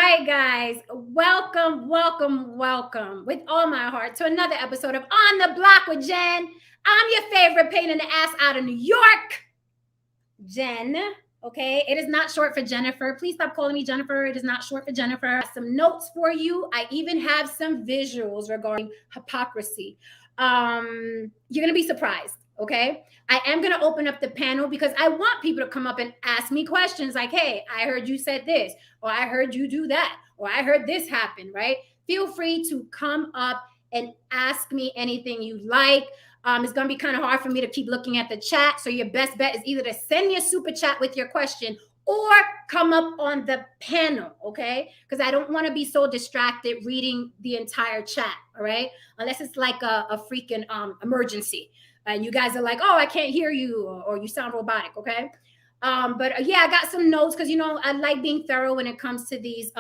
right, guys. Welcome with all my heart to another episode of On the Block with Jen. I'm your favorite pain in the ass out of New York, Jen. Okay, it is not short for Jennifer. Please stop calling me Jennifer. It is not short for Jennifer. Some notes for you. I even have some visuals regarding hypocrisy. You're gonna be surprised. Okay, I am gonna open up the panel because I want people to come up and ask me questions like, "Hey, I heard you said this," or "I heard you do that," or "I heard this happen." Right? Feel free to come up and ask me anything you like. It's going to be kind of hard for me to keep looking at the chat. So your best bet is either to send me a super chat with your question or come up on the panel, okay? Because I don't want to be so distracted reading the entire chat, all right? Unless it's like a freaking emergency. And you guys are like, oh, I can't hear you, or you sound robotic, okay? But yeah, I got some notes because, I like being thorough when it comes to these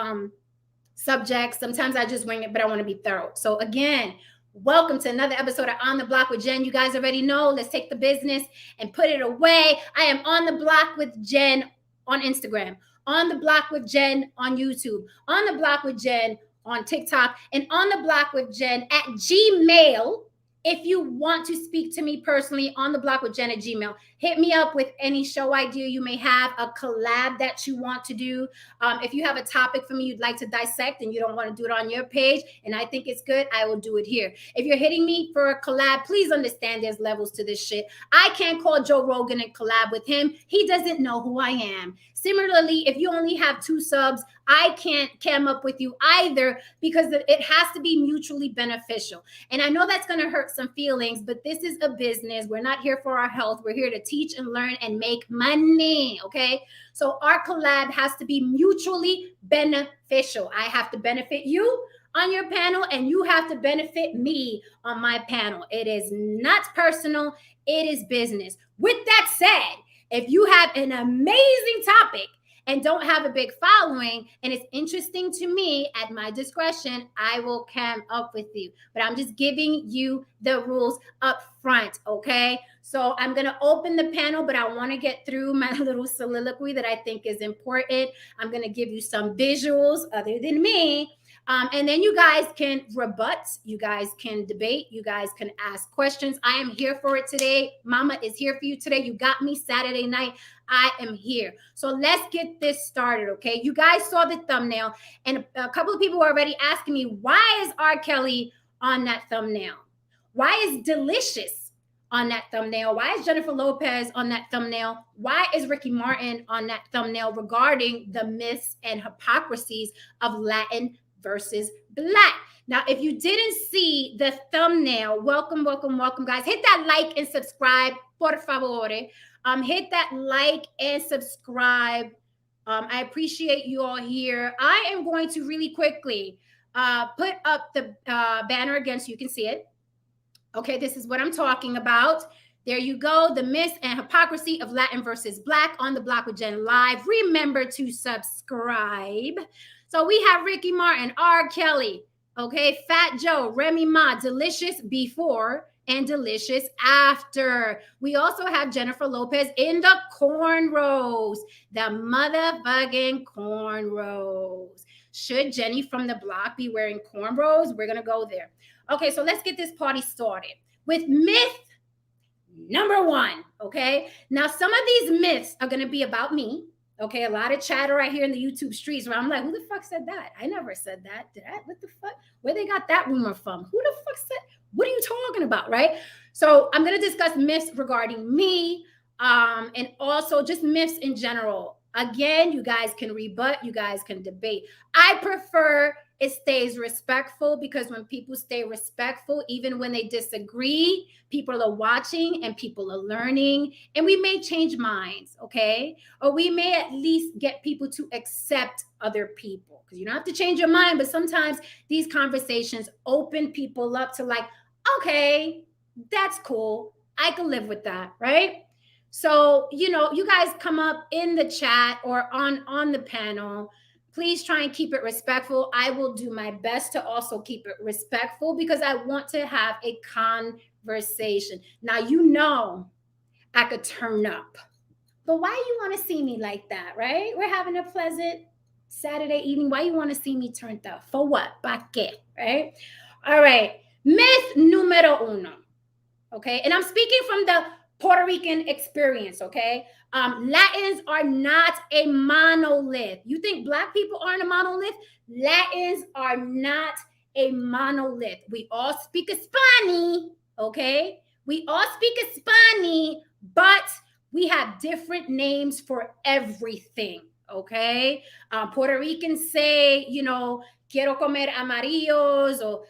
subjects. Sometimes I just wing it, but I want to be thorough. So again, welcome to another episode of On the Block with Jen. You guys already know, let's take the business and put it away. I am On the Block with Jen on Instagram, On the Block with Jen on YouTube, On the Block with Jen on TikTok, and On the Block with Jen at Gmail. If you want to speak to me personally, On the Block with Jen at Gmail, hit me up with any show idea you may have, a collab that you want to do. If you have a topic for me you'd like to dissect and you don't want to do it on your page and I think it's good, I will do it here. If you're hitting me for a collab, please understand there's levels to this shit. I can't call Joe Rogan and collab with him. He doesn't know who I am. Similarly, if you only have 2 subs, I can't cam up with you either because it has to be mutually beneficial. And I know that's going to hurt some feelings, but this is a business. We're not here for our health. We're here to teach and learn and make money, okay? So our collab has to be mutually beneficial. I have to benefit you on your panel and you have to benefit me on my panel. It is not personal. It is business. With that said, if you have an amazing topic and don't have a big following and it's interesting to me, at my discretion, I will cam up with you. But I'm just giving you the rules up front, okay? So I'm going to open the panel, but I want to get through my little soliloquy that I think is important. I'm going to give you some visuals other than me. And then you guys can rebut, you guys can debate, you guys can ask questions. I am here for it today. Mama is here for you today. You got me Saturday night. I am here. So let's get this started, okay? You guys saw the thumbnail, and a couple of people were already asking me, why is R. Kelly on that thumbnail? Why is Delicious on that thumbnail? Why is Jennifer Lopez on that thumbnail? Why is Ricky Martin on that thumbnail regarding the myths and hypocrisies of Latin versus Black? Now, if you didn't see the thumbnail, welcome, guys. Hit that like and subscribe, por favor. Hit that like and subscribe. I appreciate you all here. I am going to really quickly put up the banner again so you can see it. Okay, this is what I'm talking about. There you go. The myths and hypocrisy of Latin versus Black on the Block with Jen Live. Remember to subscribe. So we have Ricky Martin, R. Kelly, okay, Fat Joe, Remy Ma, Delicious before and Delicious after. We also have Jennifer Lopez in the cornrows, the motherfucking cornrows. Should Jenny from the block be wearing cornrows? We're going to go there. Okay, so let's get this party started with myth number 1, okay? Now, some of these myths are going to be about me. Okay, a lot of chatter right here in the YouTube streets where I'm like, who the fuck said that? I never said that. Did I? What the fuck? Where they got that rumor from? Who the fuck said? What are you talking about, right? So I'm going to discuss myths regarding me and also just myths in general. Again, you guys can rebut, you guys can debate. I prefer it stays respectful because when people stay respectful, even when they disagree, people are watching and people are learning, and we may change minds, okay? Or we may at least get people to accept other people, because you don't have to change your mind, but sometimes these conversations open people up to like, okay, that's cool. I can live with that, right? So, you guys come up in the chat or on the panel. Please try and keep it respectful. I will do my best to also keep it respectful because I want to have a conversation. Now, I could turn up, but why you want to see me like that, right? We're having a pleasant Saturday evening. Why you want to see me turned up? For what? ¿Pa qué? Right? All right. Myth número uno. Okay. And I'm speaking from the Puerto Rican experience. Okay. Latins are not a monolith. You think Black people aren't a monolith? Latins are not a monolith. We all speak Spanish. Okay. We all speak Spanish, but we have different names for everything. Okay. Puerto Ricans say, quiero comer amarillos, or,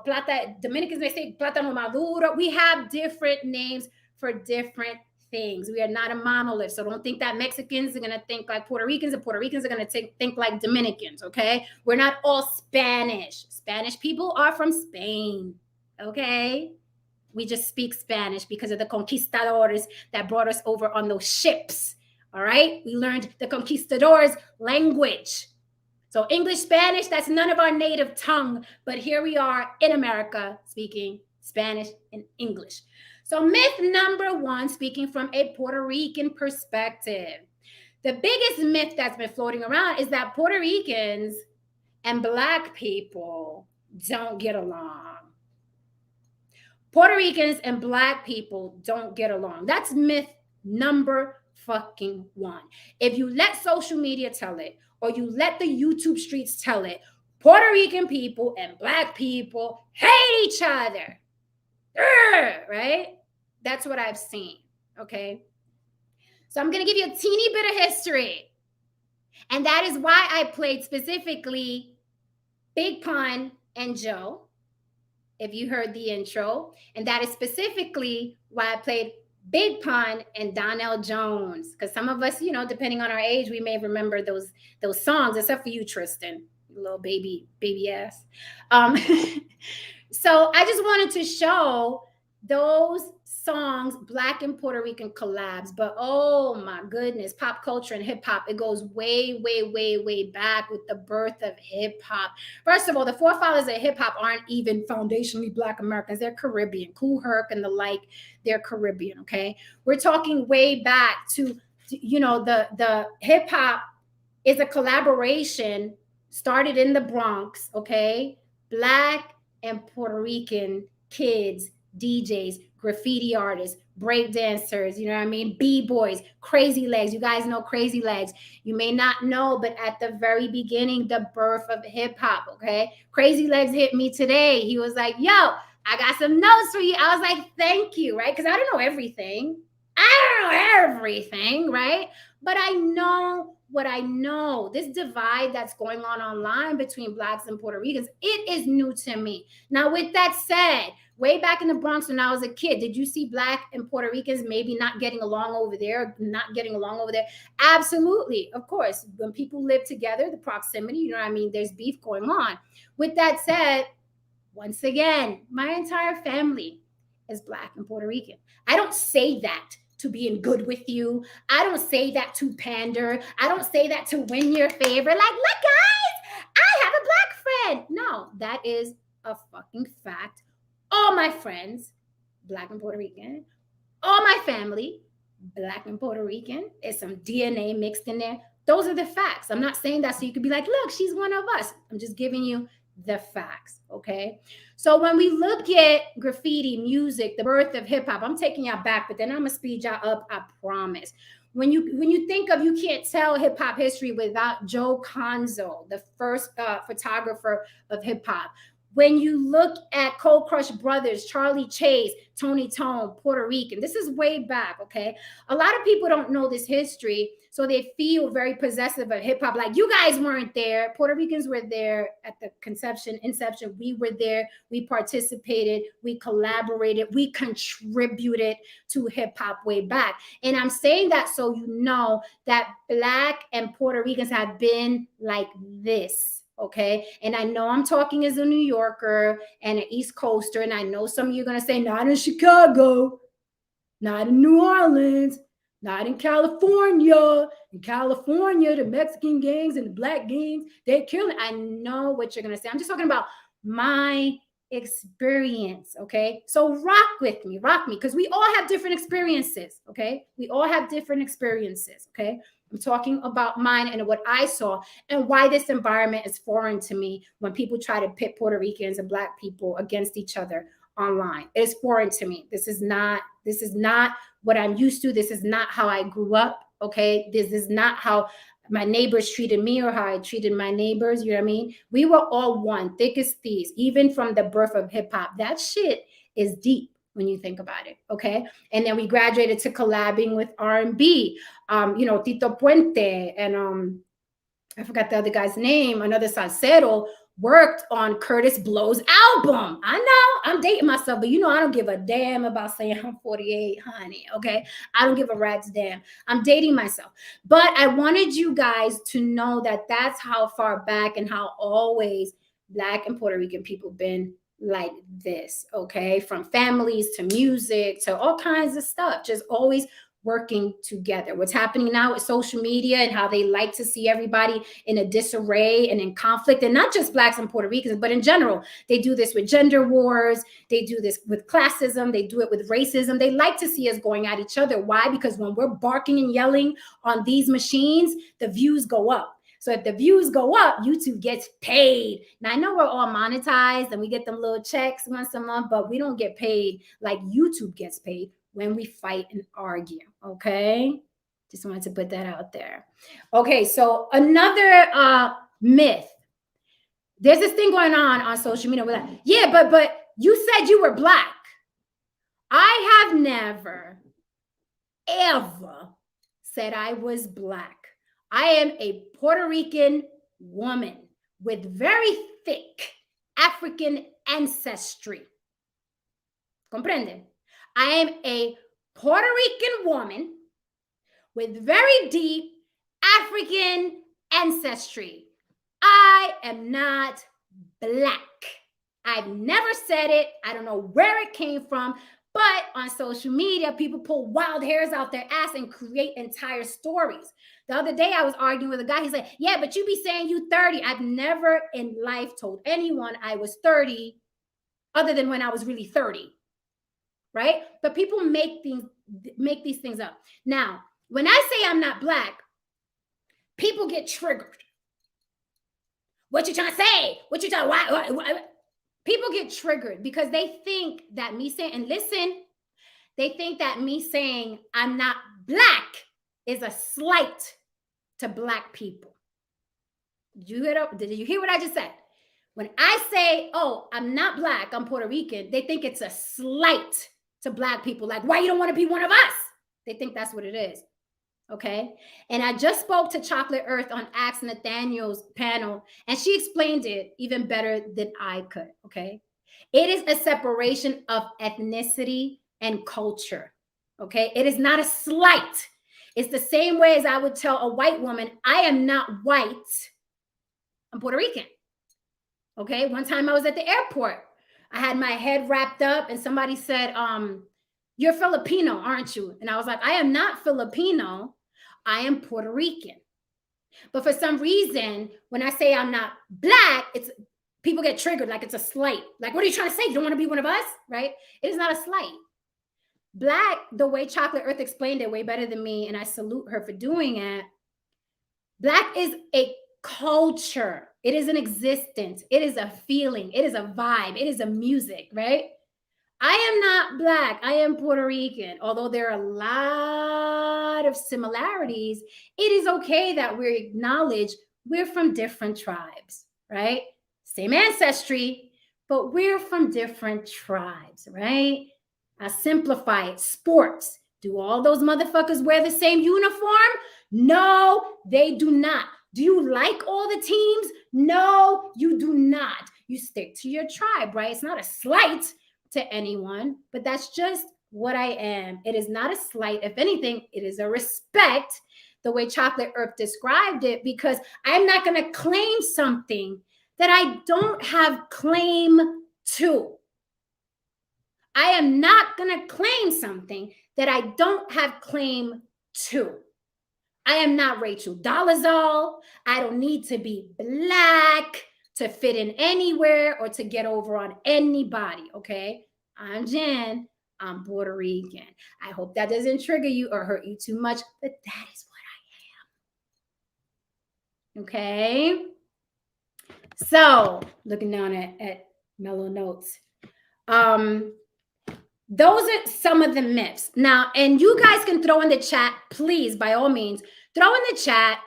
plata. Dominicans may say plátano maduro. We have different names for different things. We are not a monolith. So don't think that Mexicans are going to think like Puerto Ricans and Puerto Ricans are going to think like Dominicans. Okay. We're not all Spanish. Spanish people are from Spain. Okay. We just speak Spanish because of the conquistadors that brought us over on those ships. All right. We learned the conquistadors' language. So English, Spanish, that's none of our native tongue. But here we are in America speaking Spanish and English. So myth number one, speaking from a Puerto Rican perspective. The biggest myth that's been floating around is that Puerto Ricans and Black people don't get along. Puerto Ricans and Black people don't get along. That's myth number fucking one. If you let social media tell it, or you let the YouTube streets tell it, Puerto Rican people and Black people hate each other. Right? That's what I've seen. Okay. So I'm going to give you a teeny bit of history. And that is why I played specifically Big Pun and Joe, if you heard the intro. And that is specifically why I played Big Pun and Donnell Jones. Because some of us, depending on our age, we may remember those songs, except for you, Tristan, little baby ass. So I just wanted to show those songs, Black and Puerto Rican collabs. But oh my goodness, pop culture and hip hop, it goes way, way, way, way back with the birth of hip hop. First of all, the forefathers of hip hop aren't even foundationally Black Americans. They're Caribbean. Kool Herc and the like, they're Caribbean. Okay. We're talking way back to, the hip hop is a collaboration started in the Bronx. Okay. Black and Puerto Rican kids, DJs, graffiti artists, break dancers, B-boys, Crazy Legs. You guys know Crazy Legs. You may not know, but at the very beginning, the birth of hip hop, okay? Crazy Legs hit me today. He was like, yo, I got some notes for you. I was like, thank you, right? Because I don't know everything. Right? But I know what I know. This divide that's going on online between Blacks and Puerto Ricans, it is new to me. Now, with that said, way back in the Bronx when I was a kid, did you see Black and Puerto Ricans maybe not getting along over there? Absolutely. Of course, when people live together, the proximity, there's beef going on. With that said, once again, my entire family is Black and Puerto Rican. I don't say that to be in good with you. I don't say that to pander. I don't say that to win your favor. Like, look, guys, I have a Black friend. No, that is a fucking fact. All my friends, Black and Puerto Rican. All my family, Black and Puerto Rican. There's some DNA mixed in there. Those are the facts. I'm not saying that so you could be like, look, she's one of us. I'm just giving you the facts, okay? So when we look at graffiti, music, the birth of hip hop, I'm taking y'all back, but then I'm gonna speed y'all up, I promise. When you think of, you can't tell hip hop history without Joe Conzo, the first photographer of hip hop. When you look at Cold Crush Brothers, Charlie Chase, Tony Tone, Puerto Rican, this is way back, okay? A lot of people don't know this history, so they feel very possessive of hip hop. Like, you guys weren't there. Puerto Ricans were there at the inception. We were there. We participated. We collaborated. We contributed to hip hop way back. And I'm saying that so you know that Black and Puerto Ricans have been like this. Okay. And I know I'm talking as a New Yorker and an East Coaster. And I know some of you are going to say, not in Chicago, not in New Orleans, not in California. In California, the Mexican gangs and the Black gangs, they're killing. I know what you're going to say. I'm just talking about my experience. Okay. So rock with me, because we all have different experiences. Okay. We all have different experiences. Okay. I'm talking about mine and what I saw and why this environment is foreign to me when people try to pit Puerto Ricans and Black people against each other online. It is foreign to me. This is not what I'm used to. This is not how I grew up. Okay. This is not how my neighbors treated me or how I treated my neighbors. You know what I mean? We were all one, thick as thieves, even from the birth of hip hop. That shit is deep when you think about it. Okay. And then we graduated to collabing with R&B, Tito Puente and I forgot the other guy's name, another salsero, worked on Curtis Blow's album. I know I'm dating myself, but I don't give a damn about saying I'm 48, honey. Okay. I don't give a rat's damn. I'm dating myself. But I wanted you guys to know that that's how far back and how always Black and Puerto Rican people been like this. Okay. From families to music to all kinds of stuff, just always working together. What's happening now with social media and how they like to see everybody in a disarray and in conflict, and not just Blacks and Puerto Ricans, but in general. They do this with gender wars. They do this with classism. They do it with racism. They like to see us going at each other. Why? Because when we're barking and yelling on these machines, the views go up. So if the views go up, YouTube gets paid. Now, I know we're all monetized and we get them little checks once a month, but we don't get paid like YouTube gets paid when we fight and argue. Okay. Just wanted to put that out there. Okay. So another myth. There's this thing going on social media. We're like, yeah, but you said you were Black. I have never, ever said I was Black. I am a Puerto Rican woman with very thick African ancestry. Comprende? I am a Puerto Rican woman with very deep African ancestry. I am not Black. I've never said it. I don't know where it came from, but on social media, people pull wild hairs out their ass and create entire stories. The other day, I was arguing with a guy. He's like, yeah, but you be saying you 30. I've never in life told anyone I was 30 other than when I was really 30. Right? But people make these things up. Now, when I say I'm not Black, people get triggered. What you trying to say? What you trying? Why? People get triggered because they think that me saying, and listen, they think that me saying I'm not Black is a slight to Black people. Did you hear what I just said? When I say, oh, I'm not Black, I'm Puerto Rican, they think it's a slight to Black people. Like, why you don't want to be one of us? They think that's what it is. Okay. And I just spoke to Chocolate Earth on Ask Nathaniel's panel, and she explained it even better than I could. Okay. It is a separation of ethnicity and culture. Okay. It is not a slight. It's the same way as I would tell a white woman, I am not white. I'm Puerto Rican. Okay. One time I was at the airport. I had my head wrapped up and somebody said, you're Filipino, aren't you? And I was like, I am not Filipino. I am Puerto Rican. But for some reason, when I say I'm not Black, people get triggered like it's a slight. Like, what are you trying to say? You don't want to be one of us, right? It is not a slight. Black, the way Chocolate Earth explained it way better than me, and I salute her for doing it. Black is a culture. It is an existence. It is a feeling. It is a vibe. It is a music, right? I am not Black. I am Puerto Rican. Although there are a lot of similarities, it is okay that we acknowledge we're from different tribes, right? Same ancestry, but we're from different tribes, right? I simplify it. Sports. Do all those motherfuckers wear the same uniform? No, they do not. Do you like all the teams? No, you do not. You stick to your tribe, right? It's not a slight to anyone, but that's just what I am. It is not a slight. If anything, it is a respect, the way Chocolate Earth described it, because I'm not going to claim something that I don't have claim to. I am not going to claim something that I don't have claim to. I am not Rachel Dolezal. I don't need to be Black to fit in anywhere or to get over on anybody, okay? I'm Jen. I'm Puerto Rican. I hope that doesn't trigger you or hurt you too much, but that is what I am. Okay. So looking down at Mellow Notes. Those are some of the myths. Now, and you guys can throw in the chat, please, by all means, throw in the chat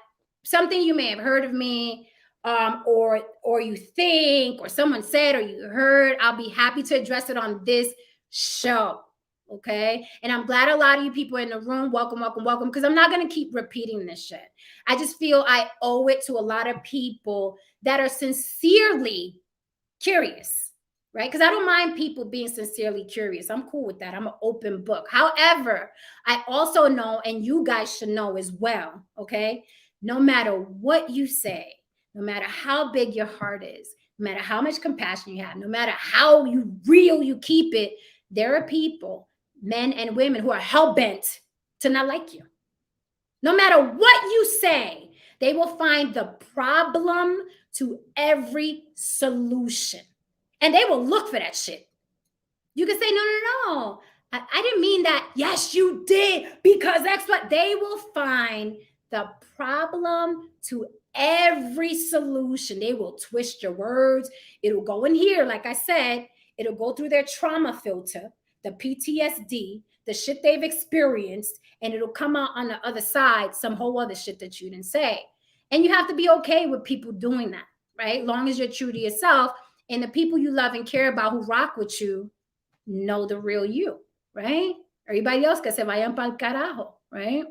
something you may have heard of me, or you think, or someone said, or you heard. I'll be happy to address it on this show. Okay. And I'm glad a lot of you people in the room, welcome, welcome, welcome, because I'm not going to keep repeating this shit. I just feel I owe it to a lot of people that are sincerely curious, right? Because I don't mind people being sincerely curious. I'm cool with that. I'm an open book. However, I also know, and you guys should know as well, okay? No matter what you say, no matter how big your heart is, no matter how much compassion you have, no matter how real you keep it, there are people, men and women, who are hell-bent to not like you. No matter what you say, they will find the problem to every solution. And they will look for that shit. You can say, no. I didn't mean that. Yes, you did. Because that's what they will find, the problem to every solution. They will twist your words. It'll go in here, like I said, it'll go through their trauma filter, the PTSD, the shit they've experienced, and it'll come out on the other side, some whole other shit that you didn't say. And you have to be okay with people doing that, right? Long as you're true to yourself, and the people you love and care about who rock with you know the real you, right? Everybody else can say, vayan pa'l carajo, right?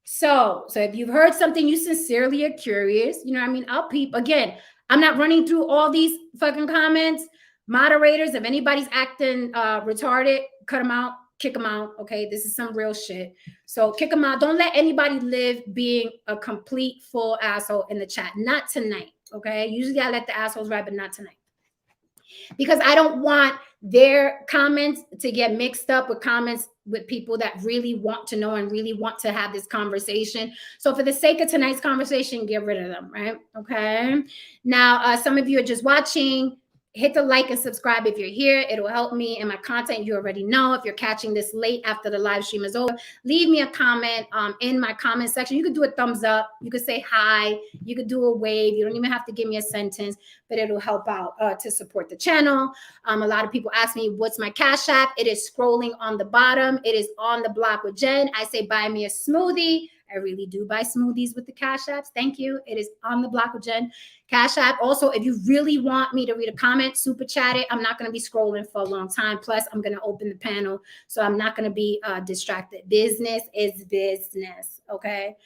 So if you've heard something, you sincerely are curious, you know what I mean? I'll peep. Again, I'm not running through all these fucking comments. Moderators, if anybody's acting retarded, cut them out, kick them out, okay? This is some real shit. So kick them out. Don't let anybody live being a complete full asshole in the chat. Not tonight, okay? Usually I let the assholes ride, but not tonight. Because I don't want their comments to get mixed up with comments with people that really want to know and really want to have this conversation. So for the sake of tonight's conversation, get rid of them, right? Okay. Now, some of you are just watching. Hit the like and subscribe if you're here. It'll help me in my content. You already know. If you're catching this late after the live stream is over, leave me a comment in my comment section. You could do a thumbs up. You could say hi. You could do a wave. You don't even have to give me a sentence, but it'll help out to support the channel. A lot of people ask me, what's my Cash App? It is scrolling on the bottom. It is On The Block with Jen. I say, buy me a smoothie. I really do buy smoothies with the Cash Apps. Thank you. It is On The Block with Jen. Cash App. Also, if you really want me to read a comment, super chat it. I'm not going to be scrolling for a long time. Plus, I'm going to open the panel, so I'm not going to be distracted. Business is business, okay?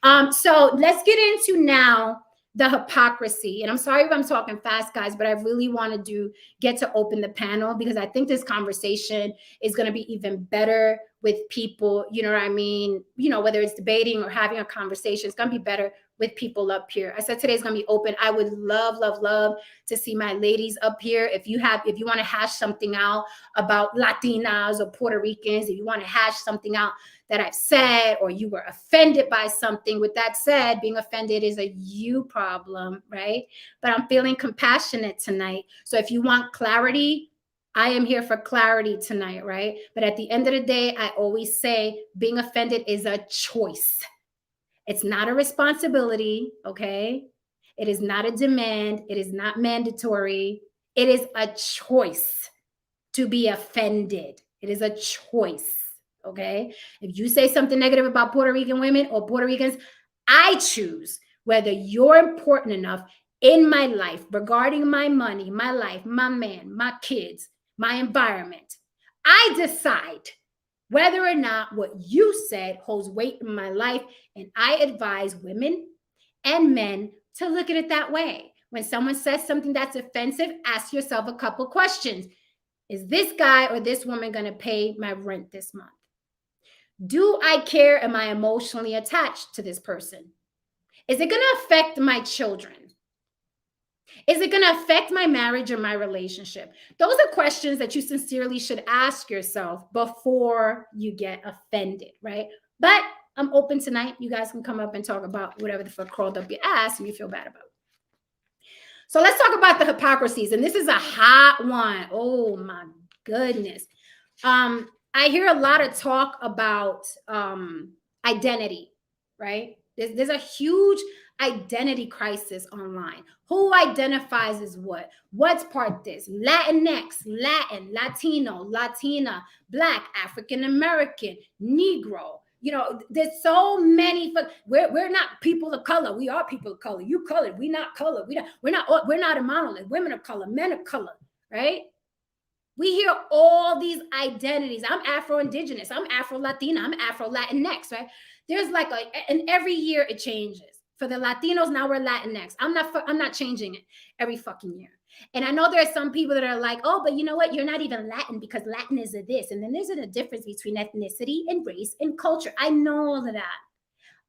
So let's get into now the hypocrisy. And I'm sorry if I'm talking fast, guys, but I really want to get to open the panel, because I think this conversation is going to be even better with people, you know what I mean? You know, whether it's debating or having a conversation, it's going to be better with people up here. I said today's going to be open. I would love to see my ladies up here. If you want to hash something out about Latinas or Puerto Ricans, if you want to hash something out that I've said, or you were offended by something. With that said, being offended is a you problem, right? But I'm feeling compassionate tonight. So if you want clarity, I am here for clarity tonight, right? But at the end of the day, I always say being offended is a choice. It's not a responsibility, okay? It is not a demand. It is not mandatory. It is a choice to be offended. It is a choice. Okay. If you say something negative about Puerto Rican women or Puerto Ricans, I choose whether you're important enough in my life regarding my money, my life, my man, my kids, my environment. I decide whether or not what you said holds weight in my life. And I advise women and men to look at it that way. When someone says something that's offensive, ask yourself a couple questions. Is this guy or this woman going to pay my rent this month? Do I care? Am I emotionally attached to this person? Is it going to affect my children? Is it going to affect my marriage or my relationship? Those are questions that you sincerely should ask yourself before you get offended, right? But I'm open tonight. You guys can come up and talk about whatever the fuck crawled up your ass and you feel bad about. So let's talk about the hypocrisies. And this is a hot one. Oh my goodness. I hear a lot of talk about identity, right? There's a huge identity crisis online. Who identifies as what? What's part this? Latinx, Latin, Latino, Latina, Black, African American, Negro. You know, there's so many. We're not people of color. We are people of color. You colored. We not colored. We're not a monolith. Women of color, men of color, right? We hear all these identities. I'm Afro-Indigenous. I'm Afro-Latina. I'm Afro-Latinx, right? There's like and every year it changes. For the Latinos, now we're Latinx. I'm not changing it every fucking year. And I know there are some people that are like, oh, but you know what? You're not even Latin because Latin is a this. And then there's a difference between ethnicity and race and culture. I know all of that.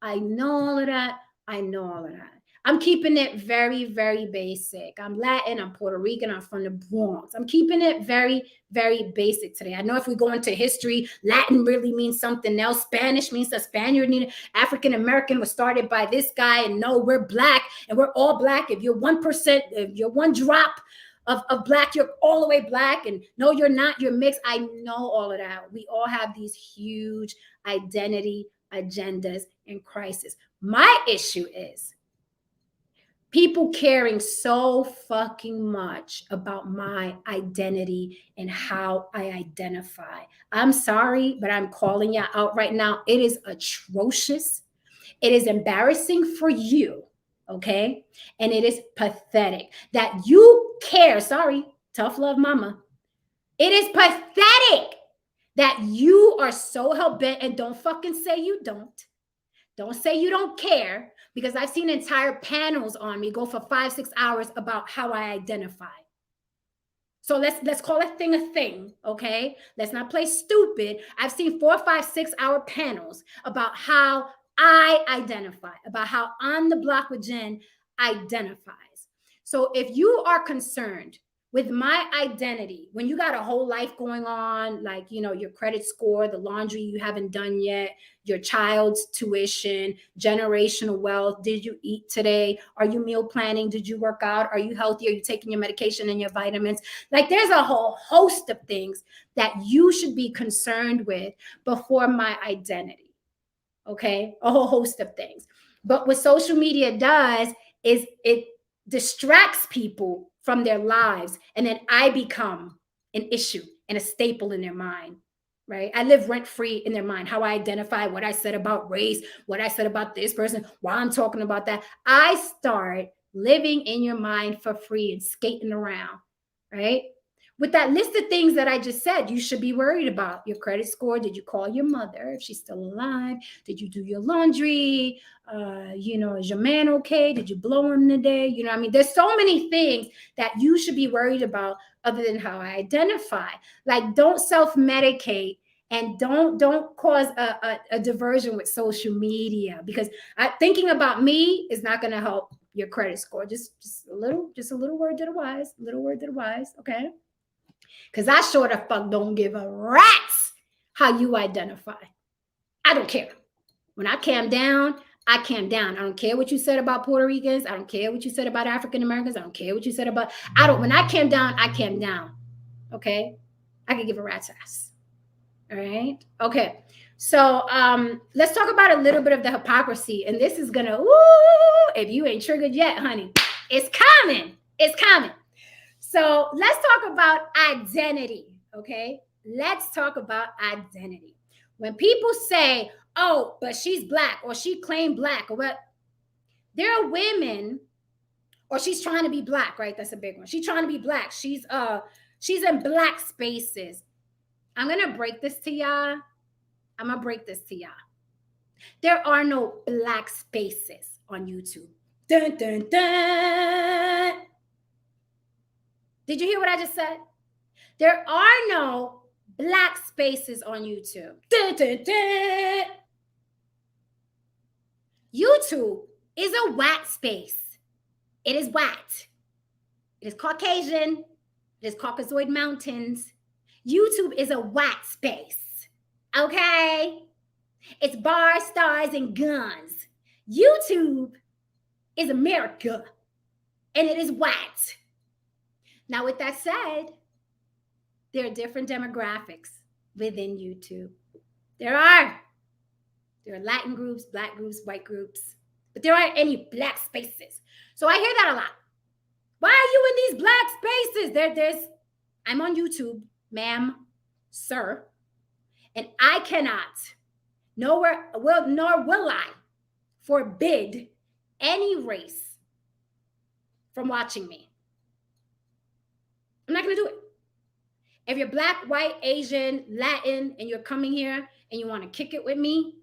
I know all of that. I know all of that. I'm keeping it very, very basic. I'm Latin, I'm Puerto Rican, I'm from the Bronx. I'm keeping it very, very basic today. I know if we go into history, Latin really means something else. Spanish means a Spaniard. African American was started by this guy. And no, we're Black and we're all Black. If you're 1%, if you're one drop of Black, you're all the way Black. And no, you're not, you're mixed. I know all of that. We all have these huge identity agendas and crisis. My issue is people caring so fucking much about my identity and how I identify. I'm sorry, but I'm calling you out right now. It is atrocious. It is embarrassing for you, okay? And it is pathetic that you care. Sorry, tough love mama. It is pathetic that you are so hell-bent, and don't fucking say you don't. Don't say you don't care, because I've seen entire panels on me go for 5-6 hours about how I identify. So let's call a thing, okay? Let's not play stupid. I've seen 4, 5, 6 hour panels about how I identify, about how On The Block with Jen identifies. So if you are concerned with my identity, when you got a whole life going on, like, you know, your credit score, the laundry you haven't done yet, your child's tuition, generational wealth, did you eat today? Are you meal planning? Did you work out? Are you healthy? Are you taking your medication and your vitamins? Like, there's a whole host of things that you should be concerned with before my identity, okay? A whole host of things. But what social media does is it distracts people from their lives, and then I become an issue and a staple in their mind, right? I live rent-free in their mind, how I identify, what I said about race, what I said about this person, why I'm talking about that. I start living in your mind for free and skating around, right? With that list of things that I just said, you should be worried about your credit score. Did you call your mother if she's still alive? Did you do your laundry? You know, is your man okay? Did you blow him today? You know what I mean? There's so many things that you should be worried about other than how I identify. Like, don't self-medicate and don't cause a diversion with social media, because thinking about me is not going to help your credit score. Just a little word to the wise, okay? Because I sure the fuck don't give a rat's how you identify. I don't care. When I calm down, I calm down. I don't care what you said about Puerto Ricans. I don't care what you said about African Americans. I don't care what you said about, when I calm down, I calm down. Okay? I can give a rat's ass. All right? Okay. So let's talk about a little bit of the hypocrisy. And this is gonna, if you ain't triggered yet, honey, it's coming. It's coming. So let's talk about identity, okay? Let's talk about identity. When people say, oh, but she's Black, or she claimed Black, or what, there are women, or she's trying to be Black, right? That's a big one. She's trying to be Black. She's in Black spaces. I'm gonna break this to y'all. There are no Black spaces on YouTube. Dun, dun, dun. Did you hear what I just said? There are no Black spaces on YouTube. Dun, dun, dun. YouTube is a white space. It is white. It is Caucasian. It is Caucasoid Mountains. YouTube is a white space. Okay? It's bars, stars, and guns. YouTube is America, and it is white. Now, with that said, there are different demographics within YouTube. There are Latin groups, Black groups, white groups. but there aren't any black spaces. So I hear that a lot. Why are you in these black spaces? I'm on YouTube, ma'am, sir, and I cannot, nor will I forbid any race from watching me. I'm not going to do it. If you're black, white, Asian, Latin, and you're coming here and you want to kick it with me,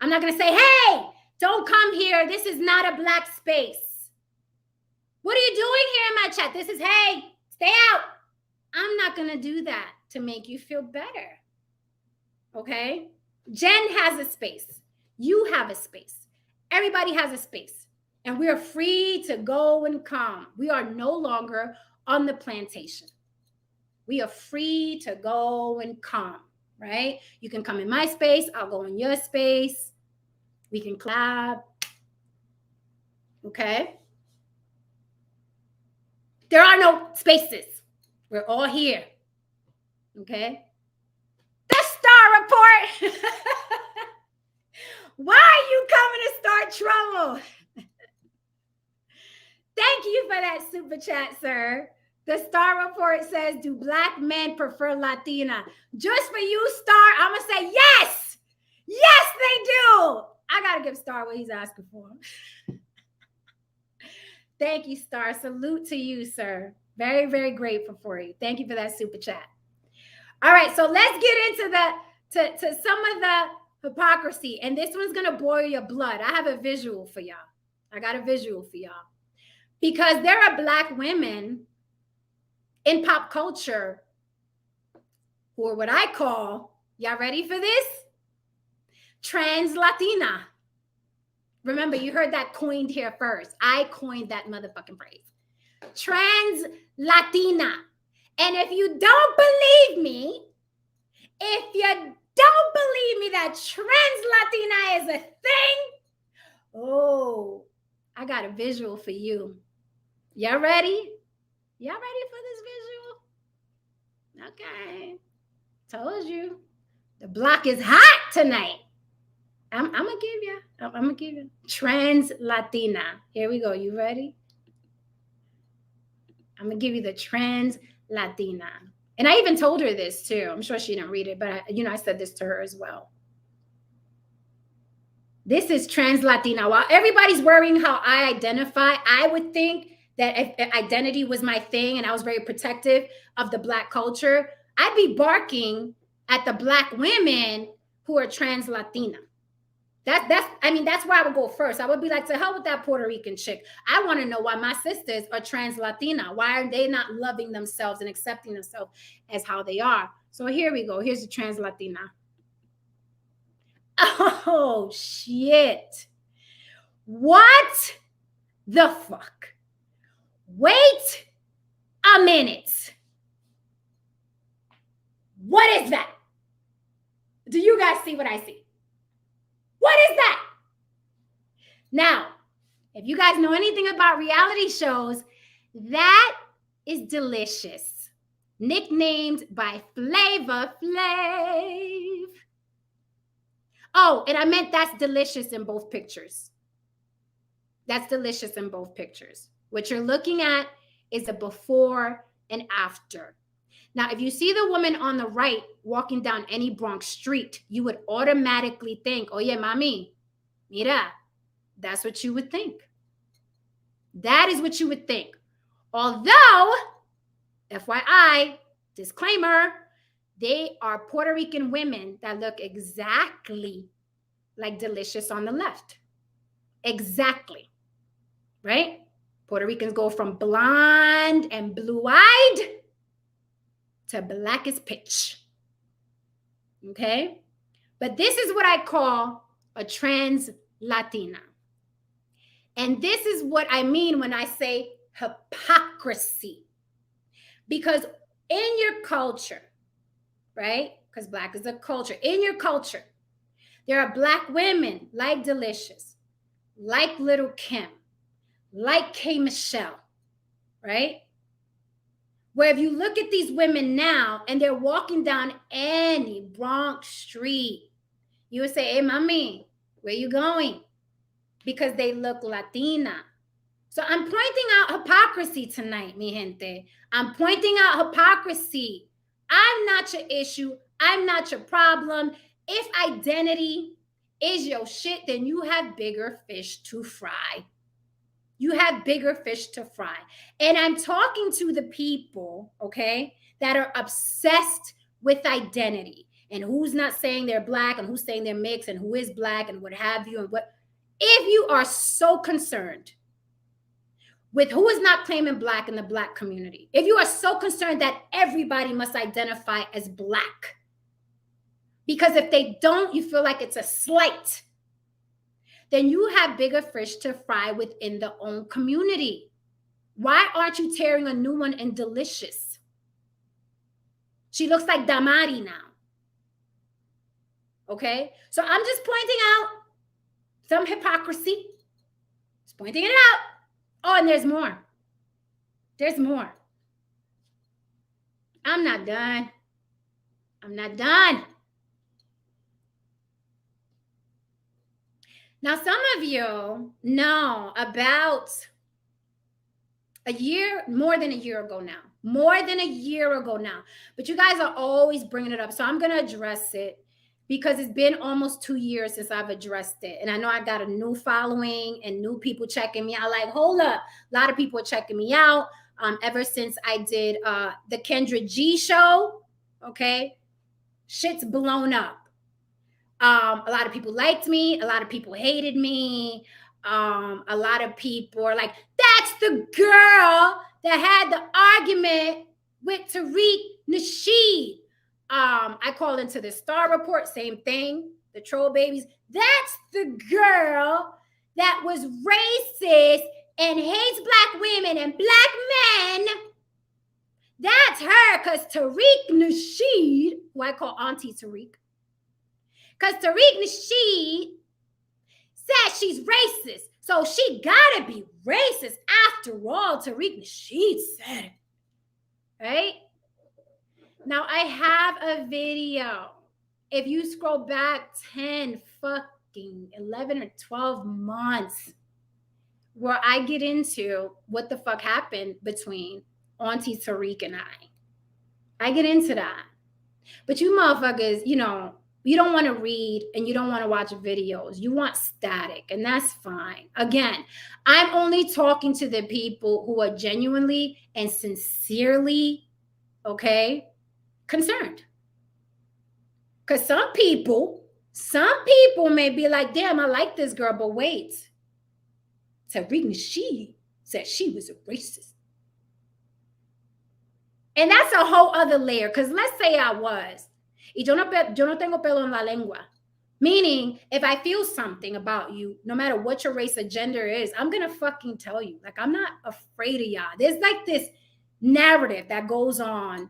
I'm not going to say, hey, don't come here. This is not a black space. What are you doing here in my chat? This is, hey, stay out. I'm not going to do that to make you feel better. Okay? Jen has a space. You have a space. Everybody has a space. And we are free to go and come. We are no longer on the plantation. We are free to go and come, right? You can come in my space. I'll go in your space. We can collab. Okay? There are no spaces. We're all here. Okay? The Star Report. Why are you coming to start trouble? Thank you for that super chat, sir. The Star Report says, do black men prefer Latina? Just for you, Star, I'm going to say yes. Yes, they do. I got to give Star what he's asking for. Thank you, Star. Salute to you, sir. Very, very grateful for you. Thank you for that super chat. All right, so let's get into to some of the hypocrisy. And this one's going to boil your blood. I have a visual for y'all. I got a visual for y'all. Because there are black women in pop culture who are what I call, y'all ready for this? Trans Latina. Remember, you heard that coined here first. I coined that motherfucking phrase. Trans Latina. And if you don't believe me, that trans Latina is a thing, oh, I got a visual for you. Y'all ready? Y'all ready for this visual? Okay. Told you. The block is hot tonight. I'm gonna give you trans Latina. Here we go. You ready? I'm gonna give you the trans Latina. And I even told her this too. I'm sure she didn't read it, but I said this to her as well. This is trans Latina. While everybody's worrying how I identify, I would think that if identity was my thing and I was very protective of the black culture, I'd be barking at the black women who are trans Latina. That's where I would go first. I would be like, to hell with that Puerto Rican chick. I want to know why my sisters are trans Latina. Why are they not loving themselves and accepting themselves as how they are? So here we go. Here's the trans Latina. Oh, shit. What the fuck? Wait a minute. What is that? Do you guys see what I see? What is that? Now, if you guys know anything about reality shows, that is Delicious, nicknamed by Flavor Flav. Oh, and I meant that's Delicious in both pictures. That's Delicious in both pictures. What you're looking at is a before and after. Now, if you see the woman on the right walking down any Bronx street, you would automatically think, oh yeah, mami, mira, that's what you would think. That is what you would think. Although, FYI, disclaimer, they are Puerto Rican women that look exactly like Delicious on the left. Exactly. Right? Puerto Ricans go from blonde and blue-eyed to black as pitch. Okay? But this is what I call a trans Latina. And this is what I mean when I say hypocrisy. Because in your culture, right? Because black is a culture. In your culture, there are black women like Delicious, like Little Kim, like K. Michelle, right? Where if you look at these women now and they're walking down any Bronx street, you would say, hey, mommy, where you going? because they look Latina. So I'm pointing out hypocrisy tonight, mi gente. I'm pointing out hypocrisy. I'm not your issue. I'm not your problem. If identity is your shit, then you have bigger fish to fry. You have bigger fish to fry. And I'm talking to the people, okay, that are obsessed with identity and who's not saying they're Black and who's saying they're mixed and who is Black and what have you. And what, if you are so concerned with who is not claiming Black in the Black community, if you are so concerned that everybody must identify as Black, because if they don't, you feel like it's a slight, then you have bigger fish to fry within the own community. Why aren't you tearing a new one in Delicious? She looks like Damari now. Okay? So I'm just pointing out some hypocrisy. Just pointing it out. Oh, and there's more. There's more. I'm not done. I'm not done. Now, some of you know about a year, more than a year ago now. More than a year ago now. But you guys are always bringing it up. So I'm going to address it because it's been almost 2 years since I've addressed it. And I know I got a new following and new people checking me out. Like, hold up. A lot of people are checking me out ever since I did the Kendra G show. Okay. Shit's blown up. A lot of people liked me. A lot of people hated me. A lot of people are like, that's the girl that had the argument with Tariq Nasheed. I called into the Star Report, same thing, the troll babies. That's the girl that was racist and hates Black women and Black men. That's her, because Tariq Nasheed, who I call Auntie Tariq, because Tariq Nasheed says she's racist. So she gotta be racist after all. Tariq Nasheed said it. Right? Now I have a video. If you scroll back 10 fucking 11 or 12 months where I get into what the fuck happened between Auntie Tariq and I get into that. But you motherfuckers, you know, you don't want to read and you don't want to watch videos. You want static, and that's fine. Again, I'm only talking to the people who are genuinely and sincerely, okay, concerned. Because some people may be like, damn, I like this girl, but wait. Tariq Nasheed said she was a racist. And that's a whole other layer, because let's say I was. Y yo no tengo pelo en la lengua. Meaning, if I feel something about you, no matter what your race or gender is, I'm going to fucking tell you. Like, I'm not afraid of y'all. There's like this narrative that goes on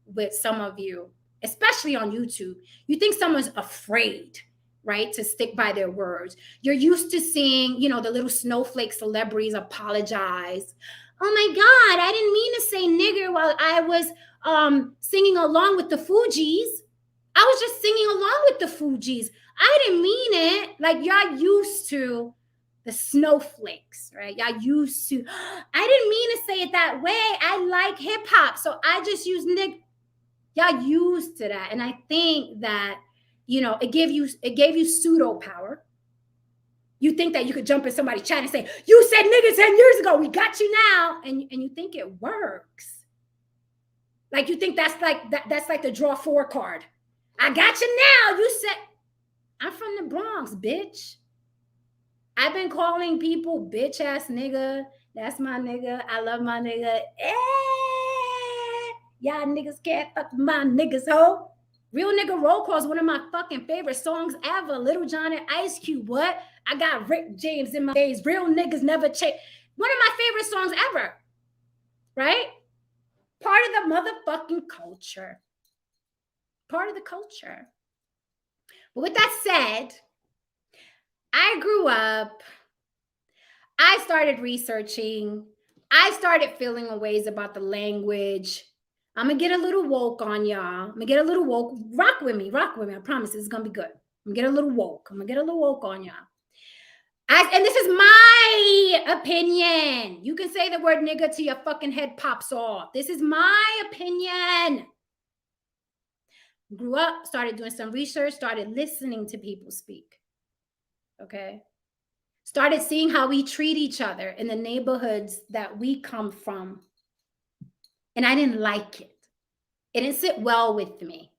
with some of you, especially on YouTube. You think someone's afraid, right, to stick by their words. You're used to seeing, you know, the little snowflake celebrities apologize. Oh my God, I didn't mean to say nigger while I was singing along with the Fugees. I was just singing along with the Fugees. I didn't mean it. Like, y'all used to the snowflakes, right? Y'all used to, I didn't mean to say it that way. I like hip hop, so I just use nigger. Y'all used to that. And I think that, you know, it gave you pseudo power. You think that you could jump in somebody's chat and say, you said nigga 10 years ago, we got you now. And you think it works. Like, you think that's like the draw 4 card. I got you now. You said, I'm from the Bronx, bitch. I've been calling people bitch ass nigga. That's my nigga. I love my nigga. Y'all niggas can't fuck my niggas, ho. Real Nigga Roll Call is one of my fucking favorite songs ever. Little John and Ice Cube. What? I got Rick James in my days. Real niggas never change. One of my favorite songs ever. Right? Part of the motherfucking culture. Part of the culture. But with that said, I grew up. I started researching. I started feeling ways about the language. I'm going to get a little woke on y'all. I'm going to get a little woke. Rock with me. I promise it's going to be good. I'm going to get a little woke. on y'all. And this is my opinion. You can say the word nigga till your fucking head pops off. This is my opinion. Grew up, started doing some research, started listening to people speak. Okay. Started seeing how we treat each other in the neighborhoods that we come from. And I didn't like it. It didn't sit well with me.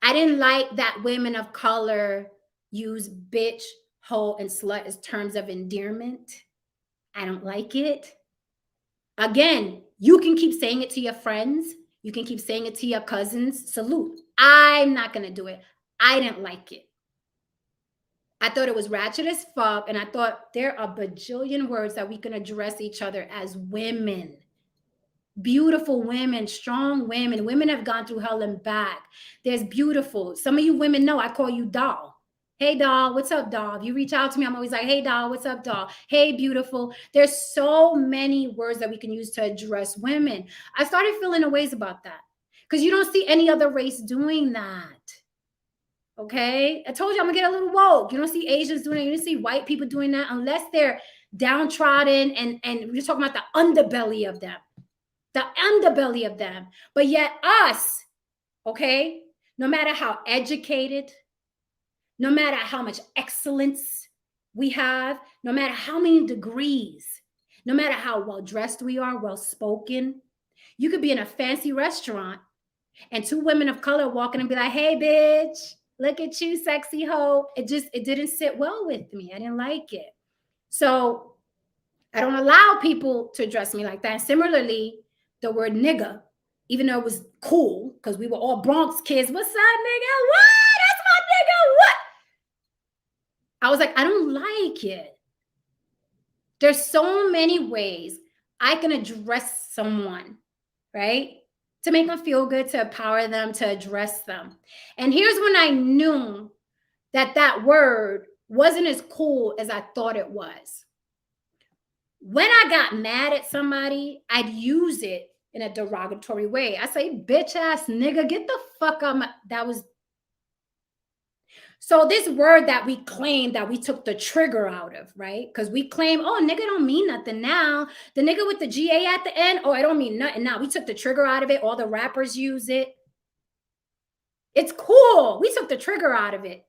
I didn't like that women of color use bitch, hoe, and slut as terms of endearment. I don't like it. Again, you can keep saying it to your friends. You can keep saying it to your cousins. Salute. I'm not going to do it. I didn't like it. I thought it was ratchet as fuck. And I thought there are bajillion words that we can address each other as women. Beautiful women, strong women. Women have gone through hell and back. There's beautiful. Some of you women know I call you doll. Hey, doll, what's up, doll? If you reach out to me, I'm always like, hey, doll, what's up, doll? Hey, beautiful. There's so many words that we can use to address women. I started feeling ways about that because you don't see any other race doing that. Okay? I told you I'm going to get a little woke. You don't see Asians doing it. You don't see white people doing that unless they're downtrodden and we're talking about the underbelly of them. The underbelly of them. But yet us, okay, no matter how educated, no matter how much excellence we have, no matter how many degrees, no matter how well dressed we are, well spoken, you could be in a fancy restaurant and two women of color walking and be like, hey, bitch, look at you, sexy hoe. It didn't sit well with me. I didn't like it. So I don't allow people to address me like that. And similarly, the word nigga, even though it was cool because we were all Bronx kids. What's up, nigga? What? That's my nigga. What? I was like, I don't like it. There's so many ways I can address someone, right? To make them feel good, to empower them, to address them. And here's when I knew that that word wasn't as cool as I thought it was. When I got mad at somebody, I'd use it in a derogatory way. I say, bitch ass nigga, get the fuck out. That was. So this word that we claim that we took the trigger out of, right? Because we claim, oh, nigga don't mean nothing now. The nigga with the GA at the end, oh, I don't mean nothing now. We took the trigger out of it. All the rappers use it. It's cool. We took the trigger out of it.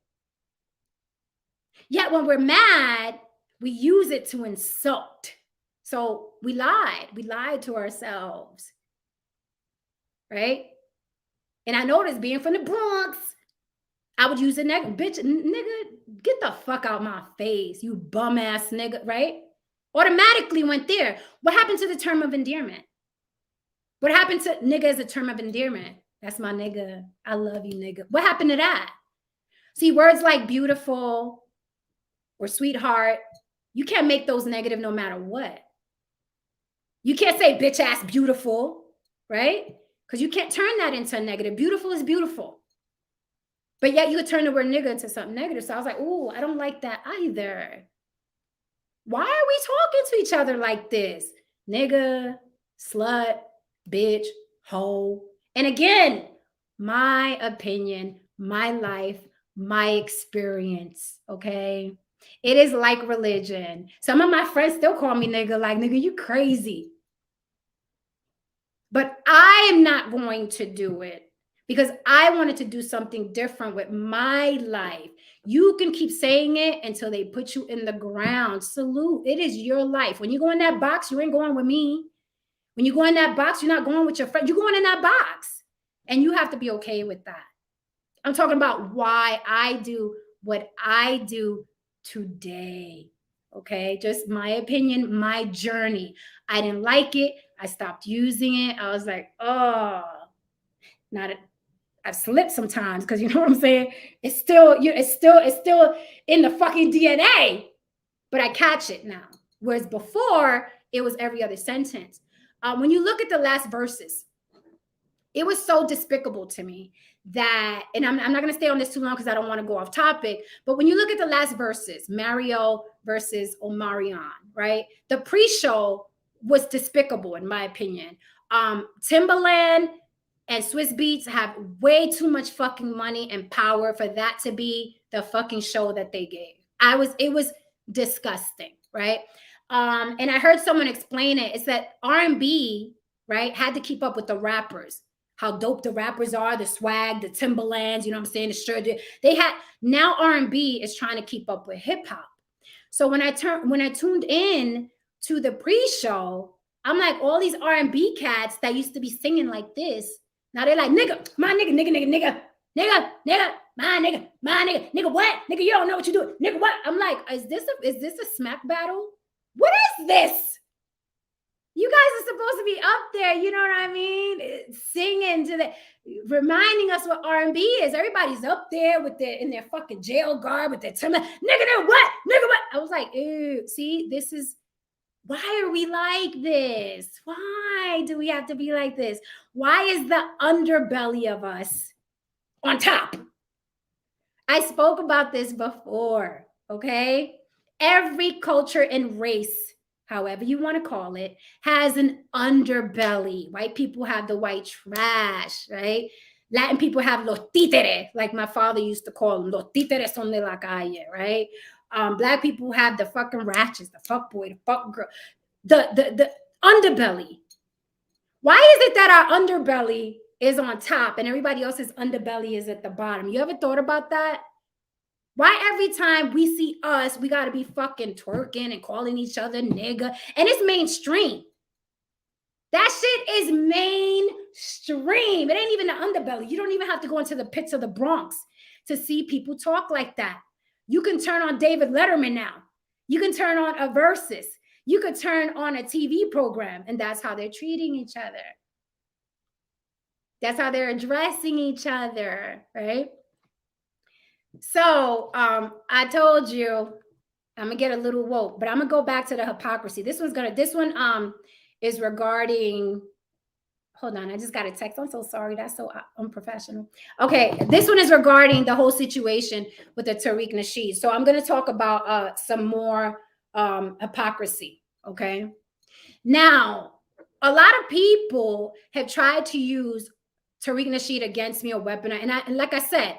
Yet when we're mad, we use it to insult. So we lied. We lied to ourselves, right? And I noticed being from the Bronx, I would use a nigga, bitch, nigga, get the fuck out my face, you bum ass nigga, right? Automatically went there. What happened to the term of endearment? What happened to nigga as a term of endearment? That's my nigga. I love you, nigga. What happened to that? See, words like beautiful or sweetheart, you can't make those negative no matter what. You can't say bitch ass beautiful, right? Because you can't turn that into a negative. Beautiful is beautiful. But yet you could turn the word nigga into something negative. So I was like, oh, I don't like that either. Why are we talking to each other like this? Nigga, slut, bitch, hoe. And again, my opinion, my life, my experience, okay? It is like religion. Some of my friends still call me nigga, like, nigga, you crazy. But I am not going to do it because I wanted to do something different with my life. You can keep saying it until they put you in the ground. Salute. It is your life. When you go in that box, you ain't going with me. When you go in that box, you're not going with your friend. You're going in that box. And you have to be okay with that. I'm talking about why I do what I do today. Okay, just my opinion, my journey. I didn't like it. I stopped using it. I was like, oh, I've slipped sometimes because you know what I'm saying. It's still in the fucking DNA, but I catch it now. Whereas before, it was every other sentence. When you look at the last verses, it was so despicable to me that, and I'm not going to stay on this too long because I don't want to go off topic, but when you look at the last verses, Mario versus Omarion, right? The pre-show was despicable in my opinion. Timbaland and Swiss Beats have way too much fucking money and power for that to be the fucking show that they gave. disgusting, right? And I heard someone explain it. It's that R&B, right, had to keep up with the rappers. How dope the rappers are, the swag, the Timberlands, you know what I'm saying, the shirt. They had, now R&B is trying to keep up with hip hop. So when I tuned in to the pre-show, I'm like, all these R&B cats that used to be singing like this, now they're like, nigga, my nigga, nigga, nigga, nigga, nigga, nigga, my nigga, what? Nigga, you don't know what you do. Nigga, what? I'm like, is this a smack battle? What is this? You guys are supposed to be up there, you know what I mean? Singing to the, reminding us what R&B is. Everybody's up there with in their fucking jail guard with their timber. Nigga, what? Nigga, what? I was like, ew, see, this is, why are we like this? Why do we have to be like this? Why is the underbelly of us on top? I spoke about this before, okay? Every culture and race, however you want to call it, has an underbelly. White people have the white trash, right? Latin people have los títeres, like my father used to call them, los títeres son de la calle, right? Black people have the fucking ratchets, the fuck boy, the fuck girl, the underbelly. Why is it that our underbelly is on top and everybody else's underbelly is at the bottom? You ever thought about that? Why every time we see us, we got to be fucking twerking and calling each other nigga? And it's mainstream. That shit is mainstream. It ain't even the underbelly. You don't even have to go into the pits of the Bronx to see people talk like that. You can turn on David Letterman now. You can turn on a Versus. You could turn on a TV program, and that's how they're treating each other. That's how they're addressing each other, right? So I told you I'm gonna get a little woke, but I'm gonna go back to the hypocrisy. This one is regarding, hold on, I just got a text. I'm so sorry. That's so unprofessional. Okay, this one is regarding the whole situation with the Tariq Nasheed. So I'm gonna talk about some more hypocrisy. Okay. Now, a lot of people have tried to use Tariq Nasheed against me or weaponize, and like I said,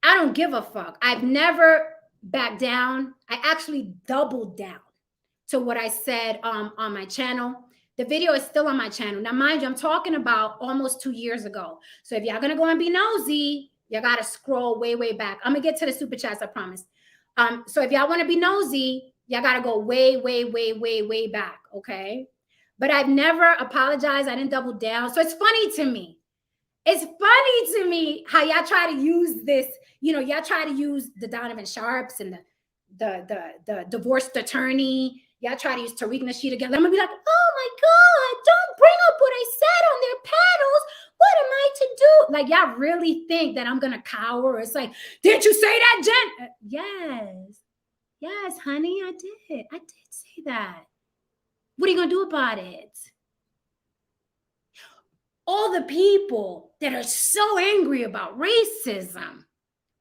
I don't give a fuck. I've never backed down. I actually doubled down to what I said on my channel. The video is still on my channel. Now, mind you, I'm talking about almost 2 years ago. So if y'all gonna go and be nosy, you gotta scroll way, way back. I'm gonna get to the super chats, I promise. So if y'all wanna be nosy, y'all gotta go way, way, way, way, way back, okay? But I've never apologized. I didn't double down. So it's funny to me. It's funny to me how y'all try to use this, you know, y'all try to use the Donovan Sharps and the divorced attorney. Y'all try to use Tariq Nasheed again. I'm gonna be like, oh my God, don't bring up what I said on their panels. What am I to do? Like, y'all really think that I'm gonna cower? It's like, didn't you say that, Jen? Yes, honey, I did say that. What are you gonna do about it? All the people that are so angry about racism,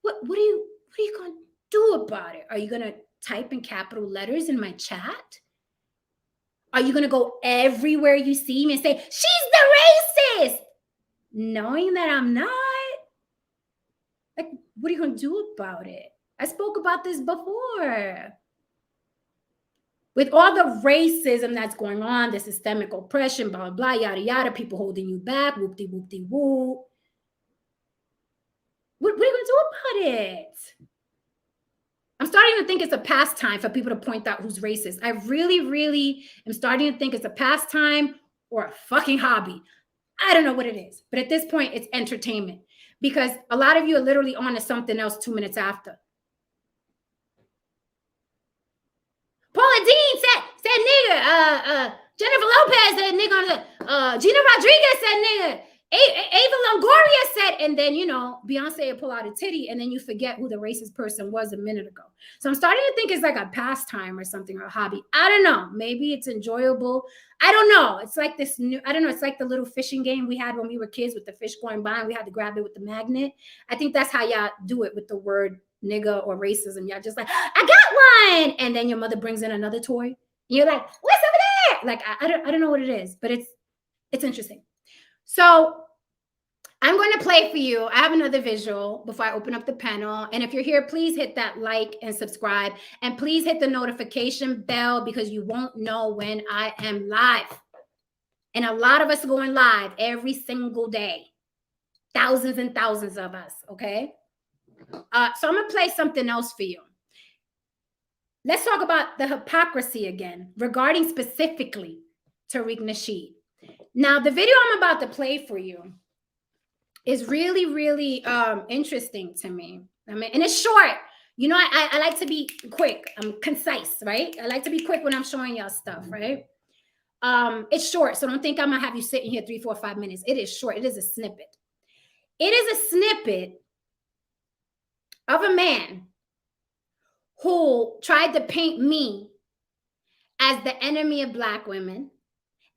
what are you gonna do about it? Are you gonna type in capital letters in my chat? Are you gonna go everywhere you see me and say, she's the racist, knowing that I'm not? Like, what are you gonna do about it? I spoke about this before. With all the racism that's going on, the systemic oppression, blah, blah, yada, yada, people holding you back, whoop-de, whoop-de, whoop. What are you going to do about it? I'm starting to think it's a pastime for people to point out who's racist. I really, really am starting to think it's a pastime or a fucking hobby. I don't know what it is. But at this point, it's entertainment. Because a lot of you are literally on to something else 2 minutes after. Paula Dean said nigga. Jennifer Lopez said nigga. Gina Rodriguez said nigga. Ava Longoria said, and then, you know, Beyonce would pull out a titty, and then you forget who the racist person was a minute ago. So I'm starting to think it's like a pastime or something, or a hobby. I don't know. Maybe it's enjoyable. I don't know. It's like this new, I don't know. It's like the little fishing game we had when we were kids with the fish going by, and we had to grab it with the magnet. I think that's how y'all do it with the word nigga or racism. Y'all just like, I got one. And then your mother brings in another toy. And you're like, what's over there? Like, I don't know what it is, but it's interesting. So I'm going to play for you. I have another visual before I open up the panel. And if you're here, please hit that like and subscribe. And please hit the notification bell because you won't know when I am live. And a lot of us are going live every single day. Thousands and thousands of us, okay? So I'm going to play something else for you. Let's talk about the hypocrisy again regarding specifically Tariq Nasheed. Now, the video I'm about to play for you is really, really interesting to me. I mean, and it's short. You know, I like to be quick. I'm concise, right? I like to be quick when I'm showing y'all stuff, right? It's short, so don't think I'm gonna have you sitting here 3, 4, 5 minutes. It is short. It is a snippet. It is a snippet of a man who tried to paint me as the enemy of Black women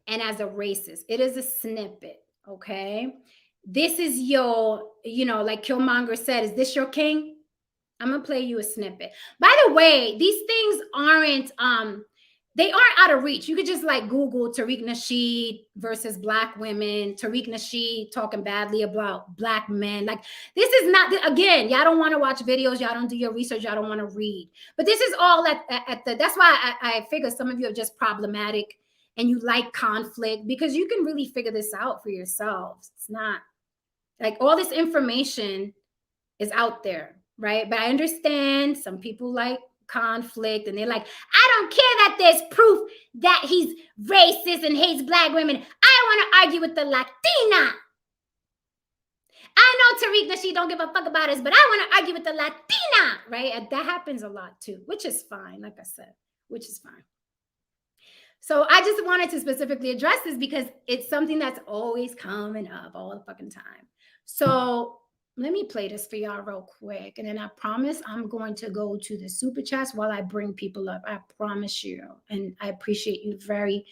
and as a racist. It is a snippet, okay? This is your, you know, like Killmonger said, is this your king? I'm gonna play you a snippet. By the way, these things aren't, they aren't out of reach. You could just like Google Tariq Nasheed versus Black women, Tariq Nasheed talking badly about Black men. Like, this is not, again, y'all don't want to watch videos, y'all don't do your research, y'all don't want to read. But this is all at the, that's why I figure some of you are just problematic and you like conflict because you can really figure this out for yourselves. It's not like all this information is out there, right? But I understand some people like conflict and they're like, I don't care that there's proof that he's racist and hates Black women. I want to argue with the Latina. I know Tariq Nasheed don't give a fuck about us, but I want to argue with the Latina, right? And that happens a lot too, which is fine, like I said, which is fine. So I just wanted to specifically address this because it's something that's always coming up all the fucking time. So let me play this for y'all real quick. And then I promise I'm going to go to the super chats while I bring people up. I promise you. And I appreciate you very,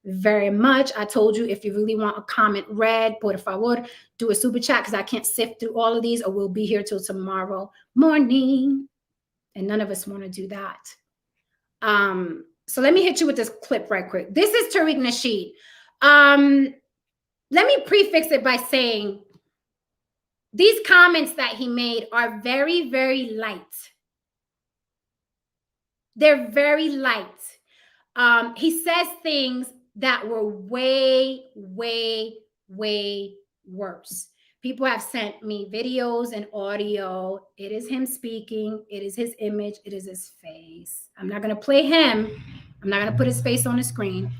very much. I told you if you really want a comment read, por favor, do a super chat because I can't sift through all of these or we'll be here till tomorrow morning. And none of us want to do that. So let me hit you with this clip right quick. This is Tariq Nasheed. Let me prefix it by saying these comments that he made are very, very light. They're very light. He says things that were way, way, way worse. People have sent me videos and audio. It is him speaking. It is his image. It is his face. I'm not going to play him. I'm not going to put his face on the screen.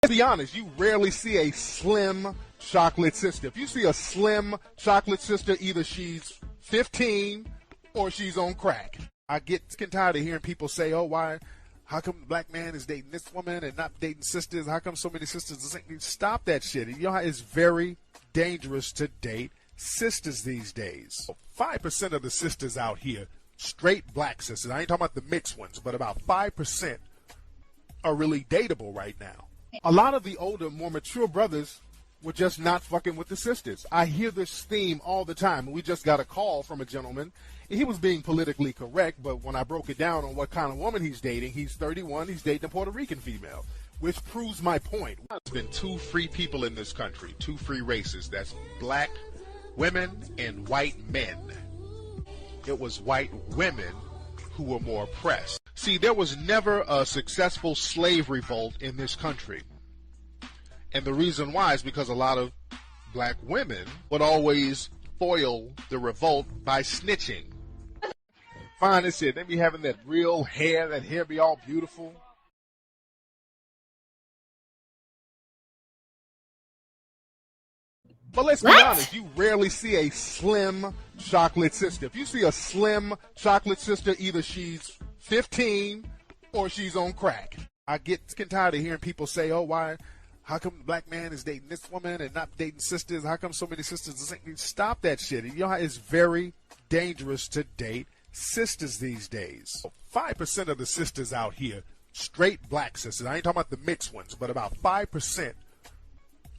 To be honest, you rarely see a slim chocolate sister. If you see a slim chocolate sister, either she's 15 or she's on crack. I get tired of hearing people say, oh, why, how come the Black man is dating this woman and not dating sisters? How come so many sisters? Stop that shit. You know, it's very dangerous to date sisters these days. 5% of the sisters out here, straight Black sisters, I ain't talking about the mixed ones, but about 5% are really dateable right now. A lot of the older, more mature brothers were just not fucking with the sisters. I hear this theme all the time. We just got a call from a gentleman. He was being politically correct, but when I broke it down on what kind of woman he's dating, he's 31, he's dating a Puerto Rican female, which proves my point. There's been two free people in this country, two free races. That's Black women and white men. It was white women who were more oppressed. See, there was never a successful slave revolt in this country. And the reason why is because a lot of Black women would always foil the revolt by snitching. Fine as shit. They be having that real hair, that hair be all beautiful. But let's be honest, you rarely see a slim chocolate sister. If you see a slim chocolate sister, either she's 15 or she's on crack. I get tired of hearing people say, oh, how come the black man is dating this woman and not dating sisters? How come so many sisters? Stop that shit. You know how it's very dangerous to date sisters these days. 5% of the sisters out here, straight black sisters, I ain't talking about the mixed ones, but about 5%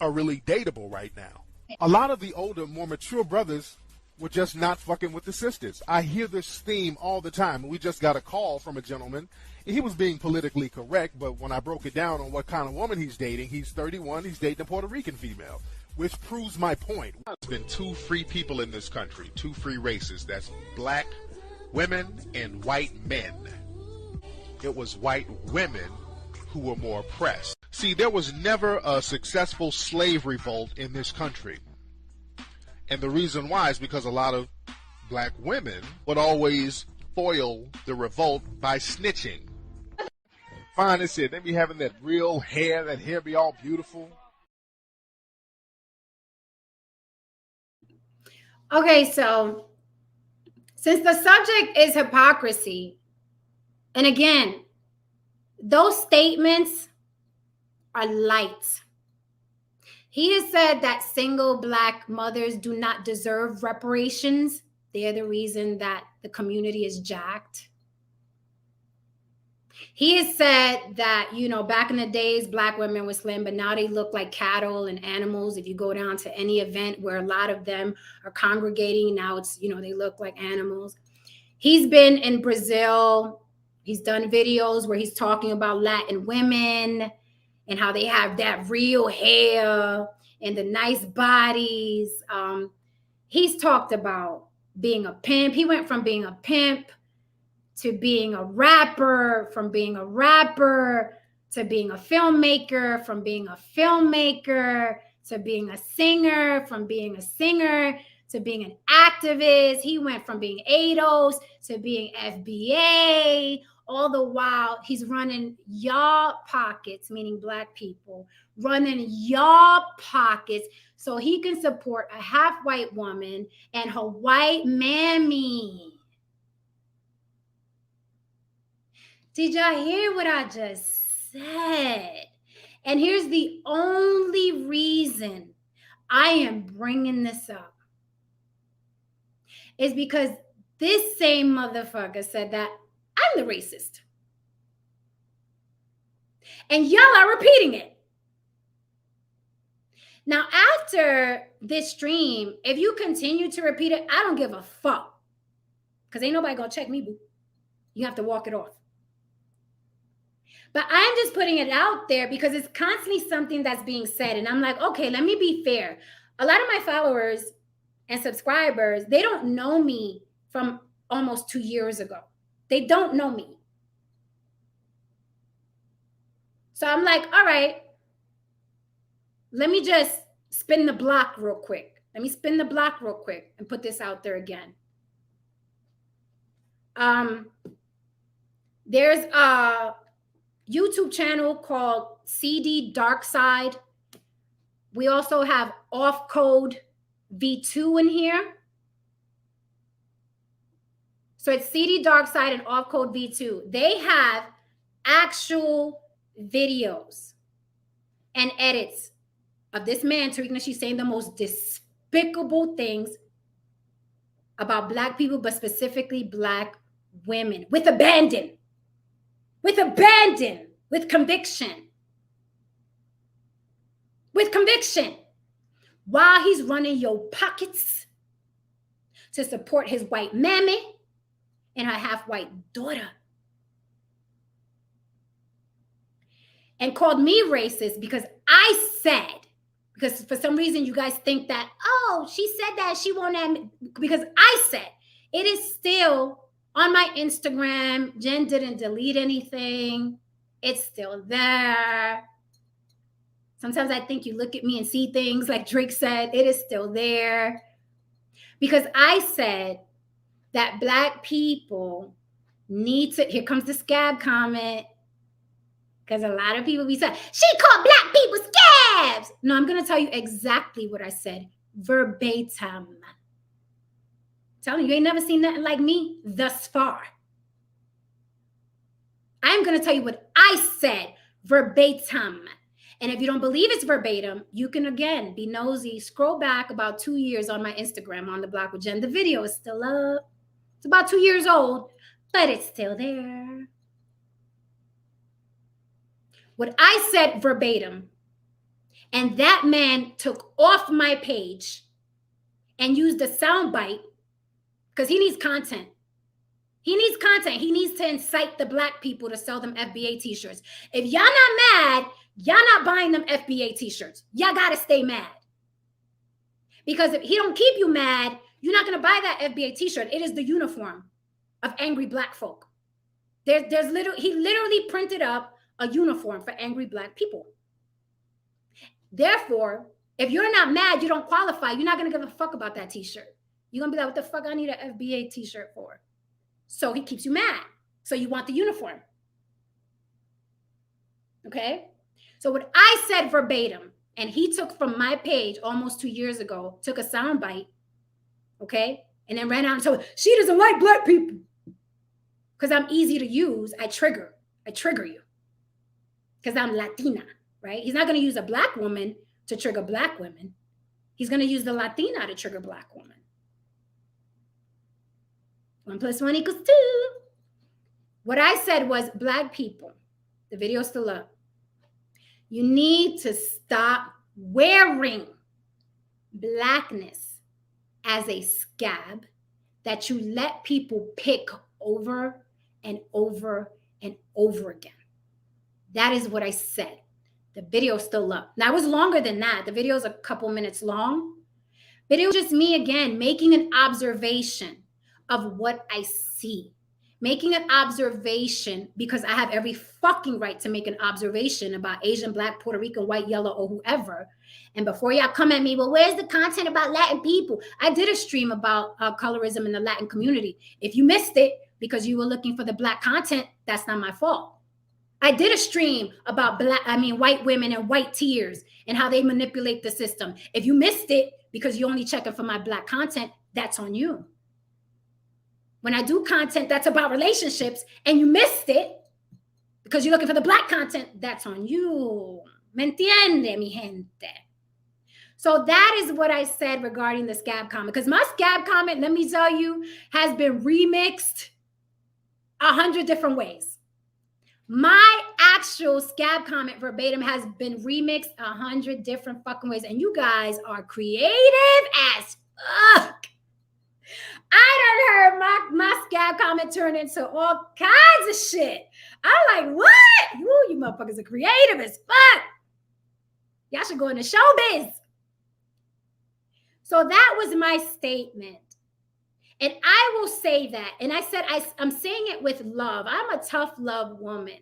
are really dateable right now. A lot of the older, more mature brothers were just not fucking with the sisters. I hear this theme all the time. We just got a call from a gentleman. He was being politically correct, but when I broke it down on what kind of woman he's dating, he's 31, he's dating a Puerto Rican female, which proves my point. There's been two free people in this country, two free races. That's black women and white men. It was white women who were more oppressed. See, there was never a successful slave revolt in this country. And the reason why is because a lot of black women would always foil the revolt by snitching. Fine as shit. They be having that real hair, that hair be all beautiful. Okay, so since the subject is hypocrisy, and again, those statements are light. He has said that single black mothers do not deserve reparations. They're the reason that the community is jacked. He has said that, you know, back in the days, black women were slim, but now they look like cattle and animals. If you go down to any event where a lot of them are congregating, now it's, you know, they look like animals. He's been in Brazil. He's done videos where he's talking about Latin women and how they have that real hair and the nice bodies. He's talked about being a pimp. He went from being a pimp to being a rapper, from being a rapper to being a filmmaker, from being a filmmaker to being a singer, from being a singer to being an activist. He went from being ADOS to being FBA. All the while, he's running y'all pockets, meaning black people, running y'all pockets so he can support a half-white woman and her white mammy. Did y'all hear what I just said? And here's the only reason I am bringing this up is because this same motherfucker said that I'm the racist. And y'all are repeating it. Now, after this stream, if you continue to repeat it, I don't give a fuck. Because ain't nobody gonna check me, boo. You have to walk it off. But I'm just putting it out there because it's constantly something that's being said. And I'm like, okay, let me be fair. A lot of my followers and subscribers, they don't know me from almost 2 years ago. They don't know me. So I'm like, all right, let me just spin the block real quick. Let me spin the block real quick and put this out there again. There's a YouTube channel called CD Dark Side. We also have Off Code V2 in here. So it's CD Dark Side and Off Code V2. They have actual videos and edits of this man, Tariq Nasheed, saying the most despicable things about black people, but specifically black women, with abandon, with conviction, while he's running your pockets to support his white mammy and her half-white daughter. And called me racist because I said, because for some reason you guys think that, oh, she said that, she won't admit, because I said, it is still on my Instagram. Jen didn't delete anything. It's still there. Sometimes I think you look at me and see things like Drake said, it is still there. Because I said that black people need to, here comes the scab comment, because a lot of people be saying, she called black people scabs. No, I'm going to tell you exactly what I said. verbatim. I'm telling you, you ain't never seen nothing like me thus far. I'm going to tell you what I said verbatim. And if you don't believe it's verbatim, you can, again, be nosy. Scroll back about 2 years on my Instagram, On The Block with Jen. The video is still up. It's about 2 years old, but it's still there. What I said verbatim, and that man took off my page and used a soundbite because he needs content. He needs content. He needs to incite the black people to sell them FBA t-shirts. If y'all not mad, y'all not buying them FBA t-shirts. Y'all got to stay mad. Because if he don't keep you mad, you're not going to buy that FBA t-shirt. It is the uniform of angry black folk. He literally printed up a uniform for angry black people. Therefore, if you're not mad, you don't qualify, you're not going to give a fuck about that t-shirt. You're going to be like, what the fuck I need an FBA t-shirt for? So he keeps you mad. So you want the uniform. Okay? So what I said verbatim, and he took from my page almost 2 years ago, took a soundbite, okay? And then ran out and told, she doesn't like black people. Because I'm easy to use, I trigger you. Because I'm Latina, right? He's not going to use a black woman to trigger black women. He's going to use the Latina to trigger black women. 1 + 1 = 2. What I said was, black people, the video's still up. You need to stop wearing blackness as a scab that you let people pick over and over and over again. That is what I said. The video's still up. Now, it was longer than that. The video's a couple minutes long. But it was just me, again, making an observation of what I see. Making an observation because I have every fucking right to make an observation about Asian, black, Puerto Rican, white, yellow, or whoever. And before y'all come at me, well, where's the content about Latin people? I did a stream about colorism in the Latin community. If you missed it because you were looking for the black content, that's not my fault. I did a stream about white women and white tears and how they manipulate the system. If you missed it because you're only checking for my black content, that's on you. When I do content that's about relationships and you missed it because you're looking for the black content, that's on you. ¿Me entiende, mi gente? So that is what I said regarding the scab comment. Because my scab comment, let me tell you, has been remixed 100 different ways. My actual scab comment verbatim has been remixed 100 different fucking ways. And you guys are creative as fuck. I done heard my scab comment turn into all kinds of shit. I'm like, what? Ooh, you motherfuckers are creative as fuck. Y'all should go into showbiz. So that was my statement. And I will say that. And I said, I'm saying it with love. I'm a tough love woman.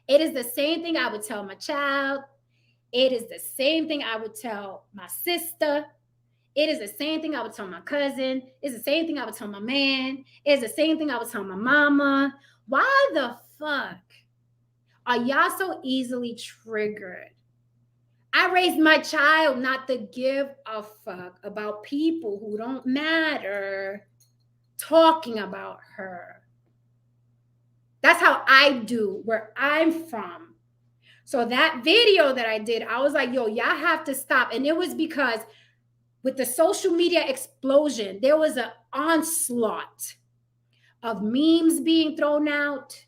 It is the same thing I would tell my child. It is the same thing I would tell my sister. It is the same thing I would tell my cousin. It's the same thing I would tell my man. It's the same thing I would tell my mama. Why the fuck are y'all so easily triggered? I raised my child not to give a fuck about people who don't matter talking about her. That's how I do where I'm from. So that video that I did, I was like, yo, y'all have to stop. And it was because with the social media explosion, there was an onslaught of memes being thrown out,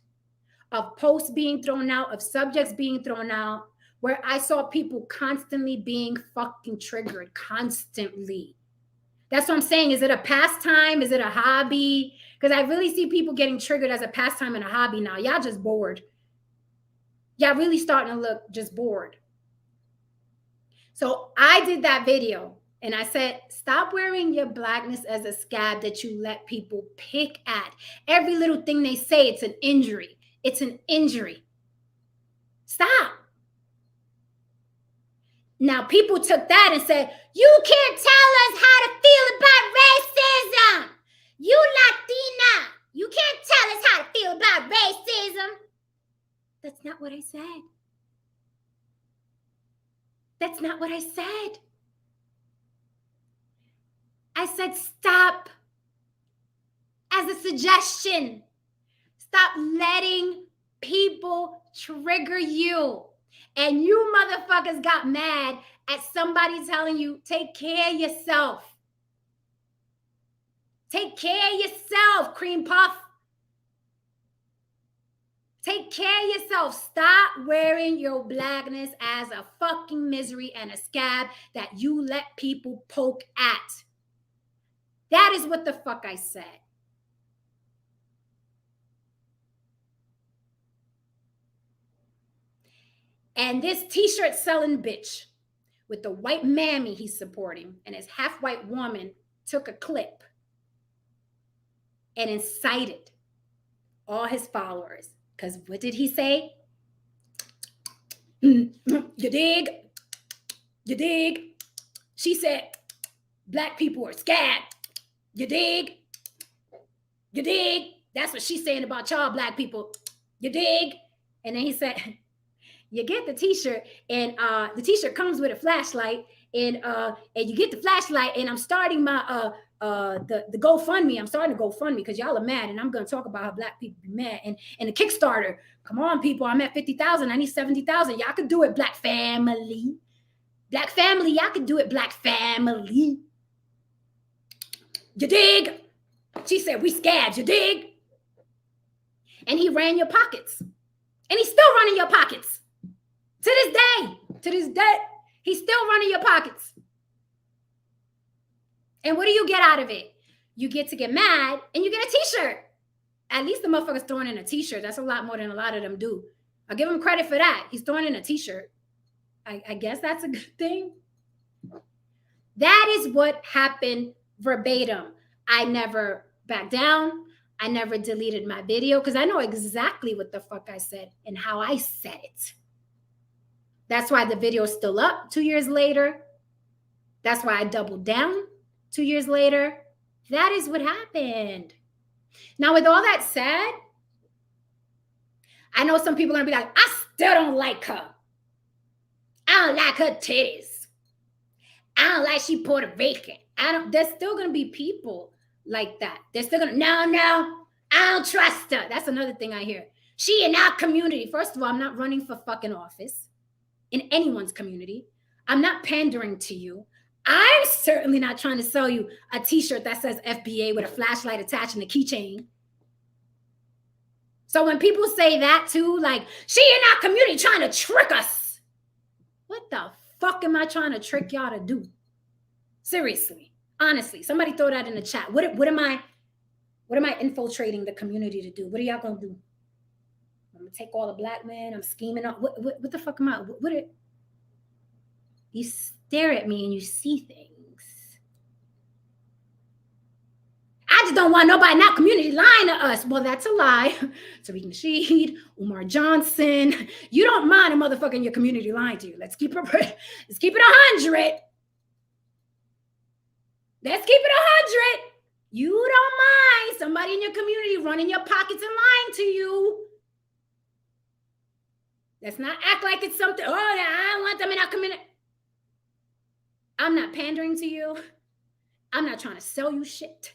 of posts being thrown out, of subjects being thrown out, where I saw people constantly being fucking triggered, constantly. That's what I'm saying. Is it a pastime? Is it a hobby? Because I really see people getting triggered as a pastime and a hobby now. Y'all just bored. Y'all really starting to look just bored. So I did that video. And I said, stop wearing your blackness as a scab that you let people pick at. Every little thing they say, it's an injury. It's an injury. Stop. Now, people took that and said, you can't tell us how to feel about racism. You Latina. You can't tell us how to feel about racism. That's not what I said. That's not what I said. I said, stop. As a suggestion, stop letting people trigger you. And you motherfuckers got mad at somebody telling you, take care of yourself. Take care of yourself, cream puff. Take care of yourself. Stop wearing your blackness as a fucking misery and a scab that you let people poke at. That is what the fuck I said. And this t-shirt selling bitch with the white mammy he's supporting and his half-white woman took a clip and incited all his followers. Because what did he say? You dig? You dig? She said, black people are scared. You dig? You dig? That's what she's saying about y'all black people. You dig? And then he said, you get the t-shirt, and the t-shirt comes with a flashlight, and you get the flashlight, and I'm starting my the GoFundMe. I'm starting to GoFundMe because y'all are mad, and I'm going to talk about how black people be mad. And the Kickstarter, come on, people, I'm at 50,000. I need 70,000. Y'all could do it, black family. Black family, y'all could do it, black family. You dig? She said, we scared, you dig? And he ran your pockets. And he's still running your pockets. To this day, he's still running your pockets. And what do you get out of it? You get to get mad and you get a t-shirt. At least the motherfucker's throwing in a t-shirt. That's a lot more than a lot of them do. I'll give him credit for that. He's throwing in a t-shirt. I guess that's a good thing. That is what happened verbatim. I never backed down. I never deleted my video because I know exactly what the fuck I said and how I said it. That's why the video is still up 2 years later. That's why I doubled down 2 years later. That is what happened. Now, with all that said, I know some people are going to be like, I still don't like her. I don't like her titties. I don't like she Puerto Rican. There's still going to be people like that. They're still going to, no, I don't trust her. That's another thing I hear. She in our community. First of all, I'm not running for fucking office in anyone's community. I'm not pandering to you. I'm certainly not trying to sell you a t-shirt that says FBA with a flashlight attached and a keychain. So when people say that too, like, she in our community trying to trick us. What the fuck am I trying to trick y'all to do? Seriously, honestly, somebody throw that in the chat. What am I infiltrating the community to do? What are y'all gonna do? I'm gonna take all the black men. I'm scheming up. What the fuck am I? You stare at me and you see things. I just don't want nobody in that community lying to us. Well, that's a lie. Tariq Nasheed, Umar Johnson. You don't mind a motherfucker in your community lying to you. Let's keep it 100. Let's keep it 100. You don't mind somebody in your community running your pockets and lying to you. Let's not act like it's something, oh, I don't want them in our community. I'm not pandering to you. I'm not trying to sell you shit.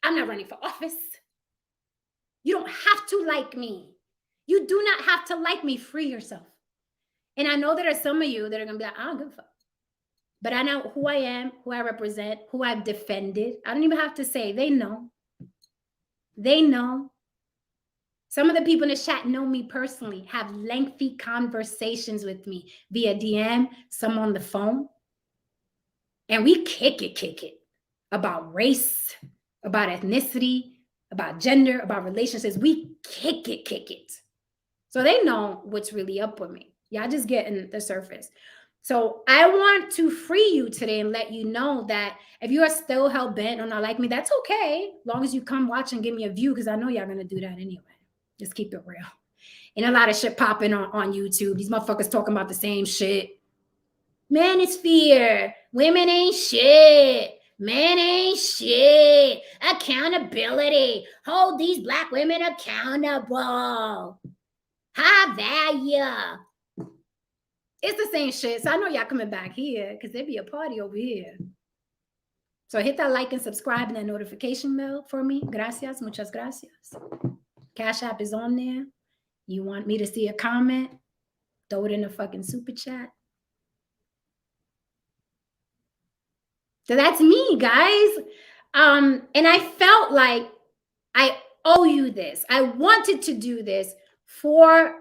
I'm not running for office. You don't have to like me. You do not have to like me. Free yourself. And I know there are some of you that are going to be like, I don't give a fuck. But I know who I am, who I represent, who I've defended. I don't even have to say. They know. They know. Some of the people in the chat know me personally, have lengthy conversations with me via DM, some on the phone. And we kick it about race, about ethnicity, about gender, about relationships. We kick it. So they know what's really up with me. Y'all just getting the surface. So I want to free you today and let you know that if you are still hell-bent on not like me, that's okay. As long as you come watch and give me a view, because I know y'all going to do that anyway. Just keep it real. And a lot of shit popping on YouTube. These motherfuckers talking about the same shit. Manosphere. Women ain't shit. Men ain't shit. Accountability. Hold these black women accountable. High value. It's the same shit. So I know y'all coming back here because there be a party over here. So hit that like and subscribe and that notification bell for me. Gracias, muchas gracias. Cash App is on there. You want me to see a comment? Throw it in the fucking super chat. So that's me, guys. And I felt like I owe you this. I wanted to do this for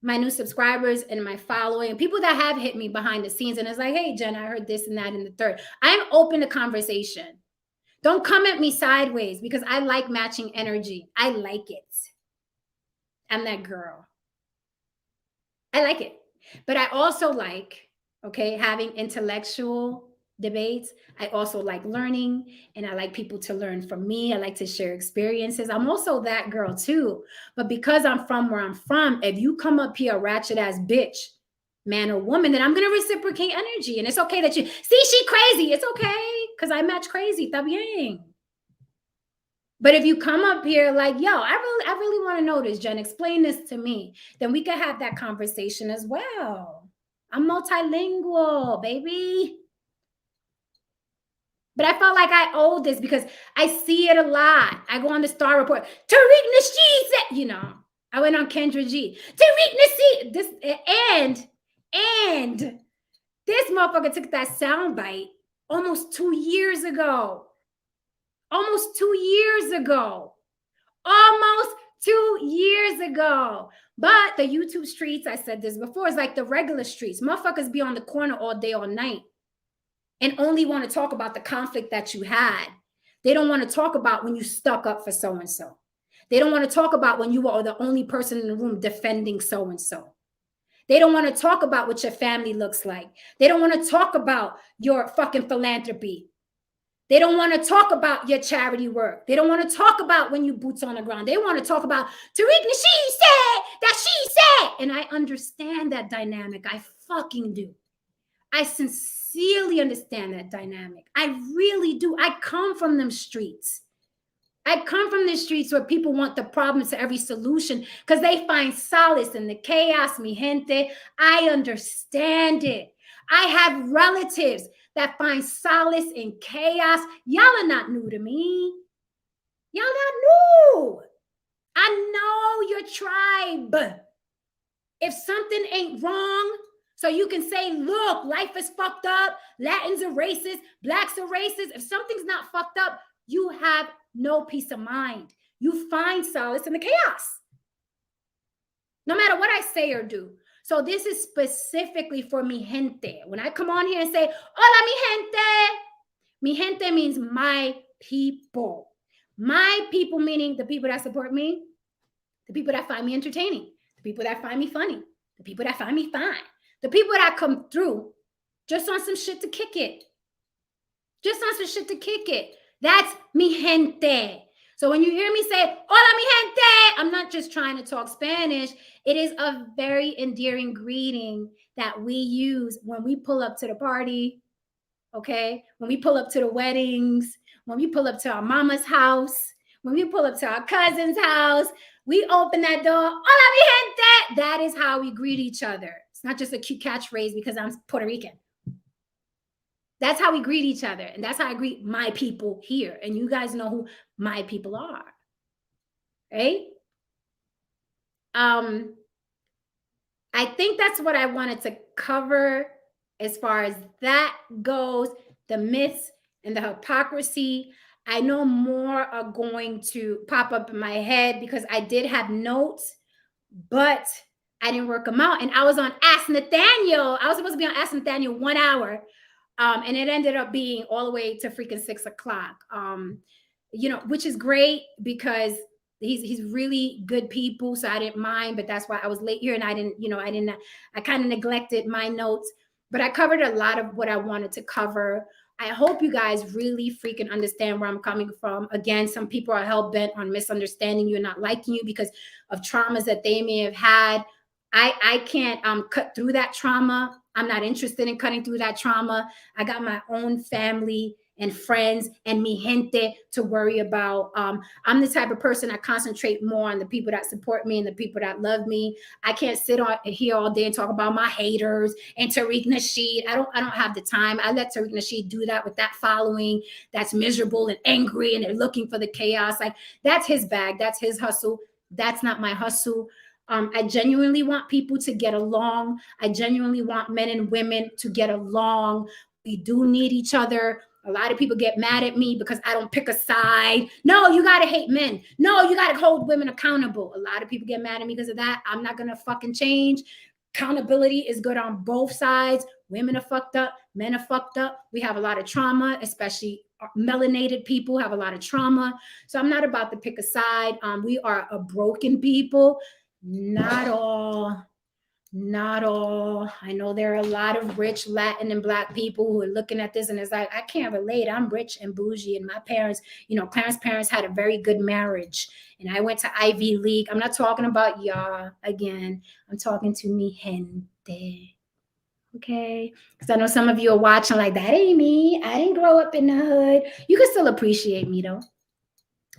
my new subscribers and my following and people that have hit me behind the scenes. And it's like, hey, Jen, I heard this and that and the third. I'm open to conversation. Don't come at me sideways because I like matching energy. I like it. I'm that girl. I like it. But I also like, okay, having intellectual debates. I also like learning and I like people to learn from me. I like to share experiences. I'm also that girl too. But because I'm from where I'm from, if you come up here a ratchet ass bitch, man or woman, then I'm going to reciprocate energy. And it's okay that you see, she crazy. It's okay because I match crazy. Está bien. But if you come up here like, yo, I really want to know this, Jen, explain this to me, then we can have that conversation as well. I'm multilingual, baby. But I felt like I owed this because I see it a lot. I go on the Star Report. Tariq Nasheed said, you know, I went on Kendra G. Tariq Nasheed, this, and this motherfucker took that soundbite almost 2 years ago. Almost 2 years ago. Almost 2 years ago. But the YouTube streets, I said this before, is like the regular streets. Motherfuckers be on the corner all day, all night. And only want to talk about the conflict that you had. They don't want to talk about when you stuck up for so-and-so. They don't want to talk about when you were the only person in the room defending so-and-so. They don't want to talk about what your family looks like. They don't want to talk about your fucking philanthropy. They don't want to talk about your charity work. They don't want to talk about when you boots on the ground. They want to talk about Tariq Nasheed said that she said. And I understand that dynamic. I fucking do. I sincerely understand that dynamic. I really do. I come from them streets. I come from the streets where people want the problem to every solution because they find solace in the chaos, mi gente. I understand it. I have relatives that find solace in chaos. Y'all are not new to me. Y'all not new. I know your tribe. If something ain't wrong, so you can say, look, life is fucked up. Latins are racist. Blacks are racist. If something's not fucked up, you have no peace of mind. You find solace in the chaos. No matter what I say or do. So this is specifically for mi gente. When I come on here and say, hola, mi gente means my people. My people meaning the people that support me, the people that find me entertaining, the people that find me funny, the people that find me fine. The people that come through just on some shit to kick it. Just on some shit to kick it. That's mi gente. So when you hear me say, hola, mi gente, I'm not just trying to talk Spanish. It is a very endearing greeting that we use when we pull up to the party, okay? When we pull up to the weddings, when we pull up to our mama's house, when we pull up to our cousin's house, we open that door, hola, mi gente. That is how we greet each other. It's not just a cute catchphrase because I'm Puerto Rican. That's how we greet each other. And that's how I greet my people here. And you guys know who my people are. Right? I think that's what I wanted to cover as far as that goes. The myths and the hypocrisy. I know more are going to pop up in my head because I did have notes, but I didn't work them out. And I was on Ask Nathaniel. I was supposed to be on Ask Nathaniel 1 hour. And it ended up being all the way to freaking 6 o'clock, you know, which is great because he's really good people. So I didn't mind, but that's why I was late here and I kind of neglected my notes, but I covered a lot of what I wanted to cover. I hope you guys really freaking understand where I'm coming from. Again, some people are hell-bent on misunderstanding you and not liking you because of traumas that they may have had. I can't cut through that trauma. I'm not interested in cutting through that trauma. I got my own family and friends and mi gente to worry about. I'm the type of person I concentrate more on the people that support me and the people that love me. I can't sit on here all day and talk about my haters and Tariq Nasheed. I don't have the time. I let Tariq Nasheed do that with that following that's miserable and angry and they're looking for the chaos. Like, that's his bag. That's his hustle. That's not my hustle. I genuinely want people to get along. I genuinely want men and women to get along. We do need each other. A lot of people get mad at me because I don't pick a side. No, you got to hate men. No, you got to hold women accountable. A lot of people get mad at me because of that. I'm not going to fucking change. Accountability is good on both sides. Women are fucked up. Men are fucked up. We have a lot of trauma, especially melanated people have a lot of trauma. So I'm not about to pick a side. We are a broken people. Not all. Not all. I know there are a lot of rich Latin and Black people who are looking at this and it's like, I can't relate. I'm rich and bougie. And my parents, Clarence' parents had a very good marriage. And I went to Ivy League. I'm not talking about y'all again. I'm talking to mi gente. Okay? Because I know some of you are watching like, that ain't me. I didn't grow up in the hood. You can still appreciate me, though.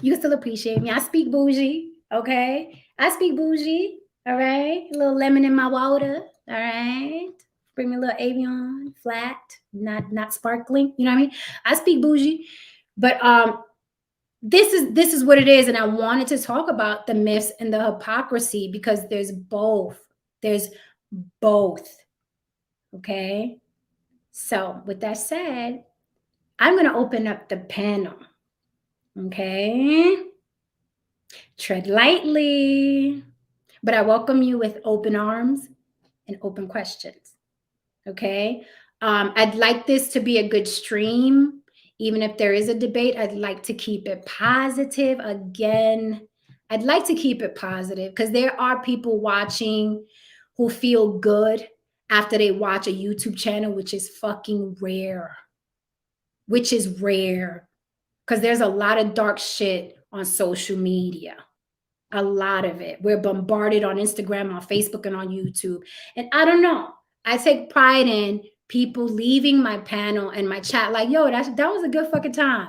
You can still appreciate me. I speak bougie. Okay? I speak bougie. All right? A little lemon in my water. All right? Bring me a little Avion, flat, not sparkling. You know what I mean? I speak bougie. But this is what it is. And I wanted to talk about the myths and the hypocrisy because there's both. There's both. Okay? So with that said, I'm going to open up the panel. Okay? Tread lightly. But I welcome you with open arms and open questions. Okay. I'd like this to be a good stream. Even if there is a debate, I'd like to keep it positive. Again, I'd like to keep it positive because there are people watching who feel good after they watch a YouTube channel, which is fucking rare. Which is rare because there's a lot of dark shit on social media. A lot of it. We're bombarded on Instagram, on Facebook, and on YouTube. And I don't know. I take pride in people leaving my panel and my chat like, yo, that was a good fucking time.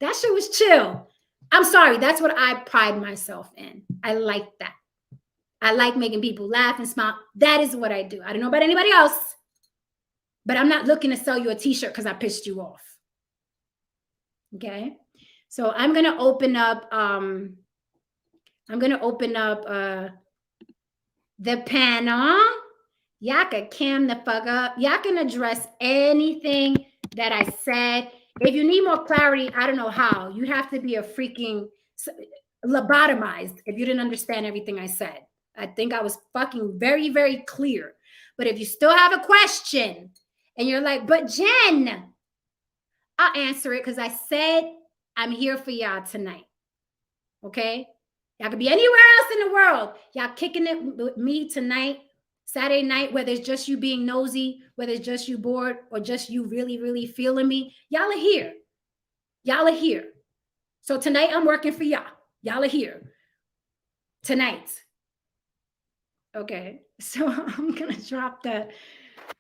That shit was chill. I'm sorry. That's what I pride myself in. I like that. I like making people laugh and smile. That is what I do. I don't know about anybody else, but I'm not looking to sell you a t-shirt because I pissed you off. Okay? So I'm going to open up... the panel. Y'all can cam the fuck up. Y'all can address anything that I said. If you need more clarity, I don't know how. You have to be a freaking lobotomized if you didn't understand everything I said. I think I was fucking very, very clear. But if you still have a question and you're like, but Jen, I'll answer it because I said I'm here for y'all tonight. Okay? Y'all could be anywhere else in the world. Y'all kicking it with me tonight, Saturday night, whether it's just you being nosy, whether it's just you bored, or just you really, really feeling me. Y'all are here. Y'all are here. So tonight I'm working for y'all. Y'all are here. Tonight. Okay. So I'm gonna drop the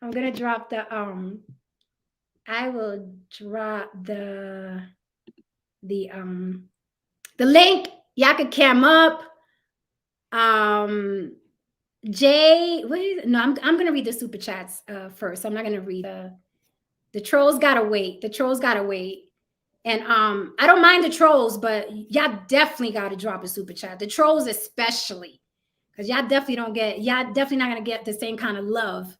I will drop the link. Y'all can cam up. Jay, what is it? No, I'm gonna read the super chats first. I'm not gonna read the trolls gotta wait. The trolls gotta wait. And I don't mind the trolls, but y'all definitely gotta drop a super chat. The trolls especially, because y'all definitely not gonna get the same kind of love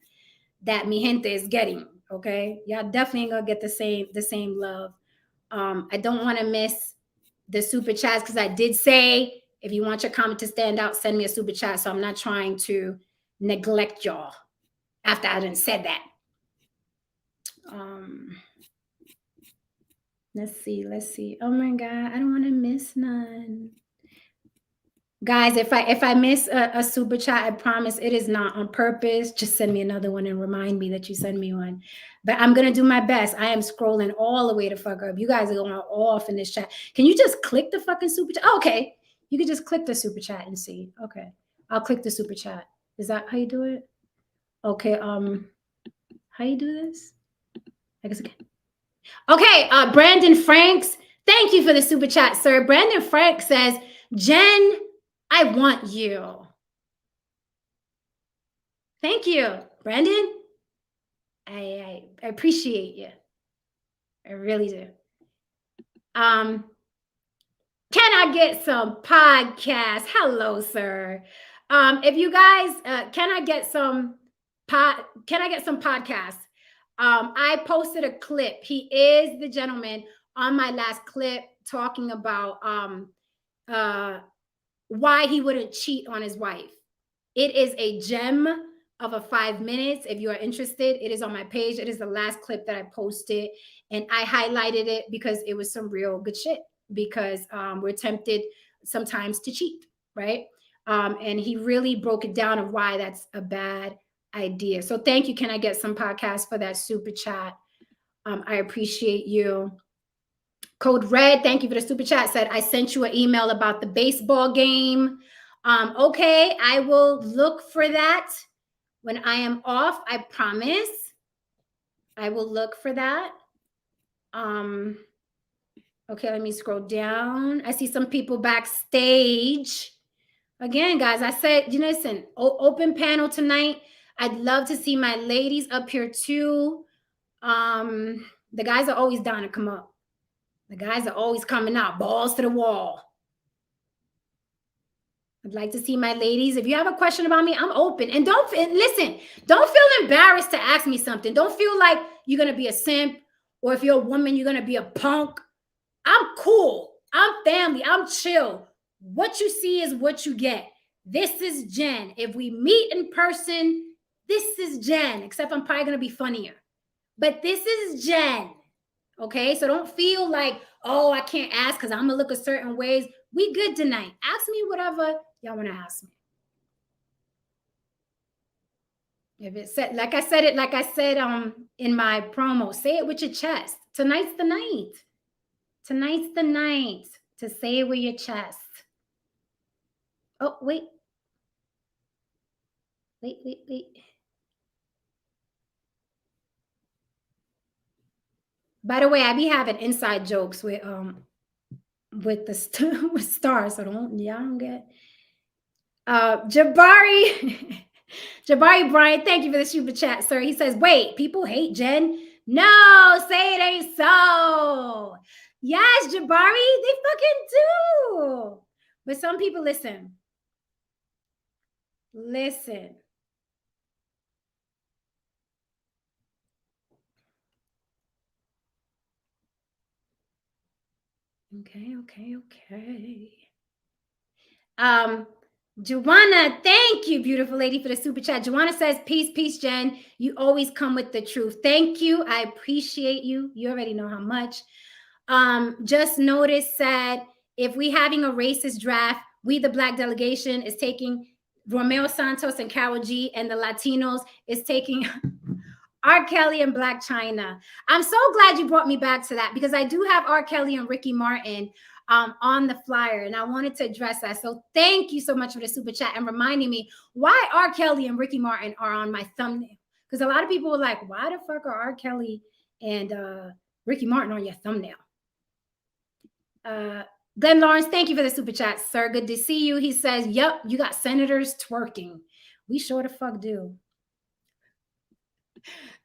that mi gente is getting. Okay, y'all definitely ain't gonna get the same love. I don't want to miss the super chats because I did say if you want your comment to stand out, send me a super chat. So I'm not trying to neglect y'all after I done said that. Let's see. Oh my God, I don't want to miss none. Guys, if I miss a super chat, I promise it is not on purpose. Just send me another one and remind me that you send me one. But I'm going to do my best. I am scrolling all the way to fuck up. You guys are going off in this chat. Can you just click the fucking super chat? Oh, okay. You can just click the super chat and see. Okay. I'll click the super chat. Is that how you do it? Okay. How you do this? I guess again. Okay, Brandon Franks, thank you for the super chat, sir. Brandon Franks says, Jen, I want you. Thank you, Brandon. I appreciate you. I really do. Can I get some podcasts? Hello, sir. If you guys, can I get some podcasts? I posted a clip. He is the gentleman on my last clip talking about why he wouldn't cheat on his wife. It is a gem of a 5 minutes. If you are interested, it is on my page. It is the last clip that I posted, and I highlighted it because it was some real good shit. Because we're tempted sometimes to cheat, right? And he really broke it down of why that's a bad idea. So thank you. Can I get some podcasts for that super chat? I appreciate you. Code Red, thank you for the super chat. Said, I sent you an email about the baseball game. Okay, I will look for that when I am off. I promise. I will look for that. Okay, let me scroll down. I see some people backstage. Again, guys, I said, you know, listen, open panel tonight. I'd love to see my ladies up here too. The guys are always down to come up. The guys are always coming out, balls to the wall. I'd like to see my ladies. If you have a question about me, I'm open. And listen, don't feel embarrassed to ask me something. Don't feel like you're going to be a simp, or if you're a woman, you're going to be a punk. I'm cool. I'm family. I'm chill. What you see is what you get. This is Jen. If we meet in person, this is Jen, except I'm probably going to be funnier. But this is Jen. Okay, so don't feel like, oh, I can't ask because I'm going to look a certain ways. We good tonight. Ask me whatever y'all want to ask me. If it said, like I said in my promo, say it with your chest. Tonight's the night. Tonight's the night to say it with your chest. Oh, wait. Wait. By the way, I be having inside jokes with the with stars, so don't get. Jabari Bryant, thank you for the super chat, sir. He says, wait, people hate Jen? No, say it ain't so. Yes, Jabari, they fucking do. But some people listen. Okay. Joanna, thank you, beautiful lady, for the super chat. Joanna says, peace, Jen. You always come with the truth. Thank you. I appreciate you. You already know how much. Just noticed said, if we having a racist draft, we, the Black delegation, is taking Romeo Santos and Karol G, and the Latinos is taking R. Kelly and Black China. I'm so glad you brought me back to that, because I do have R. Kelly and Ricky Martin on the flyer, and I wanted to address that. So thank you so much for the super chat and reminding me why R. Kelly and Ricky Martin are on my thumbnail. Because a lot of people were like, why the fuck are R. Kelly and Ricky Martin on your thumbnail? Glenn Lawrence, thank you for the super chat, sir. Good to see you. He says, yep, you got senators twerking. We sure the fuck do.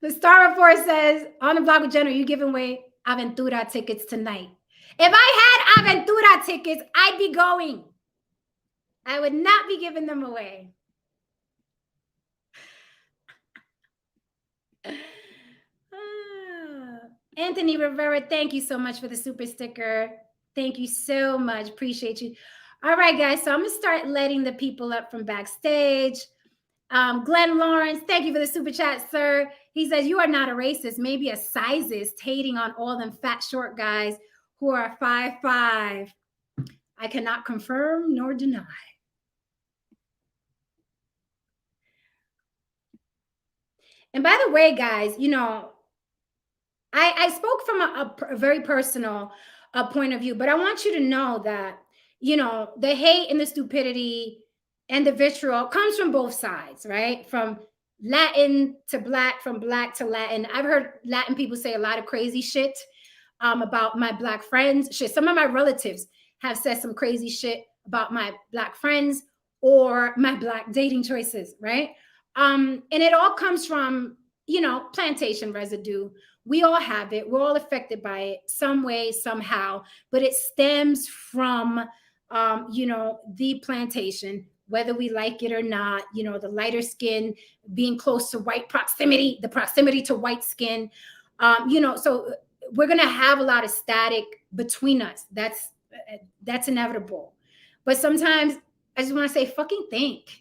The Star Report says, on the block with Jen, are you giving away Aventura tickets tonight? If I had Aventura tickets, I'd be going. I would not be giving them away. Anthony Rivera, thank you so much for the super sticker. Thank you so much. Appreciate you. All right, guys. So I'm going to start letting the people up from backstage. Glenn Lawrence, thank you for the super chat, sir. He says, you are not a racist, maybe a sizist, hating on all them fat, short guys who are 5'5". I cannot confirm nor deny. And by the way, guys, you know, I spoke from a very personal point of view, but I want you to know that, you know, the hate and the stupidity and the vitriol comes from both sides, right? From Latin to Black, from Black to Latin. I've heard Latin people say a lot of crazy shit. about my Black friends. Shit, some of my relatives have said some crazy shit about my Black friends or my Black dating choices, right? And it all comes from, plantation residue. We all have it. We're all affected by it some way, somehow, but it stems from, the plantation, whether we like it or not, the lighter skin being close to white proximity, the proximity to white skin, so we're going to have a lot of static between us. That's inevitable. But sometimes I just want to say, fucking think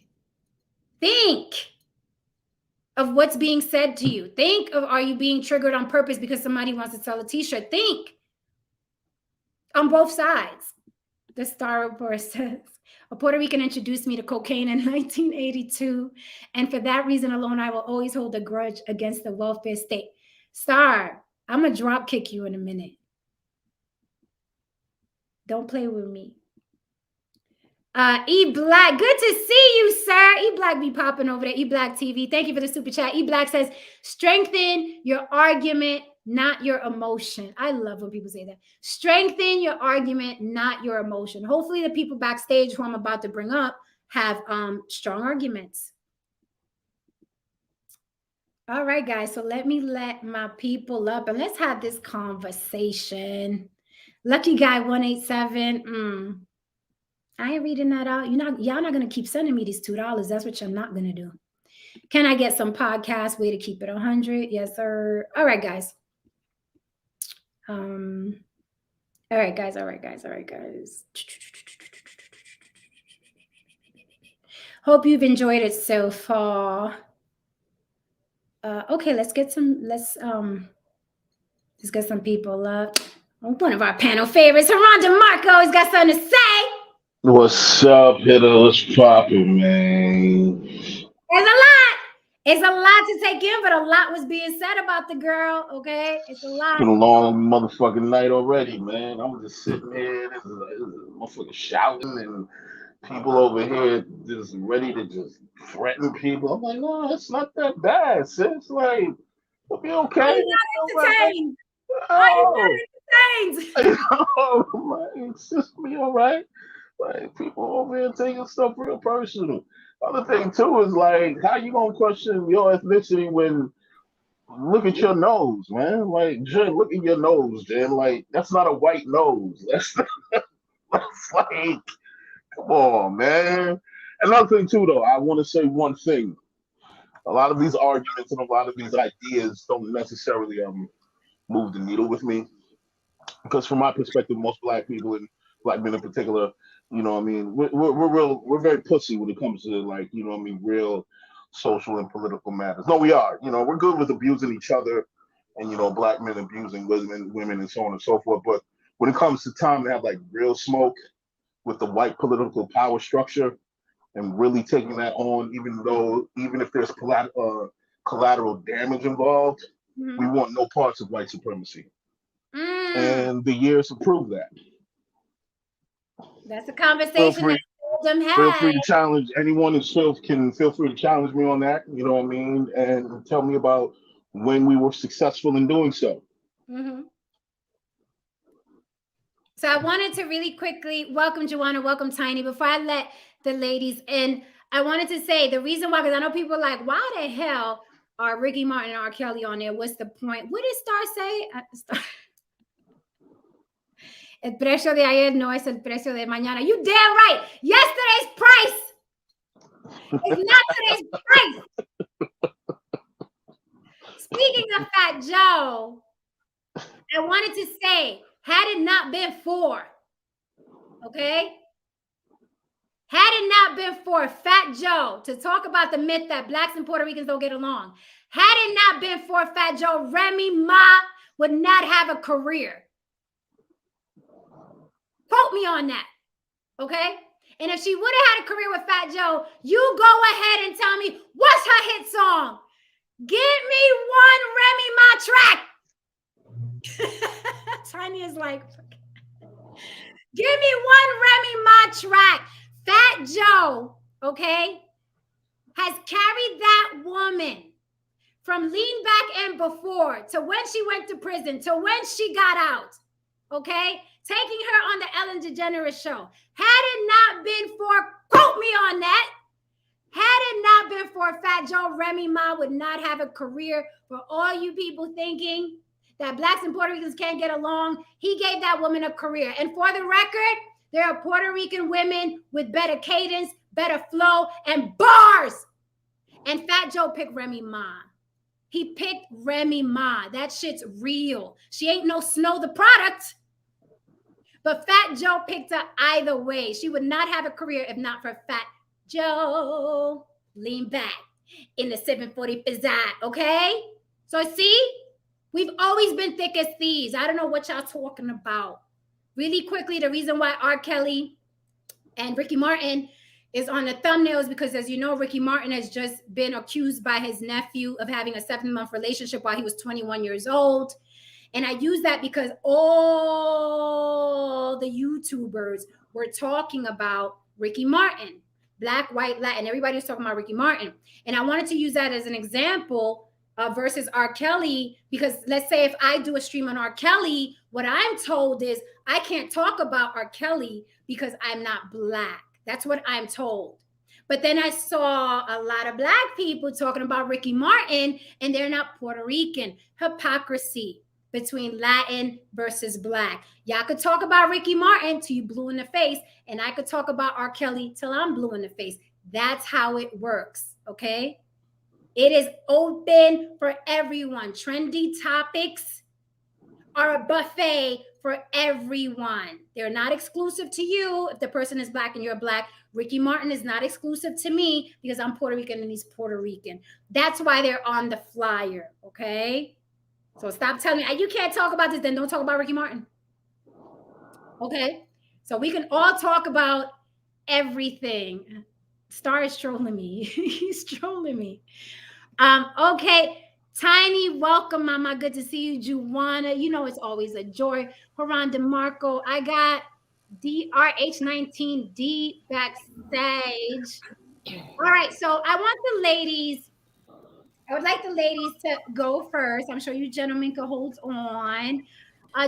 of what's being said to you. Think of, are you being triggered on purpose because somebody wants to sell a t-shirt? Think on both sides. The Star Report says, a Puerto Rican introduced me to cocaine in 1982. And for that reason alone, I will always hold a grudge against the welfare state. Star, I'm going to drop kick you in a minute. Don't play with me. E Black, good to see you, sir. E Black be popping over there. E Black TV, thank you for the super chat. E Black says, strengthen your argument, not your emotion. I love when people say that. Strengthen your argument, not your emotion. Hopefully the people backstage who I'm about to bring up have strong arguments. All right, guys, so let me let my people up and let's have this conversation. Lucky Guy 187. I ain't reading that out. Y'all not gonna keep sending me these $2. That's what you're not gonna do. Can I get some podcast way to keep it 100? Yes, sir. All right, guys. All right, guys. Hope you've enjoyed it so far. Okay, let's get some people up. One of our panel favorites, Haron DeMarco, has got something to say. What's up, hitter? What's poppin', man? It's a lot to take in, but a lot was being said about the girl, okay? It's a lot. It's been a long motherfucking night already, man. I'm just sitting here, this is motherfucker shouting, and people over here just ready to just threaten people. I'm like, no, it's not that bad, sis. Like, it'll be okay. Are you not entertained? Are you not entertained? Oh, man, sis, be all right. Like, people over here taking stuff real personal. Other thing too is like, how you gonna question your ethnicity when look at your nose, man? Like, Jen, look at your nose, Jen. Like, that's not a white nose. That's like, come on, man. Another thing too, though, I want to say one thing. A lot of these arguments and a lot of these ideas don't necessarily move the needle with me, because from my perspective, most black people and black men in particular, you know what I mean, we're very pussy when it comes to, like, you know what I mean, real social and political matters. No, we are. You know, we're good with abusing each other and, you know, black men abusing women and so on and so forth. But when it comes to time to have like real smoke with the white political power structure and really taking that on, even if there's collateral damage involved, we want no parts of white supremacy. And the years have proved that. That's a conversation that them had. Feel free to challenge anyone who can feel free to challenge me on that, you know what I mean, and tell me about when we were successful in doing so. So I wanted to really quickly welcome Joanna, welcome Tiny. Before I let the ladies in, I wanted to say the reason why, because I know people are like, why the hell are Ricky Martin and R. Kelly on there? What's the point? What did Star say? El precio de ayer no es el precio de mañana. You damn right. Yesterday's price is not today's price. Speaking of Fat Joe, I wanted to say, had it not been for, okay? Had it not been for Fat Joe to talk about the myth that blacks and Puerto Ricans don't get along, had it not been for Fat Joe, Remy Ma would not have a career. Quote me on that, okay? And if she would have had a career with Fat Joe, you go ahead and tell me, what's her hit song? Give me one Remy Ma track. Tiny is like, give me one Remy Ma track. Fat Joe, okay, has carried that woman from lean back and before to when she went to prison to when she got out, okay? Taking her on the Ellen DeGeneres show. Had it not been for, quote me on that, had it not been for Fat Joe, Remy Ma would not have a career. For all you people thinking that Blacks and Puerto Ricans can't get along, he gave that woman a career. And for the record, there are Puerto Rican women with better cadence, better flow, and bars. And Fat Joe picked Remy Ma. He picked Remy Ma. That shit's real. She ain't no Snow the product. But Fat Joe picked her either way. She would not have a career if not for Fat Joe. Lean back in the 740 Pizzat, okay? So see, we've always been thick as thieves. I don't know what y'all talking about. Really quickly, the reason why R. Kelly and Ricky Martin is on the thumbnails because, as you know, Ricky Martin has just been accused by his nephew of having a 7-month relationship while he was 21 years old. And I use that because all the YouTubers were talking about Ricky Martin, Black, white, Latin. Everybody was talking about Ricky Martin. And I wanted to use that as an example versus R. Kelly, because let's say if I do a stream on R. Kelly, what I'm told is I can't talk about R. Kelly because I'm not Black. That's what I'm told. But then I saw a lot of Black people talking about Ricky Martin, and they're not Puerto Rican. Hypocrisy between Latin versus Black. Y'all could talk about Ricky Martin till you blue in the face, and I could talk about R. Kelly till I'm blue in the face. That's how it works, okay? It is open for everyone. Trendy topics are a buffet for everyone. They're not exclusive to you if the person is Black and you're Black. Ricky Martin is not exclusive to me because I'm Puerto Rican and he's Puerto Rican. That's why they're on the flyer, okay? So stop telling me, you can't talk about this, then don't talk about Ricky Martin. Okay? So we can all talk about everything. Star is trolling me. He's trolling me. Okay. Tiny, welcome, Mama. Good to see you. Juwana, you know it's always a joy. Haran DeMarco, I got DRH19D backstage. All right, so I would like the ladies to go first. I'm sure you gentlemen can hold on.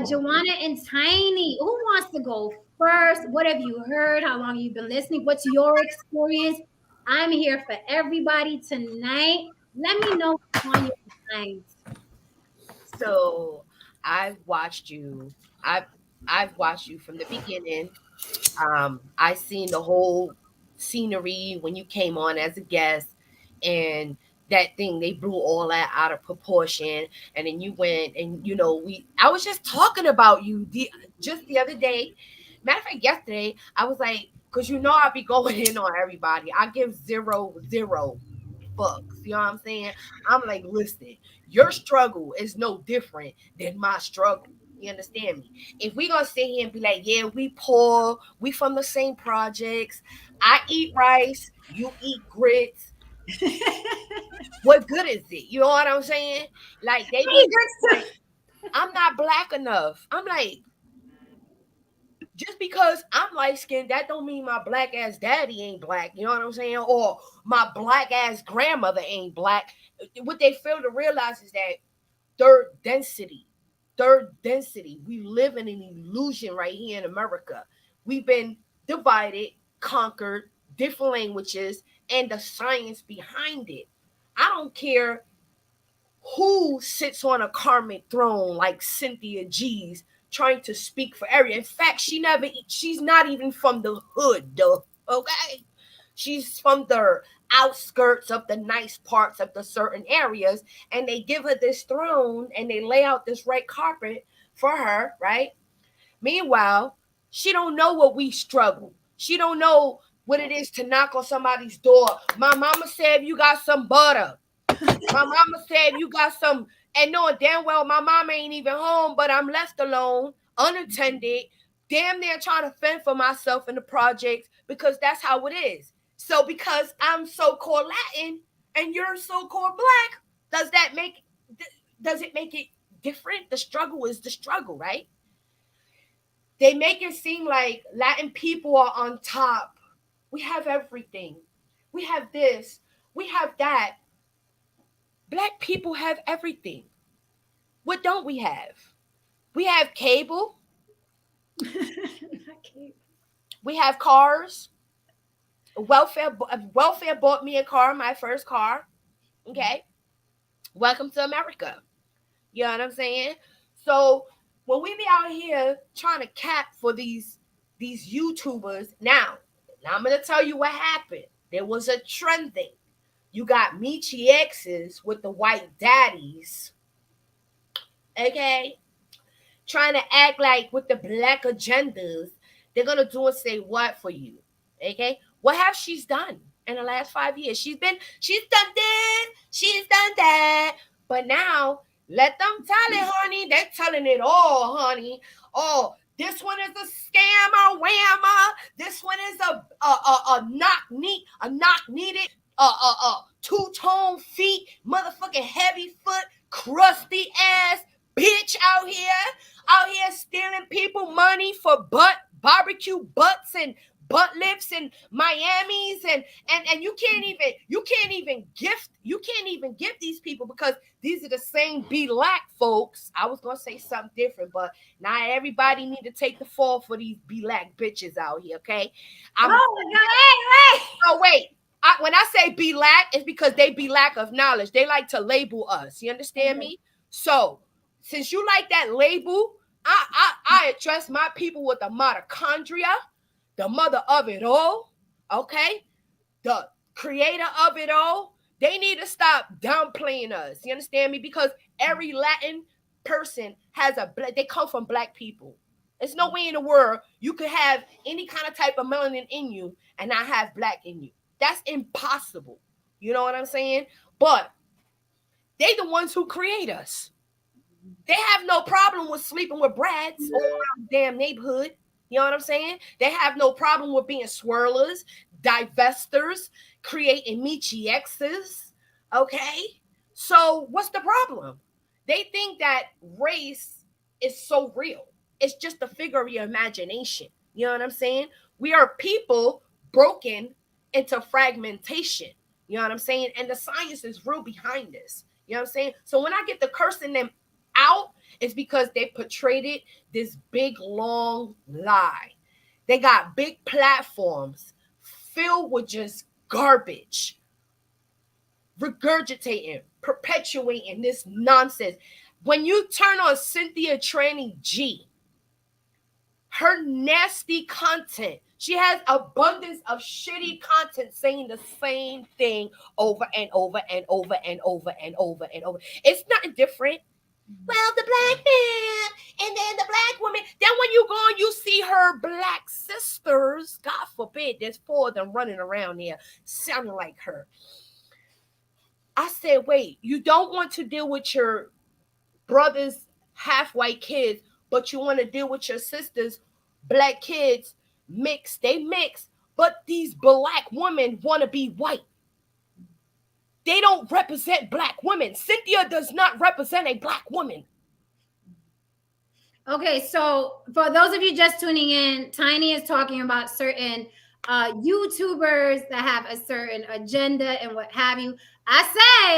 Joanna and Tiny, who wants to go first? What have you heard? How long have you been listening? What's your experience? I'm here for everybody tonight. Let me know what's on your mind. So I've watched you. I've watched you from the beginning. I seen the whole scenery when you came on as a guest, and that thing they blew all that out of proportion. And then you went and I was just talking about you just the other day. Matter of fact, yesterday I was like, because I be going in on everybody. I give zero fucks. You know what I'm saying? I'm like, listen, your struggle is no different than my struggle. You understand me? If we gonna sit here and be like, yeah, we poor, we from the same projects, I eat rice, you eat grits. What good is it? You know what I'm saying? Like they be like, I'm not Black enough. I'm like, just because I'm light skinned, that don't mean my Black ass daddy ain't Black. You know what I'm saying? Or my Black ass grandmother ain't Black. What they fail to realize is that third density. We live in an illusion right here in America. We've been divided, conquered, different languages, and the science behind it. I don't care who sits on a karmic throne like Cynthia G's trying to speak for everyone. In fact, she's not even from the hood, though. Okay? She's from the outskirts of the nice parts of the certain areas, and they give her this throne and they lay out this red carpet for her, right? Meanwhile, she don't know what we struggle. She don't know what it is to knock on somebody's door. My mama said you got some butter. My mama said you got some, and knowing damn well my mama ain't even home, but I'm left alone, unattended, damn near trying to fend for myself in the projects because that's how it is. So because I'm so-called Latin and you're so-called Black, does it make it different? The struggle is the struggle, right? They make it seem like Latin people are on top. We have everything. We have this. We have that. Black people have everything. What don't we have? We have cable. We have cars. Welfare bought me a car, my first car. Okay. Welcome to America. You know what I'm saying? So when we be out here trying to cap for these YouTubers, now I'm gonna tell you what happened. There was a trending. You got Michi X's with the white daddies, okay, trying to act like with the black agendas, they're gonna do and say what for you, okay? What have she done in the last 5 years? She's done this, she's done that, but now let them tell it, honey. They're telling it all, honey. Oh, this one is a scammer, whammer. This one is a knock needed, two-tone feet, motherfucking heavy foot, crusty ass bitch out here stealing people money for barbecue butts and butt lifts and Miami's and you can't even gift these people because these are the same black folks. I was gonna say something different, but not everybody need to take the fall for these black bitches out here, okay? Oh, wait. When I say black, it's because they be lack of knowledge. They like to label us. You understand me? So since you like that label, I address my people with the mitochondria, the mother of it all, okay? The creator of it all. They need to stop downplaying us. You understand me? Because every Latin person they come from black people. There's no way in the world you could have any kind of type of melanin in you and not have black in you. That's impossible. You know what I'm saying? But they the ones who create us. They have no problem with sleeping with brads all around the damn neighborhood. You know what I'm saying? They have no problem with being swirlers, divestors, creating Michi X's. Okay? So what's the problem? They think that race is so real. It's just a figure of your imagination. You know what I'm saying? We are people broken into fragmentation. You know what I'm saying? And the science is real behind this. You know what I'm saying? So when I get the cursing them out, it's because they portrayed this big long lie. They got big platforms filled with just garbage, regurgitating, perpetuating this nonsense. When you turn on Cynthia Tranny G, her nasty content, she has abundance of shitty content saying the same thing over and over and over and over and over and over. It's nothing different. Well, the black man and then the black woman. Then when you go and you see her black sisters, God forbid, there's 4 of them running around there sounding like her. I said, wait, you don't want to deal with your brother's half-white kids, but you want to deal with your sister's black kids mixed. They mix, but these black women want to be white. They don't represent black women. Cynthia does not represent a black woman. Okay, so for those of you just tuning in, Tiny is talking about certain YouTubers that have a certain agenda and what have you. I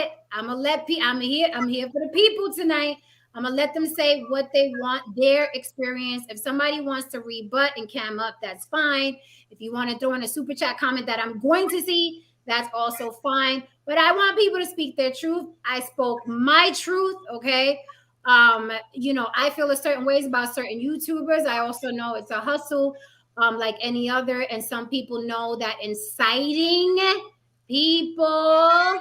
said I'm here for the people tonight. I'm gonna let them say what they want, their experience. If somebody wants to rebut and cam up, that's fine. If you want to throw in a super chat comment that I'm going to see, that's also fine. But I want people to speak their truth. I spoke my truth, okay? I feel a certain ways about certain YouTubers. I also know it's a hustle, like any other. And some people know that inciting people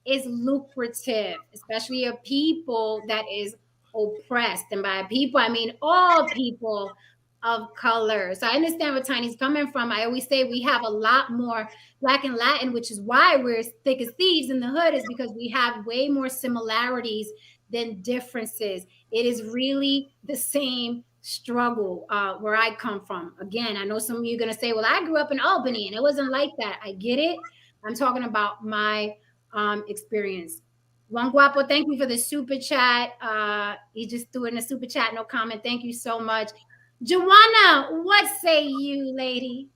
is lucrative, especially a people that is oppressed. And by people, I mean all people of color. So I understand where Tiny's coming from. I always say we have a lot more Black and Latin, which is why we're thick as thieves in the hood, is because we have way more similarities than differences. It is really the same struggle where I come from. Again, I know some of you are going to say, well, I grew up in Albany and it wasn't like that. I get it. I'm talking about my experience. Juan Guapo, thank you for the super chat. He just threw in a super chat, no comment. Thank you so much. Joanna, what say you, lady?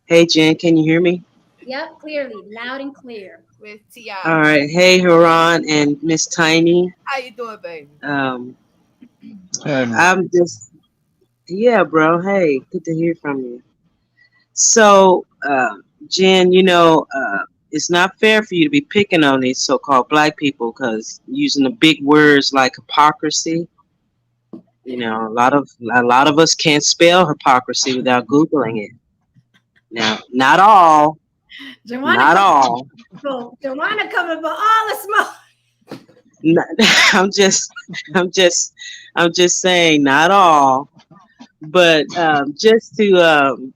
Hey, Jen, can you hear me? Yep, clearly, loud and clear. with Ti. All right. Hey, Haran and Miss Tiny. How you doing, baby? Um, Hey, man. I'm just, yeah, bro. Hey, good to hear from you. So, Jen, it's not fair for you to be picking on these so-called black people because using the big words like hypocrisy. A lot of us can't spell hypocrisy without Googling it. Now, not all, Joanna not all. Joanna coming for all the smoke. Not, I'm just, I'm just, I'm just saying, not all, but just to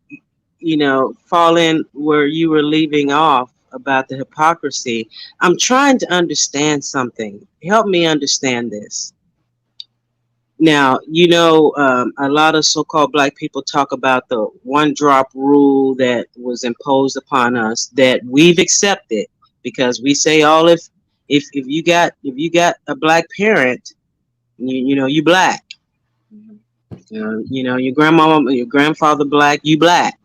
fall in where you were leaving off about the hypocrisy. I'm trying to understand something. Help me understand this. Now, a lot of so-called black people talk about the one drop rule that was imposed upon us that we've accepted because we say, oh, if you got a black parent, you black. Your grandmama, your grandfather black, you black.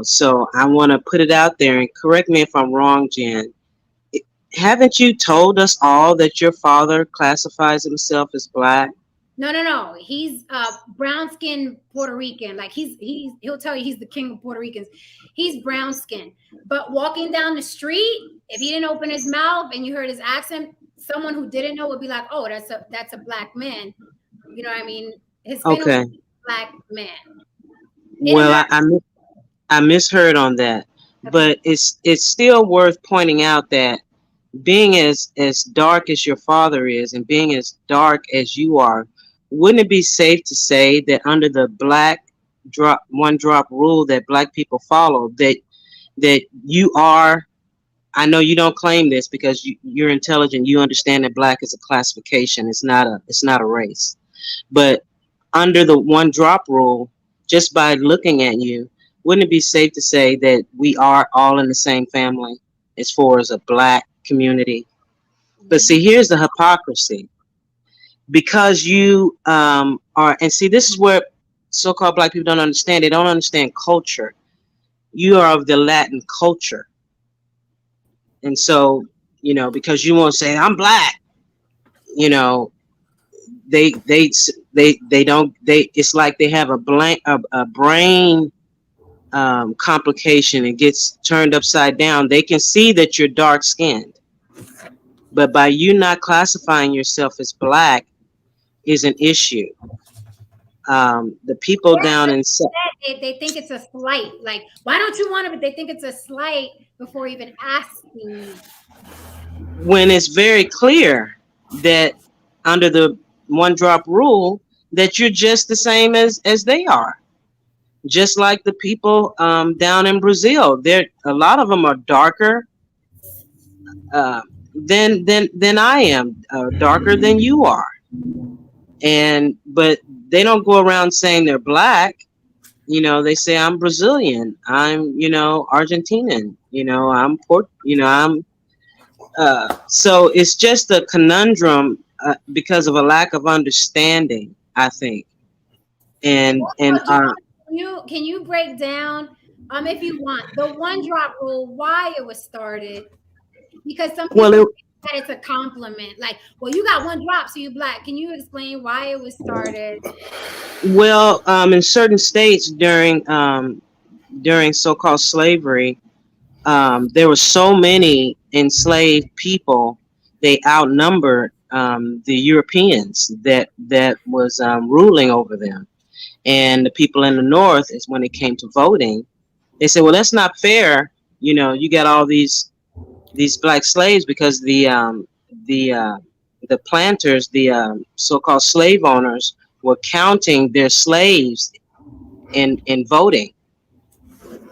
So I want to put it out there and correct me if I'm wrong, Jen. Haven't you told us all that your father classifies himself as black? No. He's brown skinned Puerto Rican. Like he'll tell you he's the king of Puerto Ricans. He's brown skinned. But walking down the street, if he didn't open his mouth and you heard his accent, someone who didn't know would be like, "Oh, that's a black man." You know what I mean? His skin Okay. was black man. Well, I misheard on that, but it's still worth pointing out that being as dark as your father is and being as dark as you are, wouldn't it be safe to say that under the one drop rule that black people follow, that you are, I know you don't claim this because you're intelligent, you understand that black is a classification, it's not a race, but under the one drop rule, just by looking at you, wouldn't it be safe to say that we are all in the same family as far as a black community? But see, here's the hypocrisy. Because you are, and see, this is where so-called black people don't understand. They don't understand culture. You are of the Latin culture. And so, because you won't say, I'm black, they don't, it's like they have a brain complication. It gets turned upside down. They can see that you're dark skinned, but by you not classifying yourself as black is an issue. The people down in they think it's a slight. Like, why don't you want it? But they think it's a slight before even asking. When it's very clear that under the one drop rule that you're just the same as they are. Just like the people down in Brazil, a lot of them are darker than I am, darker than you are, but they don't go around saying they're black. They say I'm Brazilian, I'm Argentinian, I'm I'm. So it's just a conundrum because of a lack of understanding, I think, and. Can you break down, if you want, the one drop rule, why it was started? Because some people think that it's a compliment. Like, well, you got one drop, so you black. Can you explain why it was started? Well, in certain states during so-called slavery, there were so many enslaved people, they outnumbered the Europeans that was ruling over them. And the people in the North, is when it came to voting, they said, well, that's not fair. You got all these black slaves because the planters, the so-called slave owners, were counting their slaves in voting.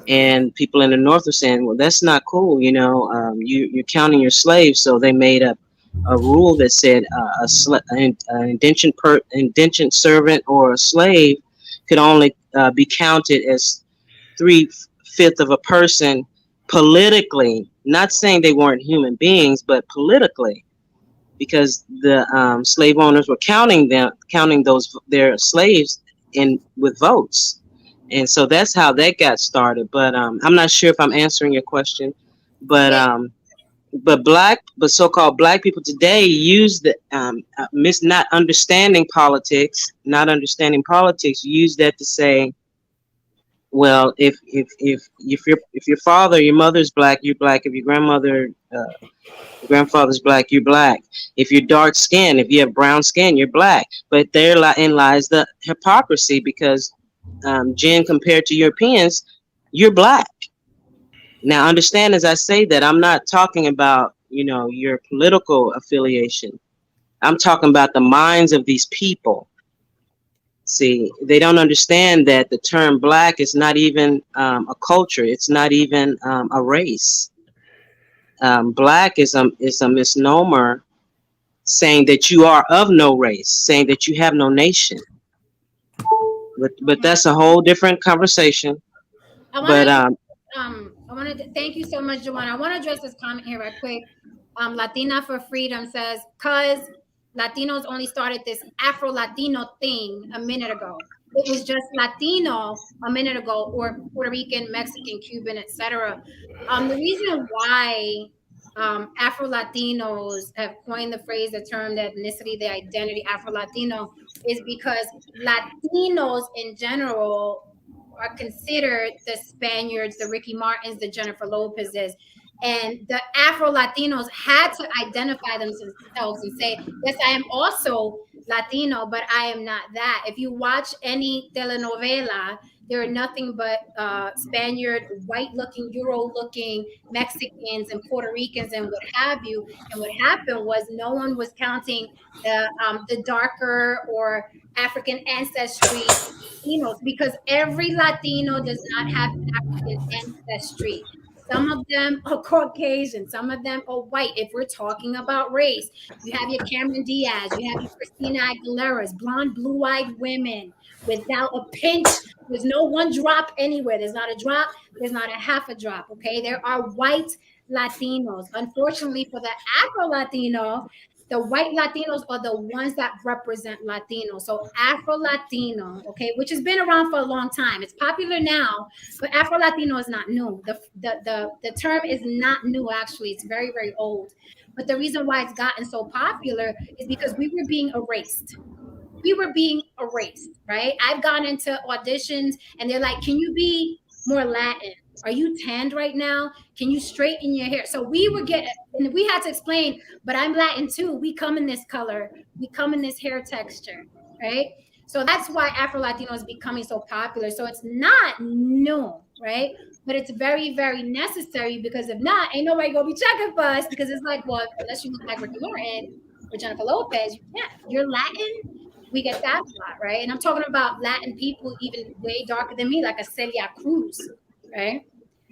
And people in the North are saying, well, that's not cool. You're counting your slaves. So they made a rule that said an indentured servant or a slave could only be counted as 3/5 of a person politically, not saying they weren't human beings, but politically, because the slave owners were counting their slaves with votes. And so that's how that got started. But I'm not sure if I'm answering your question. But Yeah. but so-called black people today use the not understanding politics, use that to say, well, if your father, your mother's black, you're black. If your grandfather's black, you're black. If you're dark skinned, if you have brown skin, you're black. But therein lies the hypocrisy, because Jen, compared to Europeans, you're black. Now, understand, as I say that, I'm not talking about, your political affiliation. I'm talking about the minds of these people. See, they don't understand that the term black is not even a culture. It's not even a race. Black is a misnomer, saying that you are of no race, saying that you have no nation. But that's a whole different conversation. I want But to I want to thank you so much, Joanna. I want to address this comment here right quick. Latina for Freedom says, "Cause Latinos only started this Afro Latino thing a minute ago. It was just Latino a minute ago, or Puerto Rican, Mexican, Cuban, etc." The reason why Afro Latinos have coined the phrase, the term, the ethnicity, the identity Afro Latino is because Latinos in general are considered the Spaniards, the Ricky Martins, the Jennifer Lopez's. And the Afro Latinos had to identify themselves and say, yes, I am also Latino, but I am not that. If you watch any telenovela, there are nothing but Spaniard, white-looking, Euro-looking Mexicans and Puerto Ricans and what have you. And what happened was no one was counting the darker or African ancestry Latinos, because every Latino does not have African ancestry. Some of them are Caucasian, some of them are white. If we're talking about race, you have your Cameron Diaz, you have your Christina Aguilera's, blonde, blue-eyed women without a pinch. There's no one drop anywhere. There's not a drop. There's not a half a drop. Okay, there are white Latinos. Unfortunately for the Afro Latino, the white Latinos are the ones that represent Latinos. So Afro Latino, okay, which has been around for a long time. It's popular now, but Afro Latino is not new. The term is not new, actually. It's very, very old. But the reason why it's gotten so popular is because we were being erased. We were being erased, right? I've gone into auditions and they're like, can you be more Latin? Are you tanned right now? Can you straighten your hair? So we would get, and we had to explain, but I'm Latin too. We come in this color, we come in this hair texture, right? So that's why Afro Latino is becoming so popular. So it's not new, right? But it's very, very necessary, because if not, ain't nobody gonna be checking for us, because it's like, well, unless you look like Ricky Martin or Jennifer Lopez, you can't. You're Latin. We get that a lot, right? And I'm talking about Latin people even way darker than me, like a Celia Cruz, right?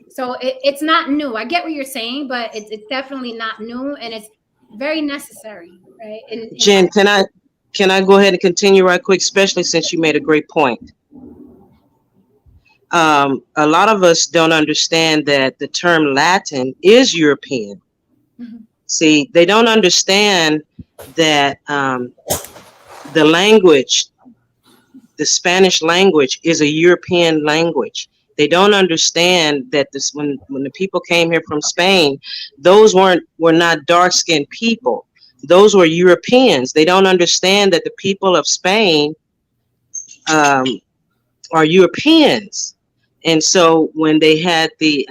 So it's not new. I get what you're saying, but it's definitely not new, and it's very necessary, right? Jen, can I go ahead and continue right quick, especially since you made a great point? A lot of us don't understand that the term Latin is European. Mm-hmm. See, they don't understand that the language, the Spanish language, is a European language. They don't understand that when the people came here from Spain, those were not dark-skinned people. Those were Europeans. They don't understand that the people of Spain are Europeans. And so when they had the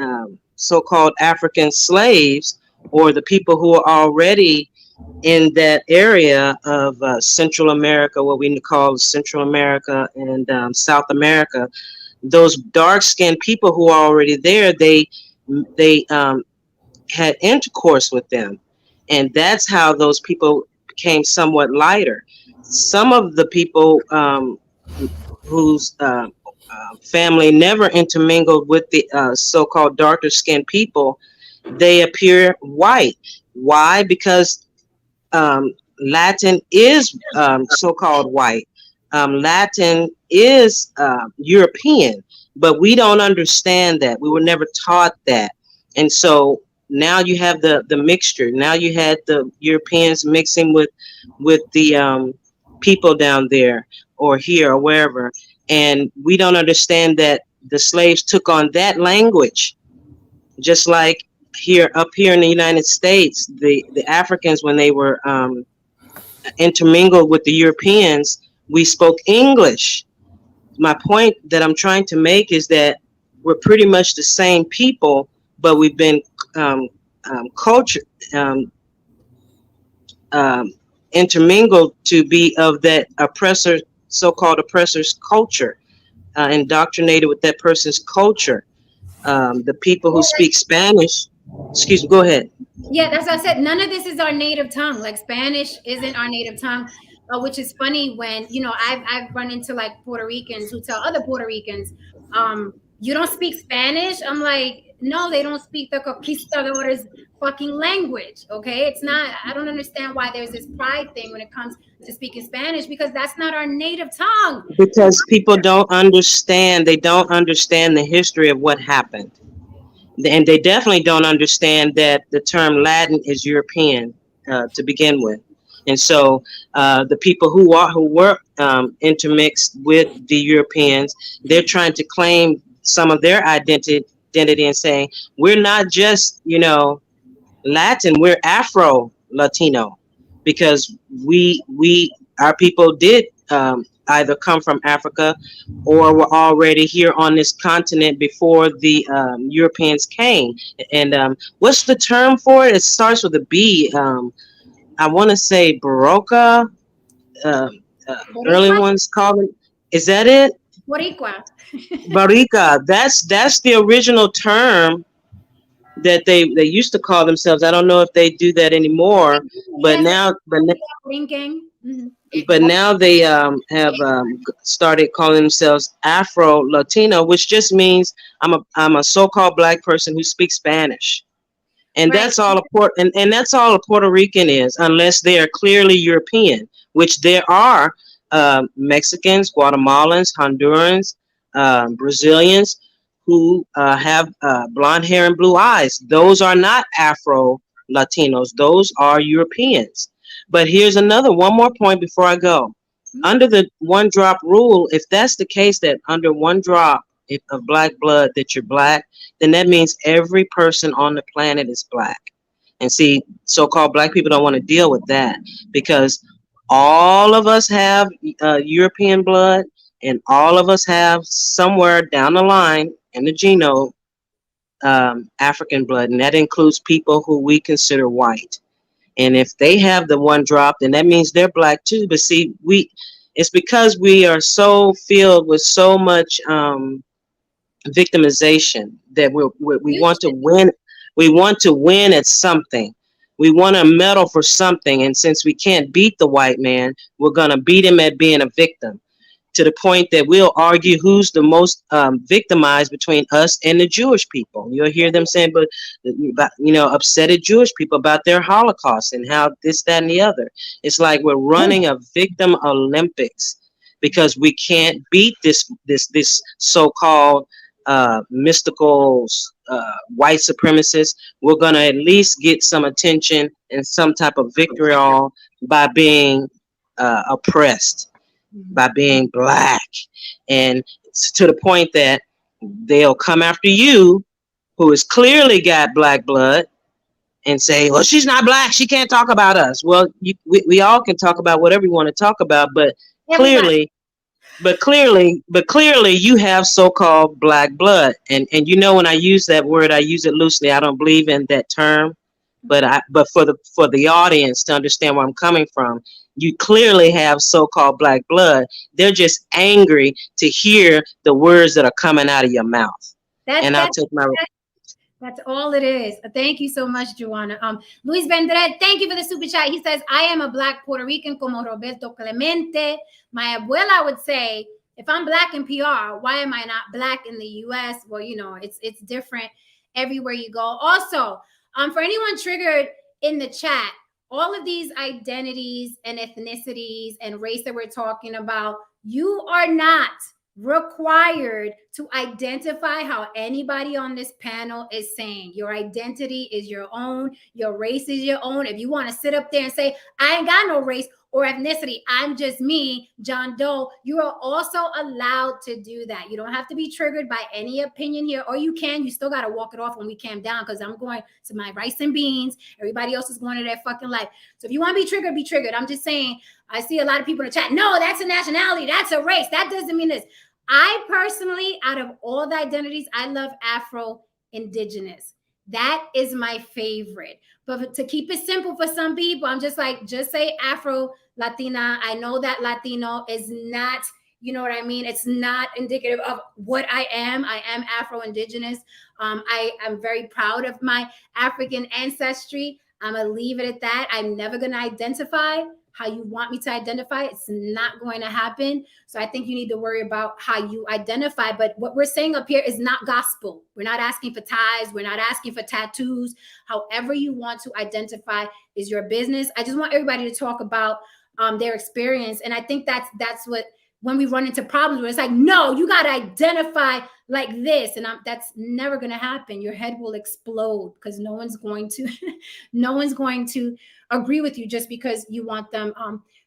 so-called African slaves, or the people who are already in that area of Central America, what we call Central America and South America, those dark-skinned people who are already there, they had intercourse with them, and that's how those people became somewhat lighter. Some of the people whose family never intermingled with the so-called darker-skinned people, they appear white. Why? Because Latin is so-called white. Latin is European, but we don't understand that. We were never taught that. And so now you have the mixture. Now you had the Europeans mixing with the people down there or here or wherever. And we don't understand that the slaves took on that language, just like up here in the United States, the Africans, when they were intermingled with the Europeans, we spoke English. My point that I'm trying to make is that we're pretty much the same people, but we've been um, culture um, um, intermingled to be of that oppressor, so-called oppressor's culture, indoctrinated with that person's culture. The people who speak Spanish, excuse me, go ahead. Yeah, that's what I said. None of this is our native tongue. Like Spanish isn't our native tongue, which is funny when, I've run into like Puerto Ricans who tell other Puerto Ricans, you don't speak Spanish. I'm like, no, they don't speak the conquistadores fucking language. Okay, it's not. I don't understand why there's this pride thing when it comes to speaking Spanish, because that's not our native tongue. Because people don't understand. They don't understand the history of what happened. And they definitely don't understand that the term Latin is European to begin with. And so the people who were intermixed with the Europeans, they're trying to claim some of their identity and saying, we're not just, Latin, we're Afro Latino, because our people did either come from Africa or were already here on this continent before the Europeans came. And what's the term for it? It starts with a B. I want to say Baroka. Uh, Early Boricua, ones call it. Is that it? Boricua. Barica. That's the original term that they used to call themselves. I don't know if they do that anymore, but Yes, now drinking. Mm-hmm. but now they have started calling themselves Afro Latino, which just means I'm a so-called black person who speaks Spanish, and Right. that's all and that's all a Puerto Rican is, unless they are clearly European, which there are Mexicans, Guatemalans, Hondurans, Brazilians who have blonde hair and blue eyes. Those are not Afro Latinos; those are Europeans. But here's one more point before I go. Under the one drop rule, if that's the case, that under one drop of black blood that you're black, then that means every person on the planet is black. And see, so-called black people don't want to deal with that, because all of us have European blood, and all of us have somewhere down the line in the genome African blood, and that includes people who we consider white. And if they have the one drop, then that means they're black too. But see, it's because we are so filled with so much victimization that we want to win. We want to win at something. We want to medal for something. And since we can't beat the white man, we're going to beat him at being a victim, to the point that we'll argue who's the most victimized between us and the Jewish people. You'll hear them saying, but upsetted Jewish people about their Holocaust and how this, that, and the other. It's like we're running a victim Olympics because we can't beat this so-called mystical white supremacists. We're going to at least get some attention and some type of vitriol by being oppressed, by being black. And to the point that they'll come after you, who has clearly got black blood, and say, well, she's not black, she can't talk about us. Well, we all can talk about whatever we want to talk about, but clearly you have so-called black blood. And when I use that word, I use it loosely. I don't believe in that term, but for the audience to understand where I'm coming from, you clearly have so-called black blood. They're just angry to hear the words that are coming out of your mouth. That's all it is. Thank you so much, Joanna. Luis Vendred, thank you for the super chat. He says, I am a black Puerto Rican como Roberto Clemente. My abuela would say, if I'm black in PR, why am I not black in the US? Well, it's different everywhere you go. Also, for anyone triggered in the chat, all of these identities and ethnicities and race that we're talking about, you are not required to identify how anybody on this panel is saying. Your identity is your own. Your race is your own. If you want to sit up there and say, I ain't got no race, or ethnicity. I'm just me, John Doe. You are also allowed to do that. You don't have to be triggered by any opinion here, or you can. You still got to walk it off when we calm down, because I'm going to my rice and beans. Everybody else is going to their fucking life. So if you want to be triggered, be triggered. I'm just saying, I see a lot of people in the chat. No, that's a nationality. That's a race. That doesn't mean this. I personally, out of all the identities, I love Afro Indigenous. That is my favorite. But to keep it simple for some people, I'm just like, just say Afro Latina. I know that Latino is not, you know what I mean? It's not indicative of what I am. I am Afro Indigenous. I am very proud of my African ancestry. I'm going to leave it at that. I'm never going to identify how you want me to identify. It's not going to happen. So I think you need to worry about how you identify. But what we're saying up here is not gospel. We're not asking for ties. We're not asking for tattoos. However you want to identify is your business. I just want everybody to talk about their experience. And I think that's what, when we run into problems where it's like, no, you got to identify like this. And that's never going to happen. Your head will explode, because no one's going to agree with you just because you want them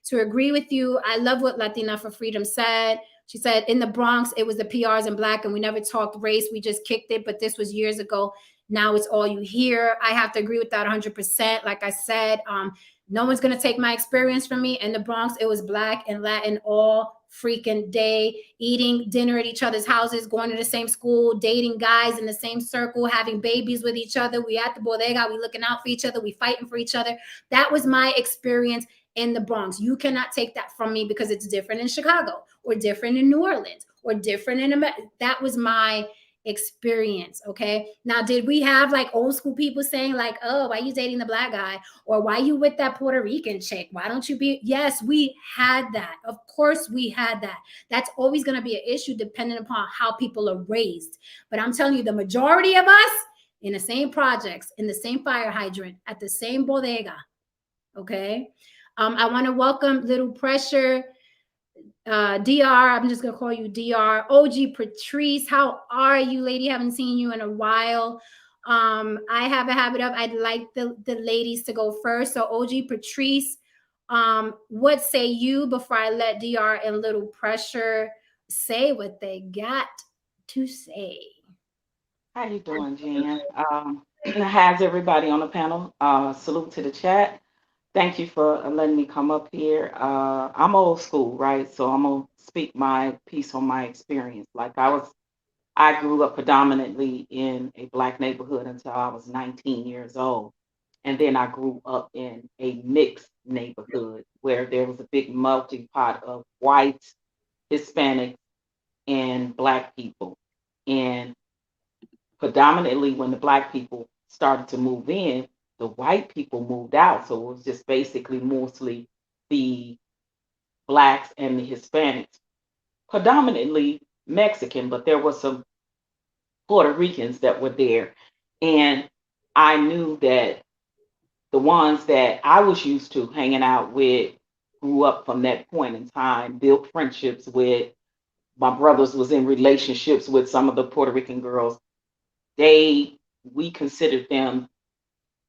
to agree with you. I love what Latina for Freedom said. She said, in the Bronx, it was the PRs in Black, and we never talked race. We just kicked it. But this was years ago. Now it's all you hear. I have to agree with that 100%. Like I said, no one's going to take my experience from me. In the Bronx, it was Black and Latin all freaking day, eating dinner at each other's houses, going to the same school, dating guys in the same circle, having babies with each other. We at the bodega, we looking out for each other, we fighting for each other. That was my experience in the Bronx. You cannot take that from me because it's different in Chicago, or different in New Orleans, or different in America. That was my experience. Okay. Now, did we have like old school people saying like, oh, why you dating the Black guy? Or why you with that Puerto Rican chick? Why don't you be? Yes, we had that. Of course we had that. That's always going to be an issue depending upon how people are raised. But I'm telling you, the majority of us in the same projects, in the same fire hydrant, at the same bodega. Okay. I want to welcome Little Pressure. DR, I'm just gonna call you DR. OG Patrice, how are you, lady? Haven't seen you in a while. I have a habit of, I'd like the ladies to go first. So OG Patrice, what say you before I let DR and Little Pressure say what they got to say? How you doing, Jen? How's everybody on the panel? Salute to the chat. Thank you for letting me come up here. I'm old school, right? So I'm gonna speak my piece on my experience. Like I grew up predominantly in a Black neighborhood until I was 19 years old. And then I grew up in a mixed neighborhood where there was a big melting pot of whites, Hispanics, and Black people. And predominantly when the Black people started to move in, the white people moved out. So it was just basically mostly the Blacks and the Hispanics, predominantly Mexican, but there were some Puerto Ricans that were there. And I knew that the ones that I was used to hanging out with grew up from that point in time, built friendships with. My brothers was in relationships with some of the Puerto Rican girls. We considered them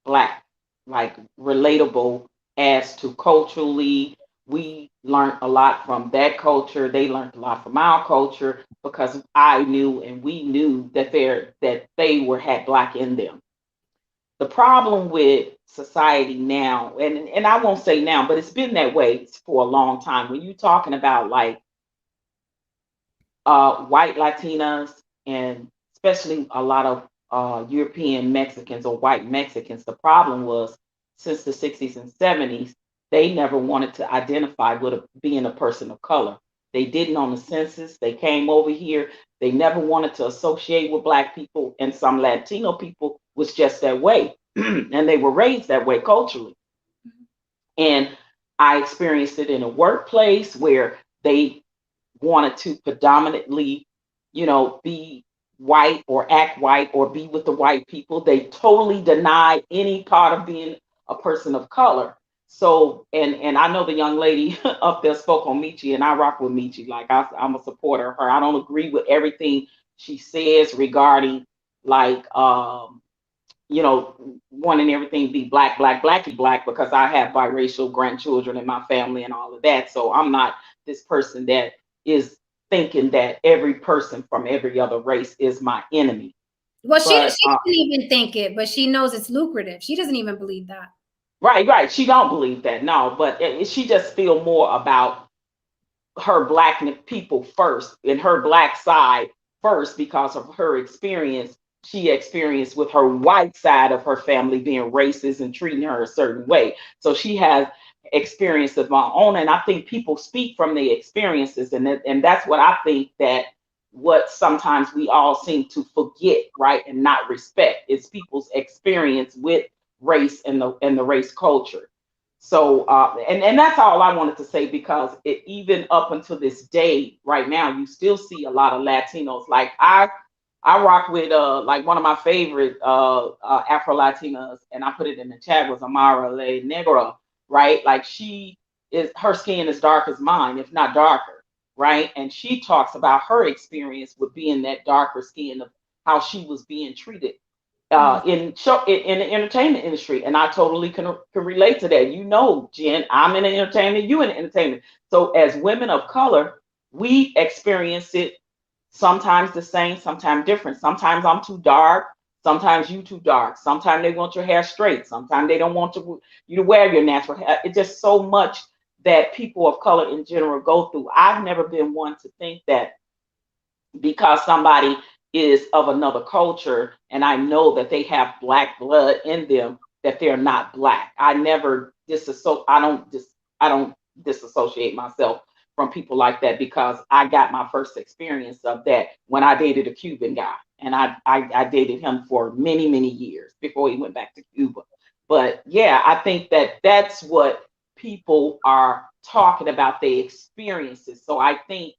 Black, like relatable as to culturally. We learned a lot from that culture. They learned a lot from our culture because I knew and we knew that they had Black in them. The problem with society now, and I won't say now, but it's been that way for a long time. When you're talking about like white Latinas and especially a lot of European Mexicans or white Mexicans, the problem was since the 60s and 70s, they never wanted to identify with being a person of color. They didn't on the census. They came over here. They never wanted to associate with Black people, and some Latino people was just that way. And they were raised that way culturally. And I experienced it in a workplace where they wanted to predominantly, be white or act white or be with the white people. They totally denied any part of being a person of color. So, and I know the young lady up there spoke on Michi, and I rock with Michi. Like I'm a supporter of her. I don't agree with everything she says regarding like wanting everything to be black, black, blacky black, because I have biracial grandchildren in my family and all of that. So I'm not this person that is thinking that every person from every other race is my enemy. Well, she doesn't even think it, but she knows it's lucrative. She doesn't even believe that. Right. She don't believe that, no, but she just feel more about her black people first, and her black side first, because of her experience she experienced with her white side of her family being racist and treating her a certain way. So she has experience of my own, and I think people speak from the experiences, and that's what I think that what sometimes we all seem to forget, right, and not respect is people's experience with race and the race culture. So and that's all I wanted to say, because even up until this day right now, you still see a lot of Latinos. Like I rock with like one of my favorite Afro Latinas, and I put it in the chat, was Amara Le Negra, right? Like her skin is dark as mine, if not darker, right? And she talks about her experience with being that darker skin, of how she was being treated in the entertainment industry, and I totally can relate to that. Jen, I'm in the entertainment, you in the entertainment. So as women of color, we experience it sometimes the same, sometimes different. Sometimes I'm too dark, sometimes you too dark. Sometimes they want your hair straight, sometimes they don't want you to wear your natural hair. It's just so much that people of color in general go through. I've never been one to think that because somebody is of another culture and I know that they have black blood in them, that they're not black. I never I don't disassociate myself from people like that, because I got my first experience of that when I dated a Cuban guy, and I dated him for many, many years before he went back to Cuba. But yeah, I think that that's what people are talking about, the experiences. So I think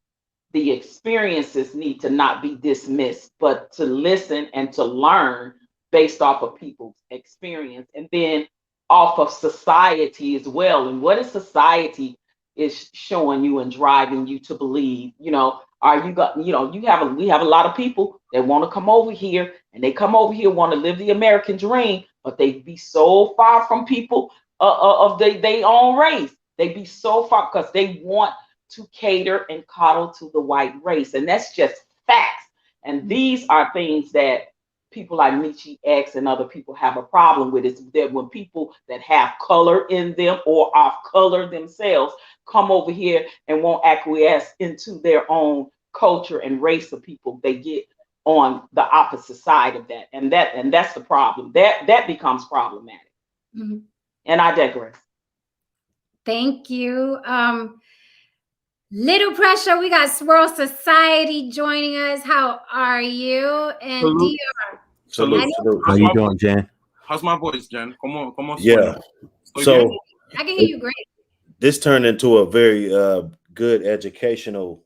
the experiences need to not be dismissed, but to listen and to learn based off of people's experience, and then off of society as well. And what is society is showing you and driving you to believe? We have a lot of people that want to come over here, and they come over here want to live the American dream, but they be so far from people of their own race. They be so far because they want to cater and coddle to the white race. And that's just facts. And these are things that people like Michi X and other people have a problem with, is that when people that have color in them or are color themselves come over here and won't acquiesce into their own culture and race of people, they get on the opposite side of that. And that's the problem. That becomes problematic. Mm-hmm. And I digress. Thank you. Little pressure. We got Swirl Society joining us. How are you? And DR. Salute. How you doing, Jen? How's my voice, Jen? Como yeah. So I can hear you great. This turned into a very good educational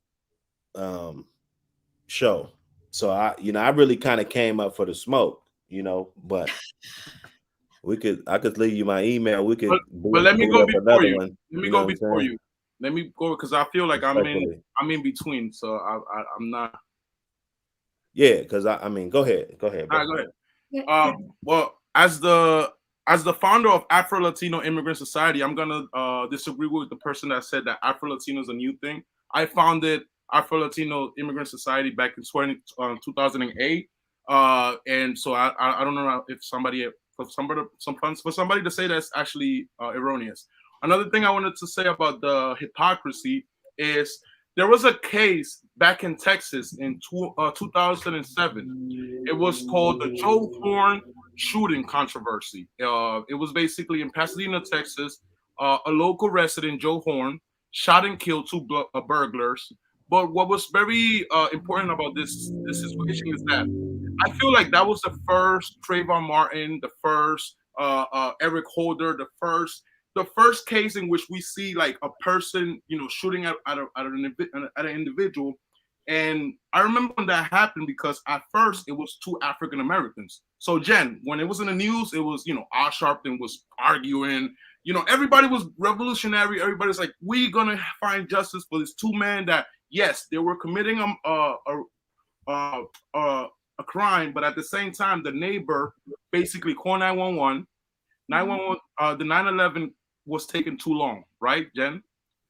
show. So I really kind of came up for the smoke, but I could leave you my email. We could, but let me go before you. Let me go before you. Let me go, because I feel like I'm in between, so I'm not. Yeah, because I mean, go ahead. All right, go ahead. Well, as the founder of Afro Latino Immigrant Society, I'm gonna disagree with the person that said that Afro Latino is a new thing. I founded Afro Latino Immigrant Society back in 2008, and so I don't know if for somebody to say that's actually erroneous. Another thing I wanted to say about the hypocrisy is there was a case back in Texas in 2007. It was called the Joe Horn shooting controversy. It was basically in Pasadena, Texas. A local resident, Joe Horn, shot and killed two burglars. But what was very important about this situation is that I feel like that was the first Trayvon Martin, the first Eric Holder, the first case in which we see like a person, shooting at an individual. And I remember when that happened, because at first it was two African Americans. So Jen, when it was in the news, it was, Al Sharpton was arguing, everybody was revolutionary. Everybody's like, we're gonna find justice for these two men that, yes, they were committing a a crime, but at the same time, the neighbor basically called 911. 911, the 911 was taking too long, right, Jen?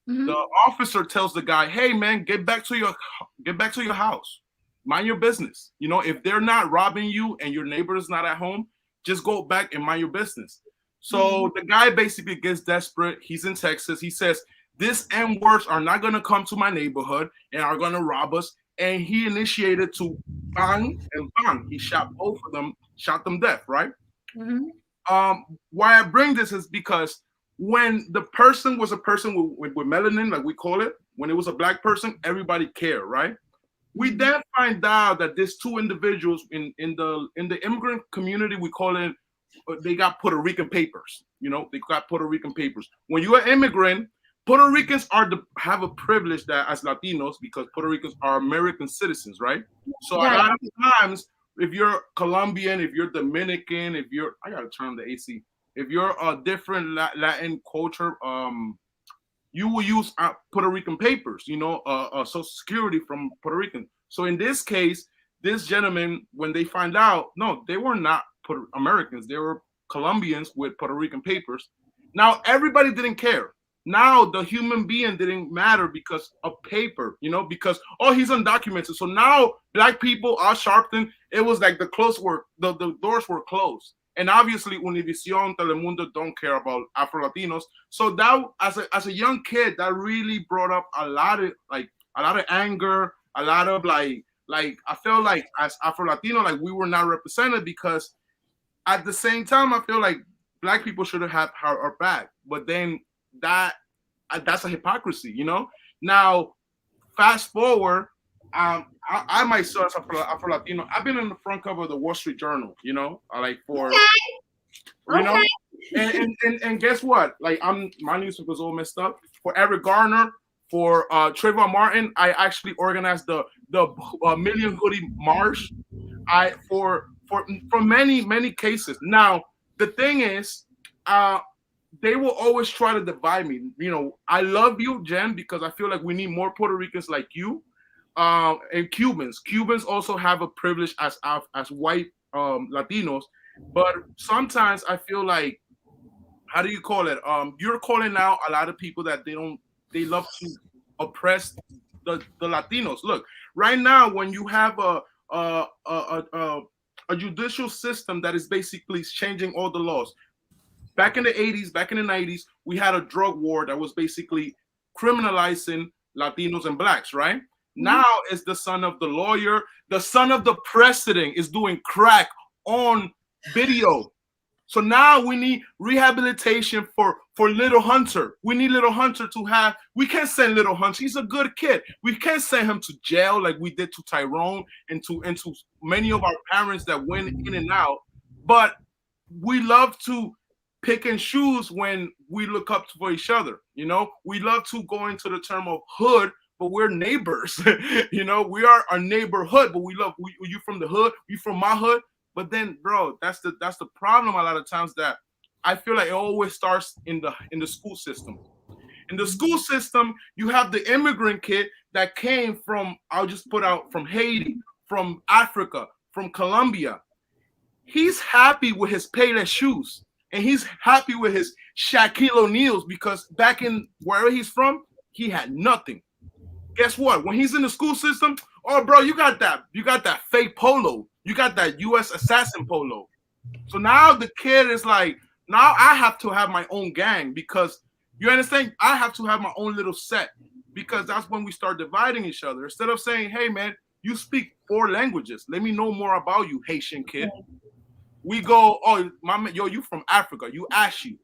Mhm. The officer tells the guy, "Hey, man, get back to your house. Mind your business. You know, if they're not robbing you and your neighbor is not at home, just go back and mind your business." So the guy basically gets desperate. He's in Texas. He says, "This N words are not going to come to my neighborhood and are going to rob us." And he initiated to bang and bang. He shot both of them, shot them dead, right? Mhm. Why I bring this is because when the person was a person with melanin, like we call it, when it was a black person, everybody cared, right? We then find out that these two individuals in the immigrant community, we call it, they got Puerto Rican papers. You know, they got Puerto Rican papers. When you're an immigrant, Puerto Ricans have a privilege that as Latinos, because Puerto Ricans are American citizens, right? So a lot of times, if you're Colombian, if you're Dominican, I gotta turn the AC. If you're a different Latin culture, you will use Puerto Rican papers, you know, Social Security from Puerto Rican. So in this case, this gentleman, when they find out, no, they were not Puerto Americans, they were Colombians with Puerto Rican papers. Now everybody didn't care. Now the human being didn't matter because of paper, you know, because he's undocumented. So now black people are Sharpton. It was like the doors were closed. And obviously Univision, Telemundo don't care about Afro-Latinos. So that as a young kid, that really brought up a lot of anger, a lot of like I felt like as Afro-Latino, like we were not represented, because at the same time, I feel like black people should have our back. But then that's a hypocrisy, you know? Now, fast forward, I myself, Afro-Latino, I've been in the front cover of the Wall Street Journal, you know, like for, you know, and guess what? Like my newspaper was all messed up. For Eric Garner, for Trayvon Martin, I actually organized the Million Hoodie March. For many cases. Now, the thing is, they will always try to divide me. You know, I love you, Jen, because I feel like we need more Puerto Ricans like you, and Cubans. Cubans also have a privilege as white Latinos, but sometimes I feel like, how do you call it? You're calling out a lot of people that they love to oppress the Latinos. Look, right now when you have a judicial system that is basically changing all the laws. Back in the 80s, back in the 90s, we had a drug war that was basically criminalizing Latinos and blacks, right? Mm-hmm. Now it's the son of the lawyer, the son of the president is doing crack on video. So now we need rehabilitation for Little Hunter. We need Little Hunter we can't send Little Hunter. He's a good kid. We can't send him to jail like we did to Tyrone and to many of our parents that went in and out. But we love to pick and choose when we look up for each other. You know, we love to go into the term of hood, but we're neighbors. You know, we are our neighborhood, but you from the hood, you from my hood. But then, bro, that's the problem a lot of times, that I feel like it always starts in the school system. In the school system, you have the immigrant kid that came from, I'll just put out, from Haiti, from Africa, from Colombia. He's happy with his Payless shoes, and he's happy with his Shaquille O'Neals, because back in wherever he's from, he had nothing. Guess what? When he's in the school system, oh, bro, you got that fake polo. You got that U.S. assassin polo. So now the kid is like, now I have to have my own gang, because you understand? I have to have my own little set, because that's when we start dividing each other. Instead of saying, hey, man, you speak 4 languages. Let me know more about you, Haitian kid. We go, oh, you from Africa. You Ashi.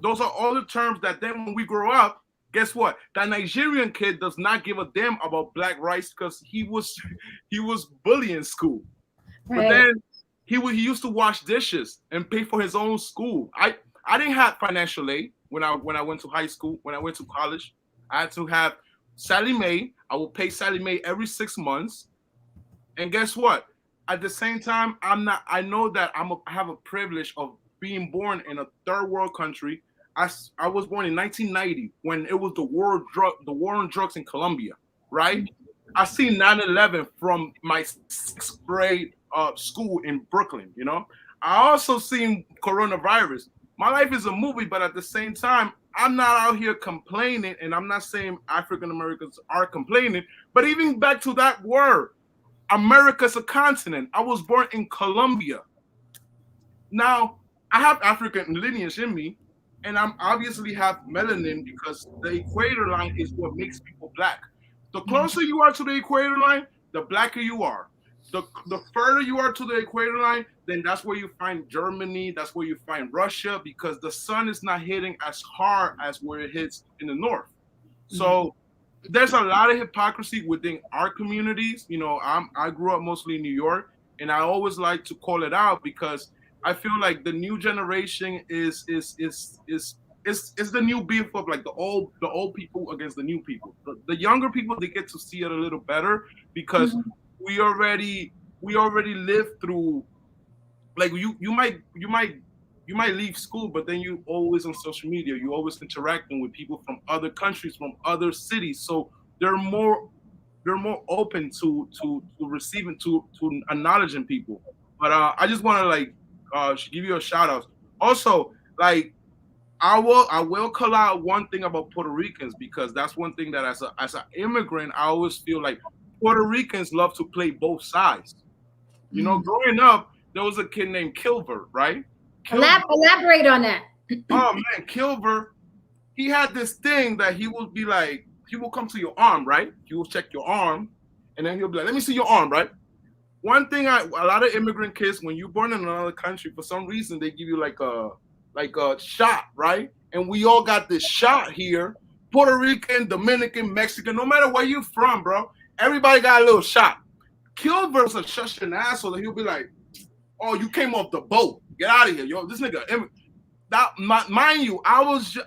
Those are all the terms that then when we grow up, guess what? That Nigerian kid does not give a damn about black rights, because he was bullied in school. Right. But then he used to wash dishes and pay for his own school. I didn't have financial aid when I went to high school. When I went to college, I had to have Sally Mae. I will pay Sally Mae every 6 months. And guess what? At the same time, I know that I have a privilege of being born in a third world country. I was born in 1990 when it was the war on drugs in Colombia, right? I see 9/11 from my 6th grade school in Brooklyn. You know, I also seen coronavirus. My life is a movie, but at the same time, I'm not out here complaining, and I'm not saying African Americans are complaining. But even back to that word, America's a continent. I was born in Colombia. Now, I have African lineage in me, and I'm obviously have melanin because the equator line is what makes people black. The closer you are to the equator line, the blacker you are. The further you are to the equator line, then that's where you find Germany, that's where you find Russia, because the sun is not hitting as hard as where it hits in the north. So there's a lot of hypocrisy within our communities. You know, I grew up mostly in New York, and I always like to call it out because I feel like the new generation is the new beef of like the old people against the new people. The younger people, they get to see it a little better because we already lived through, like you might leave school, but then you always on social media, you always interacting with people from other countries, from other cities, so they're more open to receiving, to acknowledging people. But I just want to like give you a shout out. Also, like I will call out one thing about Puerto Ricans, because that's one thing that as an immigrant, I always feel like Puerto Ricans love to play both sides. You know, growing up, there was a kid named Kilver, right? Elaborate on that. Oh man, Kilver, he had this thing that he would be like, he will come to your arm, right? He will check your arm, and then he'll be like, let me see your arm, right? One thing, a lot of immigrant kids, when you're born in another country, for some reason they give you like a shot, right? And we all got this shot here. Puerto Rican, Dominican, Mexican, no matter where you from, bro, everybody got a little shot. Kilver's such an asshole that he'll be like, oh, you came off the boat. Get out of here, yo. This nigga, mind you, I was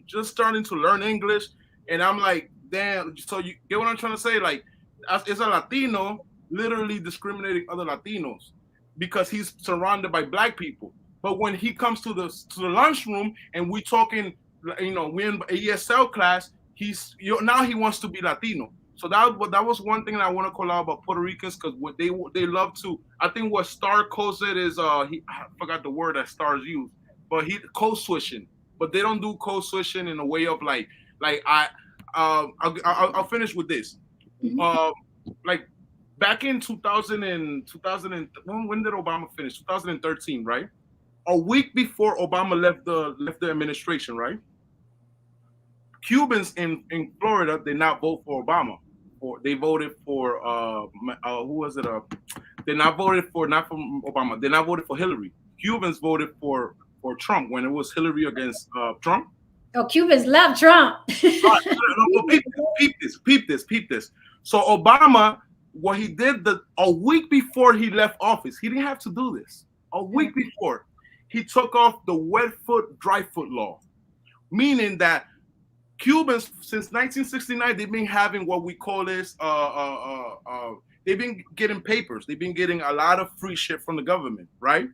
just starting to learn English, and I'm like, damn. So you get what I'm trying to say? Like, as a Latino, literally discriminating other Latinos because he's surrounded by black people. But when he comes to the lunchroom and we talking, you know, we in ESL class, now he wants to be Latino. So that was one thing that I want to call out about Puerto Ricans, because what they love to, I think what Star calls it is I forgot the word that Stars use, but he code switching. But they don't do code switching in a way of I'll finish with this. Like back in 2000 when did Obama finish? 2013, right? A week before Obama left the administration, right? Cubans in Florida did not vote for Obama, or they voted for who was it? They not voted for not from Obama. They not voted for Hillary. Cubans voted for Trump when it was Hillary against Trump. Oh, Cubans love Trump. Peep this. So Obama, what he did a week before he left office, he didn't have to do this. A week before, he took off the wet foot, dry foot law, meaning that Cubans since 1969 they've been having what we call this. They've been getting papers. They've been getting a lot of free shit from the government, right?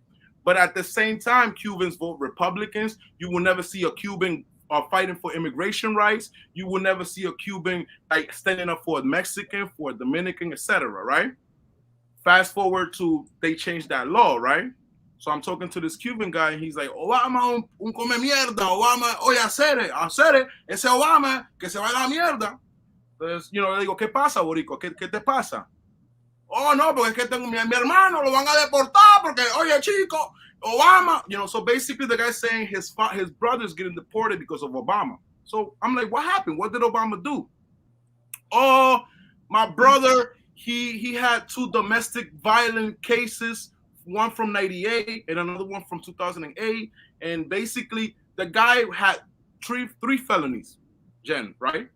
But at the same time, Cubans vote Republicans. You will never see a Cuban fighting for immigration rights. You will never see a Cuban like standing up for a Mexican, for a Dominican, etc. Right? Fast forward to they changed that law, right? So I'm talking to this Cuban guy, and he's like, Obama un come mierda, Obama, oye, hacer, ese Obama, que se vaya a la mierda. Entonces, you know, le digo, ¿qué pasa, Borico? ¿Qué te pasa? Oh, no, porque es que tengo mi hermano, lo van a deportar, porque, oye, chico, Obama. You know, so basically the guy's saying his brother's getting deported because of Obama. So I'm like, what happened? What did Obama do? Oh, my brother, he had 2 domestic violent cases, one from 98 and another one from 2008. And basically the guy had three felonies, Jen, right?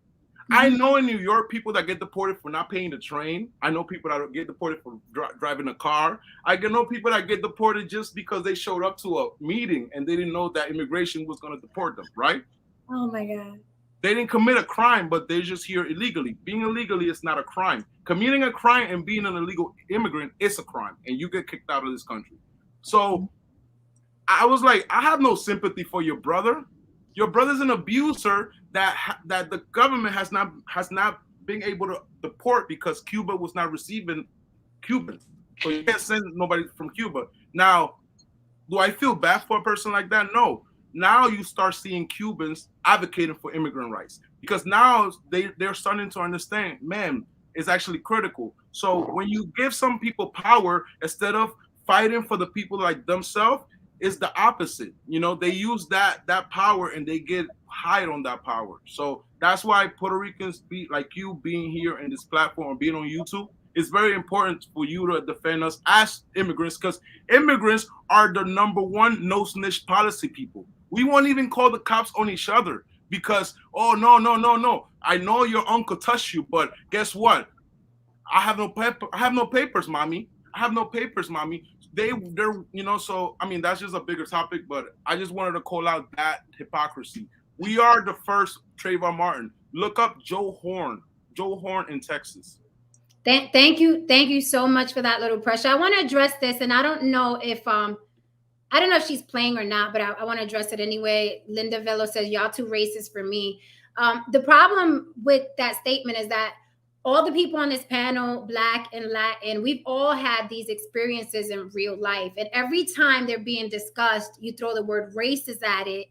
I know in New York, people that get deported for not paying the train. I know people that get deported for driving a car. I know people that get deported just because they showed up to a meeting and they didn't know that immigration was going to deport them, right? Oh my God. They didn't commit a crime, but they're just here illegally. Being illegally is not a crime. Committing a crime and being an illegal immigrant is a crime, and you get kicked out of this country. So I was like, I have no sympathy for your brother. Your brother's an abuser that the government has not being able to deport because Cuba was not receiving Cubans. So you can't send nobody from Cuba. Now, do I feel bad for a person like that? No. Now you start seeing Cubans advocating for immigrant rights because now they're starting to understand, man, it's actually critical. So when you give some people power instead of fighting for the people like themselves, it's the opposite. You know, they use that power and they get high on that power. So that's why Puerto Ricans like you being here in this platform, being on YouTube, it's very important for you to defend us as immigrants because immigrants are the number one no snitch policy people. We won't even call the cops on each other because, oh, no. I know your uncle touched you, but guess what? I have no papers, mommy. I have no papers, mommy. They're, you know, so, I mean, that's just a bigger topic, but I just wanted to call out that hypocrisy. We are the first Trayvon Martin. Look up Joe Horn in Texas. Thank you so much for that little pressure. I want to address this, and I don't know if she's playing or not, but I want to address it anyway. Linda Velo says, y'all too racist for me. The problem with that statement is that all the people on this panel, Black and Latin, we've all had these experiences in real life. And every time they're being discussed, you throw the word racist at it.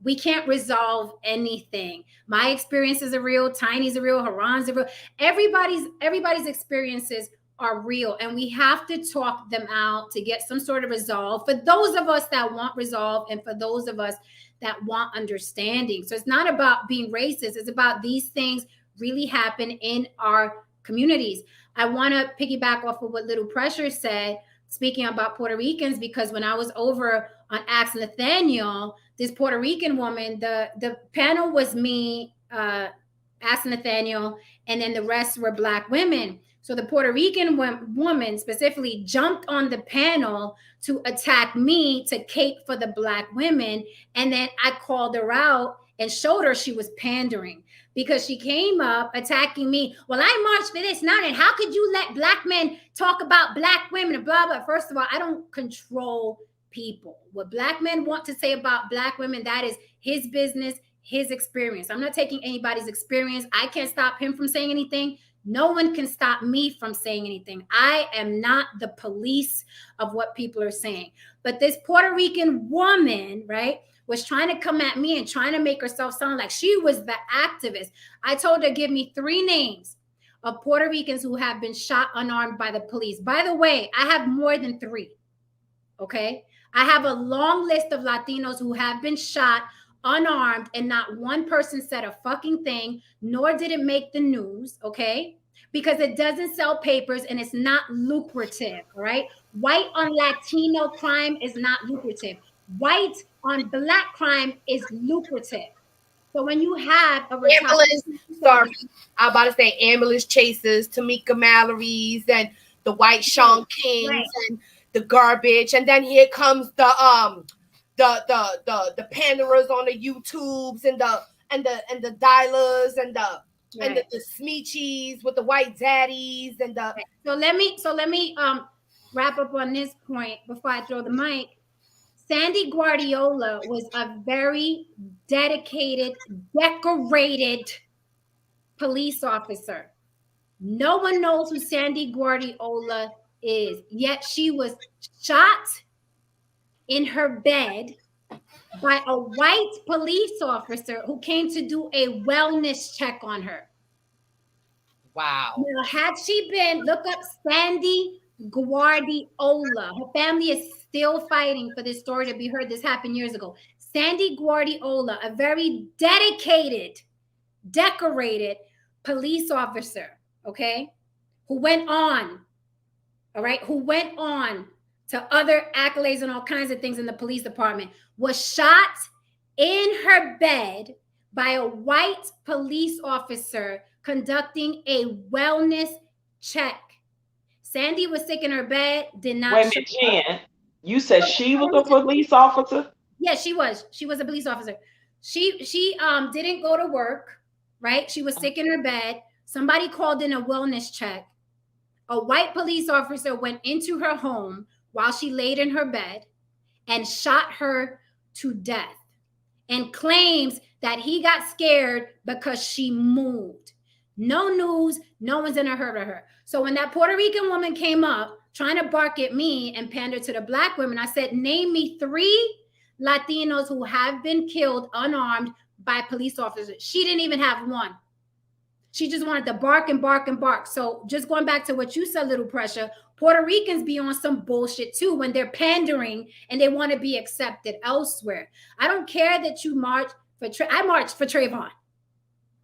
We can't resolve anything. My experiences are real. Tiny's are real. Haran's are real. Everybody's experiences are real, and we have to talk them out to get some sort of resolve for those of us that want resolve and for those of us that want understanding. So it's not about being racist. It's about these things really happen in our communities. I want to piggyback off of what Little Pressure said, speaking about Puerto Ricans, because when I was over on Ask Nathaniel, this Puerto Rican woman, the panel was me, Ask Nathaniel, and then the rest were Black women. So the Puerto Rican woman specifically jumped on the panel to attack me, to cape for the Black women. And then I called her out and showed her she was pandering because she came up attacking me. Well, I marched for this now, and how could you let Black men talk about Black women and blah, blah. First of all, I don't control people. What Black men want to say about Black women, that is his business, his experience. I'm not taking anybody's experience. I can't stop him from saying anything. No one can stop me from saying anything. I am not the police of what people are saying. But this Puerto Rican woman, right, was trying to come at me and trying to make herself sound like she was the activist. I told her, give me 3 names of Puerto Ricans who have been shot unarmed by the police. By the way, I have more than 3. Okay? I have a long list of Latinos who have been shot unarmed, and not one person said a fucking thing, nor did it make the news, okay? Because it doesn't sell papers and it's not lucrative, all right? White on Latino crime is not lucrative. White on Black crime is lucrative. So when you have a ambulance, sorry, I'm about to say ambulance chasers, Tamika Mallory's, and the white Sean Kings, right, and the garbage, and then here comes the panderers on the YouTubes and the dialers and the smeechies with the white daddies and the. So let me wrap up on this point before I throw the mic. Sandy Guardiola was a very dedicated, decorated police officer. No one knows who Sandy Guardiola is, yet she was shot in her bed by a white police officer who came to do a wellness check on her. Wow. Now, had she been, look up Sandy Guardiola. Her family is still fighting for this story to be heard. This happened years ago. Sandy Guardiola, a very dedicated, decorated police officer, okay, who went on, all right, who went on to other accolades and all kinds of things in the police department, was shot in her bed by a white police officer conducting a wellness check. Sandy was sick in her bed, did not. Wait a minute, Jen. You said she was a police officer? Yeah, she was. She was a police officer. She didn't go to work, right? She was sick in her bed. Somebody called in a wellness check. A white police officer went into her home while she laid in her bed and shot her to death, and claims that he got scared because she moved. No news. No one's in a heard of her. So when that Puerto Rican woman came up trying to bark at me and pander to the black women, I said, name me 3 Latinos who have been killed unarmed by police officers. She didn't even have one. She just wanted to bark and bark and bark. So just going back to what you said, Little Pressure, Puerto Ricans be on some bullshit too when they're pandering and they want to be accepted elsewhere. I don't care that you march for, I marched for Trayvon.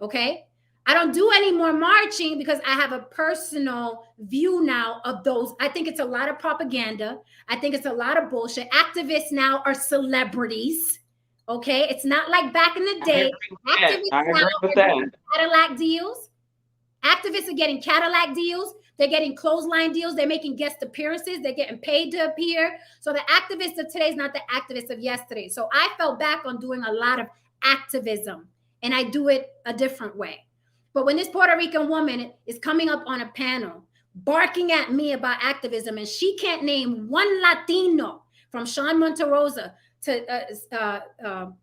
Okay. I don't do any more marching because I have a personal view now of those. I think it's a lot of propaganda. I think it's a lot of bullshit. Activists now are celebrities. Okay. It's not like back in the day. Activists now are getting Cadillac deals. Activists are getting Cadillac deals. They're getting clothesline deals. They're making guest appearances. They're getting paid to appear. So the activists of today is not the activists of yesterday. So I fell back on doing a lot of activism, and I do it a different way. But when this Puerto Rican woman is coming up on a panel barking at me about activism, and she can't name one Latino from Sean Monterosa to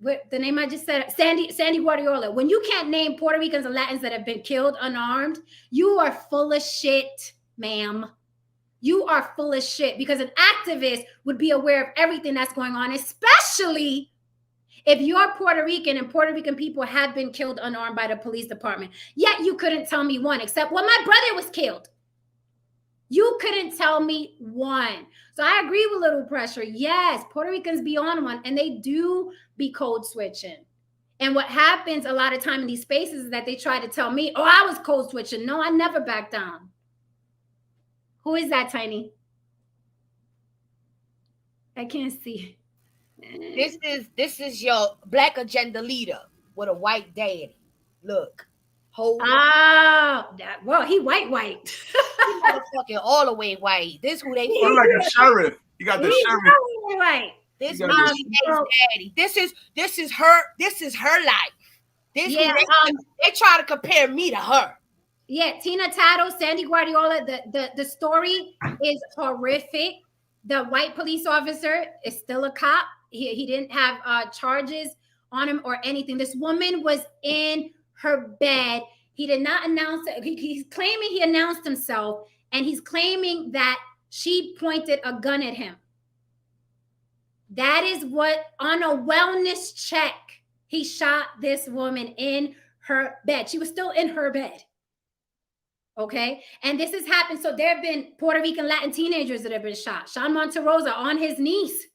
what the name I just said, Sandy Guardiola. When you can't name Puerto Ricans and Latins that have been killed unarmed, you are full of shit, ma'am. You are full of shit, because an activist would be aware of everything that's going on, especially if you're Puerto Rican and Puerto Rican people have been killed unarmed by the police department. Yet you couldn't tell me one, except when my brother was killed. You couldn't tell me one. So I agree with Little Pressure. Yes, Puerto Ricans be on one, and they do be code switching. And what happens a lot of time in these spaces is that they try to tell me, oh, I was code switching. No, I never backed down. Who is that, Tiny? I can't see. This is your black agenda leader with a white daddy. Look. Oh, well, he white. He motherfucking all the way white. This who they You're like a sheriff. You got the sheriff. Right. This is daddy. This is her life. This they try to compare me to her. Yeah, Tina Tato, Sandy Guardiola. The story is horrific. The white police officer is still a cop. He didn't have charges on him or anything. This woman was in her bed. He did not announce it. He's claiming he announced himself, and he's claiming that she pointed a gun at him. That is what, on a wellness check, he shot this woman in her bed. She was still in her bed. Okay. And this has happened. So there have been Puerto Rican Latin teenagers that have been shot. Sean Monterosa on his niece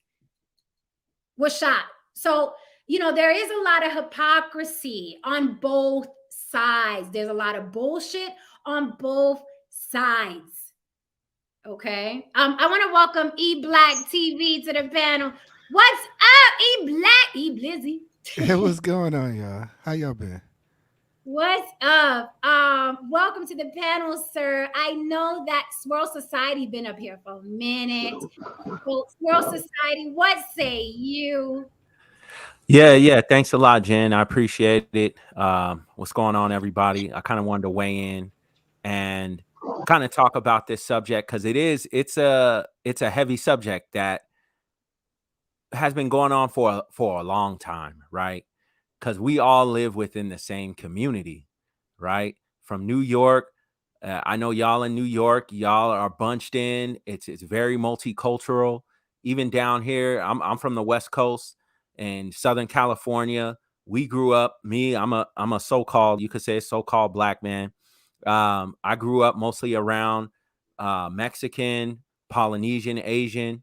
was shot. So, you know, there is a lot of hypocrisy on both sides. There's a lot of bullshit on both sides. Okay. I want to welcome E Black TV to the panel. What's up, E Black? E Blizzy. Hey, what's going on, y'all? How y'all been? What's up? Welcome to the panel, sir. I know that Swirl Society been up here for a minute. So, Swirl Society, what say you? Yeah. Thanks a lot, Jen. I appreciate it. What's going on, everybody? I kind of wanted to weigh in and kind of talk about this subject because it's a heavy subject that has been going on for a long time, right? Because we all live within the same community, right? From New York, I know y'all in New York, y'all are bunched in. It's very multicultural. Even down here, I'm from the West Coast in Southern California. We grew up. I'm a so-called, you could say, so-called black man. I grew up mostly around Mexican, Polynesian, Asian,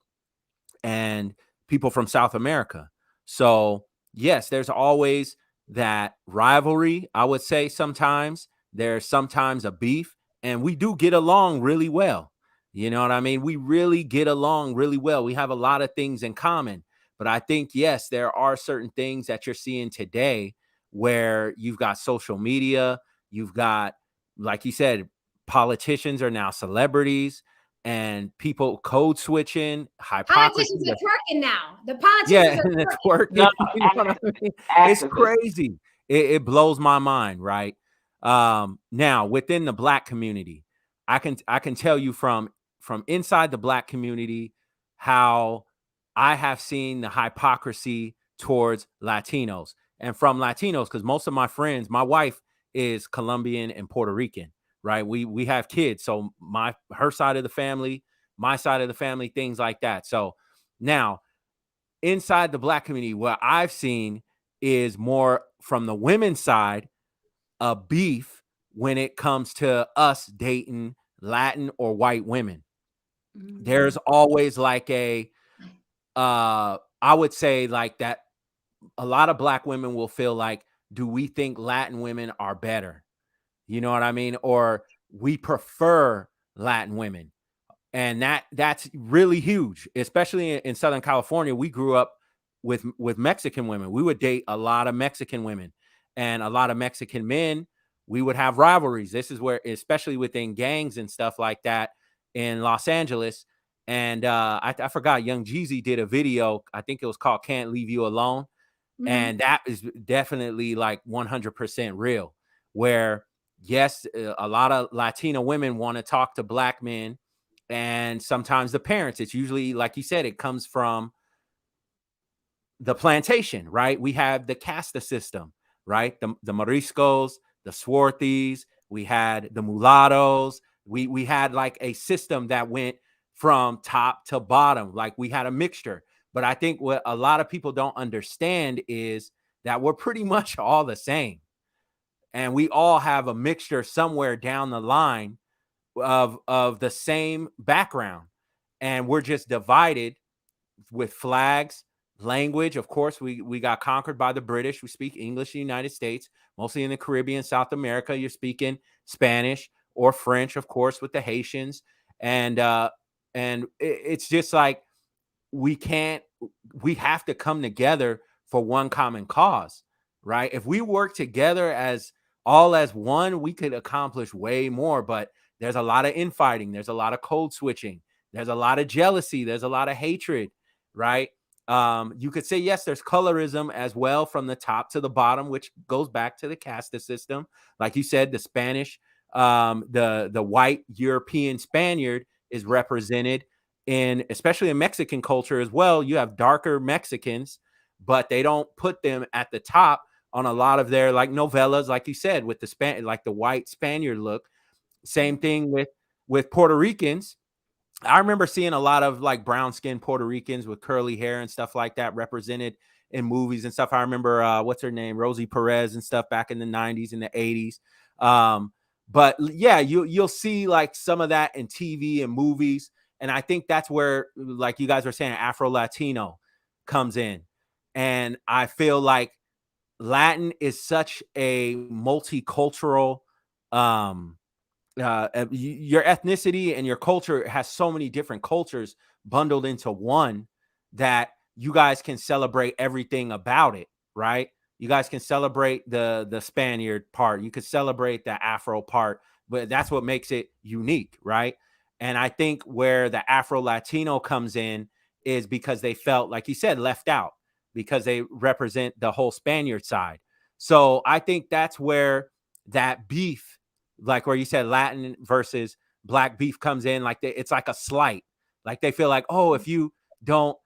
and people from South America. So yes, there's always that rivalry. I would say sometimes there's sometimes a beef, and we do get along really well. You know what I mean? We really get along really well. We have a lot of things in common. But I think, yes, there are certain things that you're seeing today where you've got social media, you've got, like you said, politicians are now celebrities, and people code switching, hypocrisy. Politicians are twerking now. The politicians are twerking. No, you know what I mean? It's crazy. It blows my mind, right? Now within the black community, I can tell you from inside the black community how I have seen the hypocrisy towards Latinos, and from Latinos, because most of my friends, my wife is Colombian and Puerto Rican, right? We have kids, so her side of the family, my side of the family, things like that. So now inside the Black community, what I've seen is more from the women's side, a beef when it comes to us dating Latin or white women. There's always like I would say like that a lot of Black women will feel like, do we think Latin women are better? You know what I mean? Or we prefer Latin women. And that's really huge, especially in Southern California. We grew up with Mexican women. We would date a lot of Mexican women and a lot of Mexican men. We would have rivalries. This is where, especially within gangs and stuff like that in Los Angeles. And I forgot, Young Jeezy did a video. I think it was called "Can't Leave You Alone," and that is definitely like 100% real. Where yes, a lot of Latino women want to talk to Black men. And sometimes the parents, it's usually, like you said, it comes from the plantation, right? We have the casta system, right? The Moriscos, the Swarthies, we had the mulattoes. We had like a system that went from top to bottom. Like we had a mixture. But I think what a lot of people don't understand is that we're pretty much all the same. And we all have a mixture somewhere down the line of the same background, and we're just divided with flags, language. Of course, we got conquered by the British. We speak English in the United States, mostly in the Caribbean, South America. You're speaking Spanish or French, of course, with the Haitians, and it's just like we have to come together for one common cause, right? If we work together as one, we could accomplish way more. But there's a lot of infighting. There's a lot of code switching. There's a lot of jealousy. There's a lot of hatred, right? You could say, yes, there's colorism as well from the top to the bottom, which goes back to the caste system. Like you said, the Spanish, the white European Spaniard is represented especially in Mexican culture as well. You have darker Mexicans, but they don't put them at the top on a lot of their like novellas, like you said, with like the white Spaniard look. Same thing with Puerto Ricans. I remember seeing a lot of like brown skinned Puerto Ricans with curly hair and stuff like that represented in movies and stuff. I remember what's her name, Rosie Perez and stuff back in the 90s and the 80s. But yeah, you'll see like some of that in TV and movies. And I think that's where, like you guys were saying, Afro-Latino comes in. And I feel like Latin is such a multicultural, your ethnicity and your culture has so many different cultures bundled into one that you guys can celebrate everything about it, right? You guys can celebrate the Spaniard part. You could celebrate the Afro part, but that's what makes it unique, right? And I think where the Afro-Latino comes in is because they felt, like you said, left out because they represent the whole Spaniard side. So I think that's where that beef, like where you said Latin versus Black beef comes in. Like it's like a slight. Like they feel like, oh, if you don't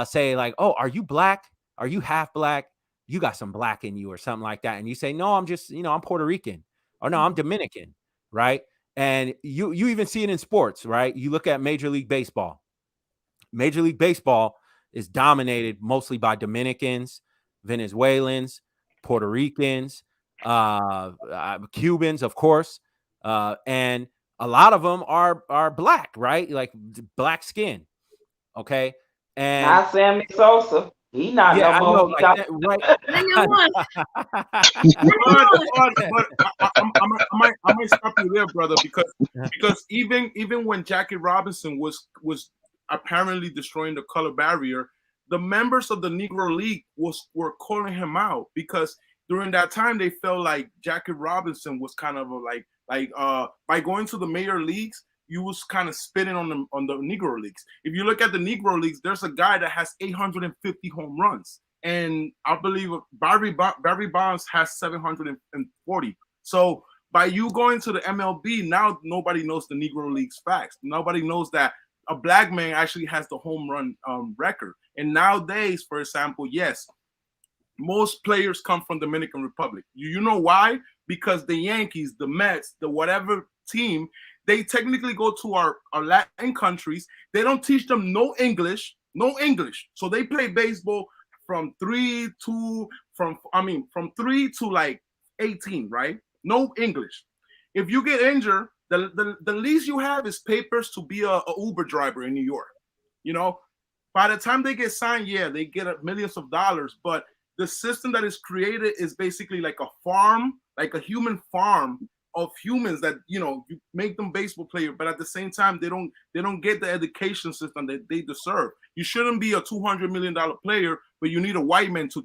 say like, oh, are you Black? Are you half Black? You got some Black in you or something like that. And you say, no, I'm just, I'm Puerto Rican, or no, I'm Dominican, right? And you even see it in sports, right? You look at Major League Baseball. Major League Baseball is dominated mostly by Dominicans, Venezuelans, Puerto Ricans, Cubans, of course, and a lot of them are Black, right? Like Black skin, okay. And not Sammy Sosa. He not yeah, no I more. know, like that, right? I might stop you there, brother, because even when Jackie Robinson was apparently destroying the color barrier, the members of the Negro League were calling him out because during that time they felt like Jackie Robinson was kind of by going to the major leagues, you was kind of spitting on the Negro Leagues. If you look at the Negro Leagues, there's a guy that has 850 home runs, and I believe Barry Bonds has 740. So by you going to the MLB, now nobody knows the Negro Leagues facts. Nobody knows that a Black man actually has the home run record. And nowadays, for example, yes, most players come from Dominican Republic. You know why? because the Yankees, the Mets, the whatever team, they technically go to our Latin countries. They don't teach them no English. So they play baseball from 3 to like 18, right? No English. If you get injured, the least you have is papers to be a Uber driver in New York. You know, by the time they get signed, yeah, they get millions of dollars. But the system that is created is basically like a farm, like a human farm of humans that, you know, you make them baseball players, but at the same time they don't get the education system that they deserve. You shouldn't be a $200 million player, but you need a white man to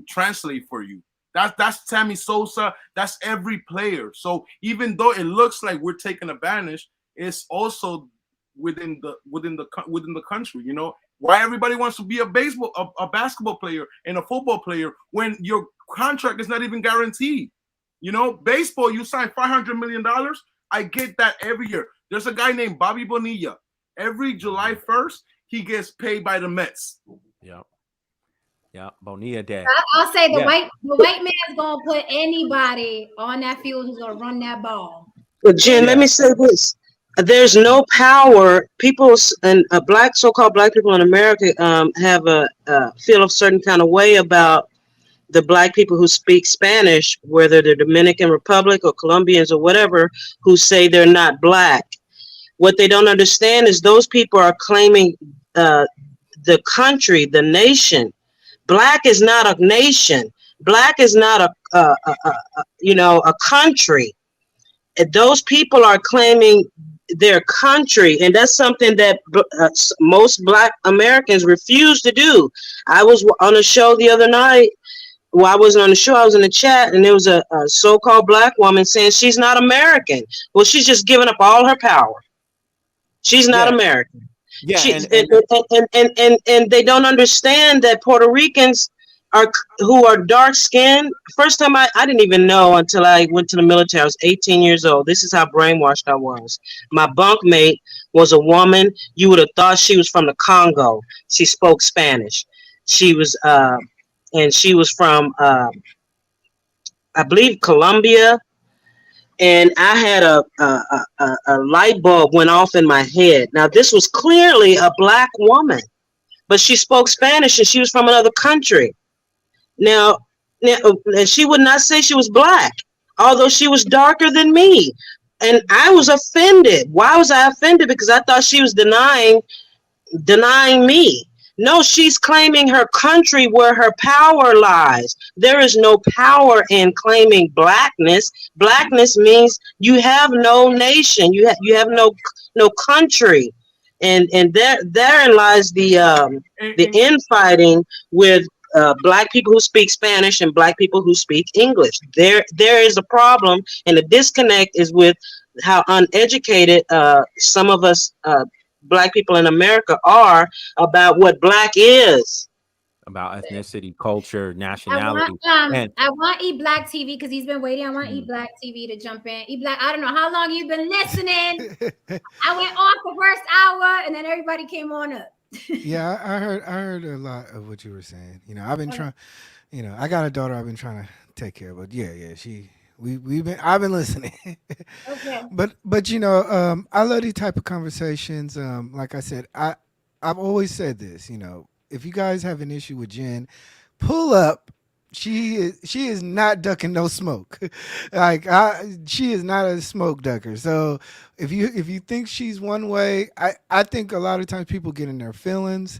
translate for you. That's Sammy Sosa. That's every player. So even though it looks like we're taking advantage, it's also within the country. You know, why everybody wants to be a basketball player and a football player when your contract is not even guaranteed. You know, baseball, you sign $500 million. I get that every year. There's a guy named Bobby Bonilla. Every July 1st, he gets paid by the Mets. Yeah, Bonilla Day. I'll say the white man's gonna put anybody on that field who's gonna run that ball. But Jen, let me say this: there's no power. People and so-called black people in America have a feel a certain kind of way about the black people who speak Spanish, whether they're Dominican Republic or Colombians or whatever, who say they're not black. What they don't understand is those people are claiming the country, the nation. Black is not a nation. Black is not a country. Those people are claiming their country, and that's something that most black Americans refuse to do. I was on a show the other night. Well, I wasn't on the show. I was in the chat, and there was a so-called black woman saying she's not American. Well, she's just giving up all her power. She's not American. Yeah, and they don't understand that Puerto Ricans who are dark skinned. First time I didn't even know until I went to the military. I was 18 years old. This is how brainwashed I was. My bunkmate was a woman. You would have thought she was from the Congo. She spoke Spanish. She was from I believe Colombia. And I had a light bulb went off in my head. Now, this was clearly a black woman, but she spoke Spanish and she was from another country. Now, and she would not say she was black, although she was darker than me. And I was offended. Why was I offended? Because I thought she was denying me. No, she's claiming her country where her power lies. There is no power in claiming blackness. Blackness means you have no nation. You have no country, and therein lies the infighting with black people who speak Spanish and black people who speak English. There is a problem, and the disconnect is with how uneducated some of us black people in America are about what black is. About ethnicity, culture, nationality. I want E Black TV because he's been waiting. I want E Black TV to jump in. E Black, I don't know how long you've been listening. I went off the first hour and then everybody came on up. Yeah, I heard a lot of what you were saying. You know, I've been trying. You know, I got a daughter I've been trying to take care of. But yeah, I've been listening. Okay. But you know, I love these type of conversations. Like I said, I've always said this. You know, if you guys have an issue with Jen, pull up. She is not ducking no smoke. She is not a smoke ducker. So if you think she's one way, I think a lot of times people get in their feelings.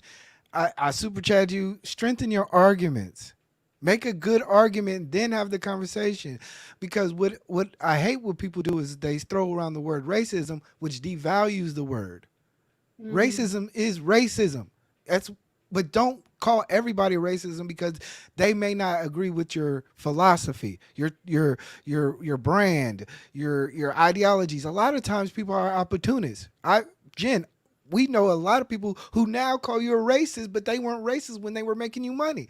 I super chat you. Strengthen your arguments. Make a good argument, then have the conversation. Because what I hate what people do is they throw around the word racism, which devalues the word. Racism is racism. But don't call everybody racism because they may not agree with your philosophy, your brand, your ideologies. A lot of times people are opportunists. Jen, we know a lot of people who now call you a racist, but they weren't racist when they were making them money.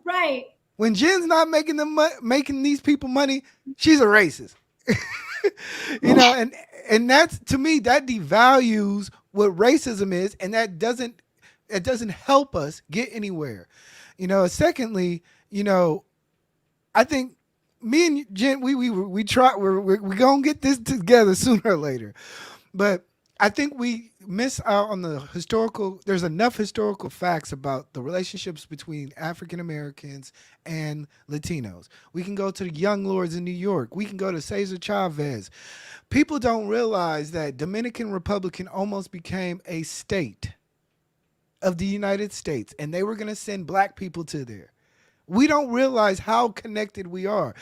Right. When Jen's not making these people money, she's a racist. You know, and that's, to me, that devalues what racism is, and it doesn't help us get anywhere. You know, secondly, you know, I think me and Jen, we try. We're gonna get this together sooner or later, but I think we miss out on the historical. There's enough historical facts about the relationships between African Americans and Latinos. We can go to the Young Lords in New York. We can go to Cesar Chavez. People don't realize that Dominican Republic almost became a state of the United States, and they were going to send black people to there. We don't realize how connected we are.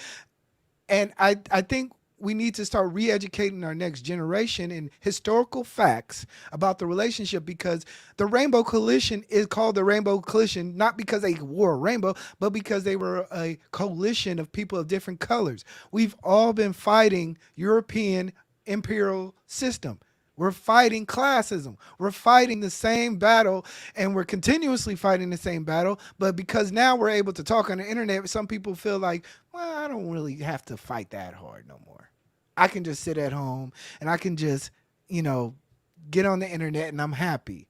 And I think we need to start re-educating our next generation in historical facts about the relationship, because the Rainbow Coalition is called the Rainbow Coalition not because they wore a rainbow, but because they were a coalition of people of different colors. We've all been fighting European imperial system. We're fighting classism. We're fighting the same battle, and we're continuously fighting the same battle. But because now we're able to talk on the internet, some people feel like, well, I don't really have to fight that hard no more. I can just sit at home and I can just, get on the internet and I'm happy.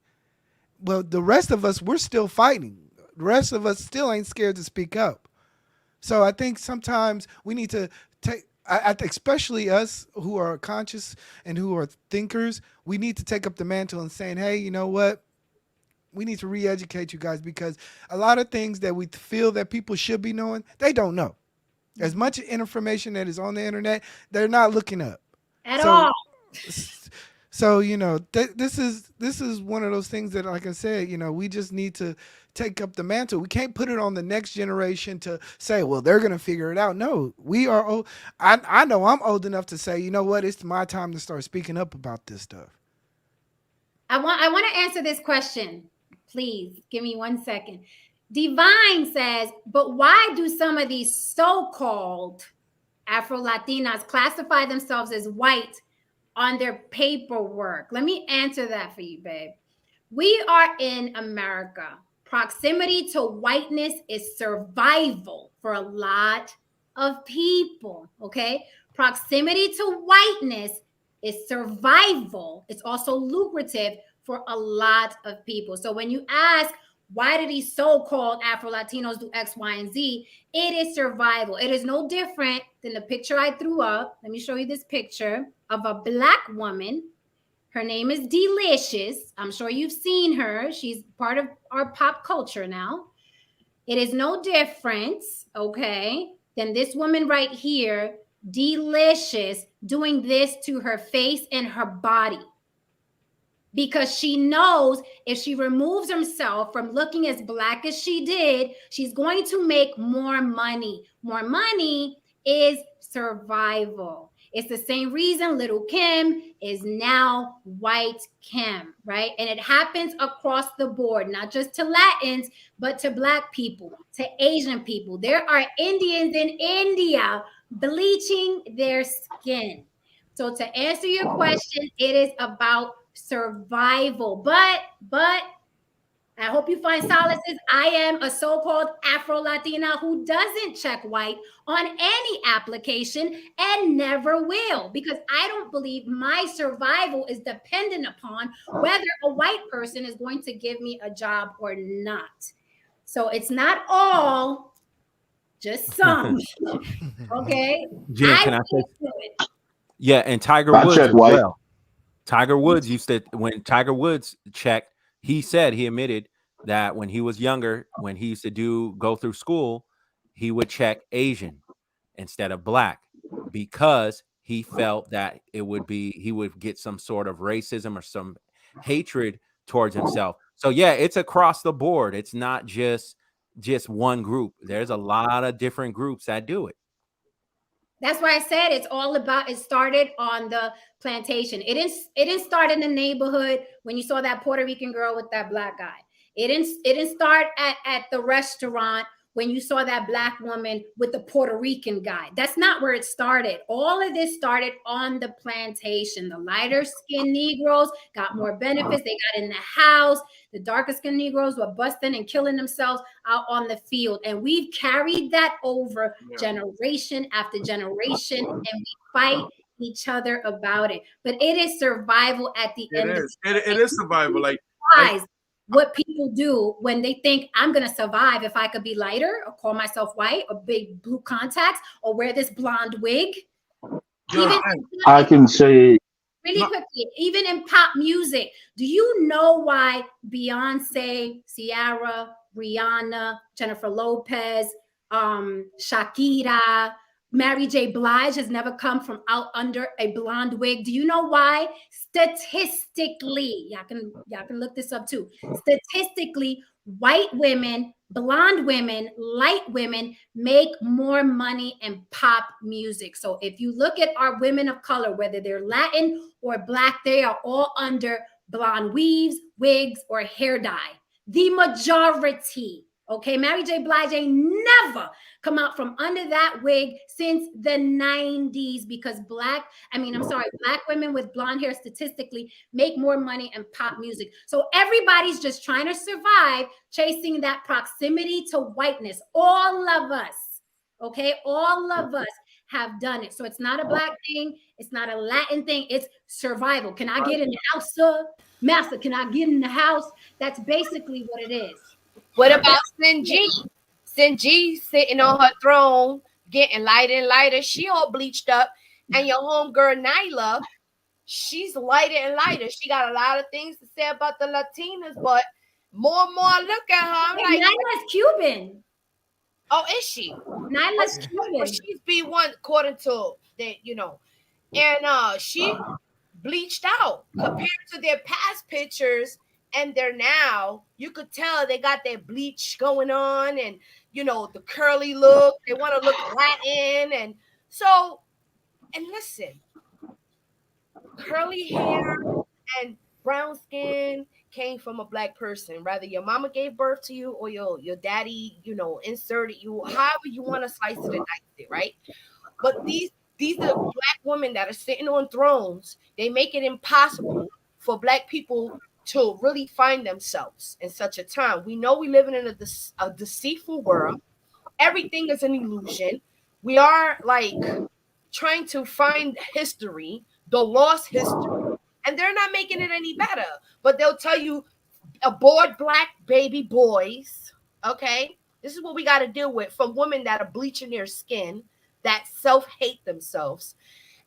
Well, the rest of us, we're still fighting. The rest of us still ain't scared to speak up. So I think sometimes we need to take, especially us who are conscious and who are thinkers, we need to take up the mantle and saying, hey, you know what? We need to re-educate you guys, because a lot of things that we feel that people should be knowing, they don't know. As much information that is on the internet, they're not looking up. At all. So this is one of those things that, like I said, we just need to take up the mantle. We can't put it on the next generation to say, well, they're gonna figure it out. No, we are old. I know I'm old enough to say, you know what, it's my time to start speaking up about this stuff. I want to answer this question. Please give me 1 second. Divine says, but why do some of these so-called Afro-Latinas classify themselves as white on their paperwork? Let me answer that for you, babe. We are in America. Proximity to whiteness is survival for a lot of people, okay? Proximity to whiteness is survival. It's also lucrative for a lot of people. So when you ask, why do these so-called Afro-Latinos do X, Y, and Z? It is survival. It is no different than the picture I threw up. Let me show you this picture of a black woman. Her name is Delicious. I'm sure you've seen her. She's part of our pop culture now. It is no different, okay, than this woman right here, Delicious, doing this to her face and her body. Because she knows if she removes herself from looking as black as she did, she's going to make more money. More money is survival. It's the same reason Little Kim is now White Kim, right? And it happens across the board, not just to Latins, but to Black people, to Asian people. There are Indians in India bleaching their skin. So to answer your question, it is about survival. But I hope you find solaces. I am a so-called Afro-Latina who doesn't check white on any application and never will, because I don't believe my survival is dependent upon whether a white person is going to give me a job or not. So it's not all, just some. Okay. Jen, can I say? Yeah, and Tiger Woods as well. Tiger Woods used to, when Tiger Woods checked, he said, he admitted that when he was younger, when he used to go through school, he would check Asian instead of black, because he felt that he would get some sort of racism or some hatred towards himself. So yeah, it's across the board. It's not just one group. There's a lot of different groups that do it. That's why I said it's all about, it started on the plantation. It didn't start in the neighborhood when you saw that Puerto Rican girl with that black guy. It didn't start at the restaurant when you saw that black woman with the Puerto Rican guy. That's not where it started. All of this started on the plantation. The lighter skinned Negroes got more benefits. They got in the house. The darker skinned Negroes were busting and killing themselves out on the field. And we've carried that over generation after generation, and we fight each other about it. But it is survival at the end. It is survival. Like what people do when they think I'm going to survive if I could be lighter or call myself white or big blue contacts or wear this blonde wig. Even I can say really quickly, even in pop music, do you know why Beyonce, Ciara, Rihanna, Jennifer Lopez, Shakira, Mary J. Blige has never come from out under a blonde wig? Do you know why? Statistically, y'all can look this up too. Statistically, white women, blonde women, light women make more money in pop music. So if you look at our women of color, whether they're Latin or Black, they are all under blonde weaves, wigs, or hair dye. The majority. Okay, Mary J. Blige ain't never come out from under that wig since the 90s because black women with blonde hair statistically make more money in pop music. So everybody's just trying to survive, chasing that proximity to whiteness. All of us, okay? All of us have done it. So it's not a black thing. It's not a Latin thing. It's survival. Can I get in the house, sir? Master, can I get in the house? That's basically what it is. What about Sinji? Sinji sitting on her throne, getting lighter and lighter. She all bleached up. And your homegirl Nyla, she's lighter and lighter. She got a lot of things to say about the Latinas, but more and more I look at her, I'm like, Nyla's Cuban. Oh, is she? Nyla's Cuban. But she's B1 according to that, and she bleached out compared to their past pictures. And they're now, you could tell they got their bleach going on and, the curly look. They want to look Latin. And so, and listen, curly hair and brown skin came from a black person. Rather your mama gave birth to you or your daddy, inserted you, however you want to slice it and dice it, right? But these are black women that are sitting on thrones. They make it impossible for black people to really find themselves in such a time. We know we live in a deceitful world. Everything is an illusion. We are like trying to find history, the lost history, and they're not making it any better. But they'll tell you abort black baby boys. Okay, this is what we got to deal with from women that are bleaching their skin, that self-hate themselves.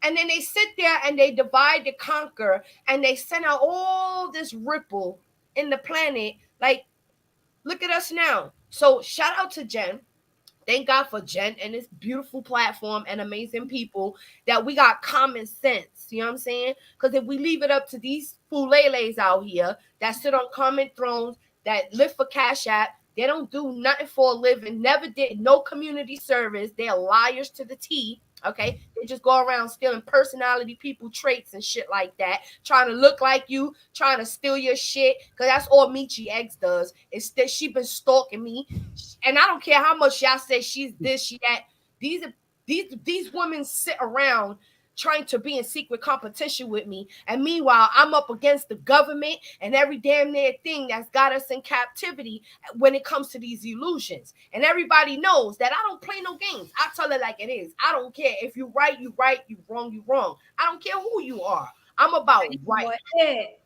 And then they sit there and they divide to conquer and they send out all this ripple in the planet. Like, look at us now. So shout out to Jen. Thank God for Jen and this beautiful platform and amazing people that we got common sense. You know what I'm saying? Because if we leave it up to these fooleles out here that sit on common thrones, that live for Cash App, they don't do nothing for a living, never did no community service. They're liars to the T. Okay, they just go around stealing personality, people traits and shit like that, trying to look like you, trying to steal your shit, because that's all Michi X does. It's that she been stalking me, and I don't care how much y'all say she's this, she that. These women sit around trying to be in secret competition with me, and meanwhile I'm up against the government and every damn near thing that's got us in captivity when it comes to these illusions. And everybody knows that I don't play no games. I tell it like it is. I don't care if you right, you wrong, you wrong. I don't care who you are. I'm about right.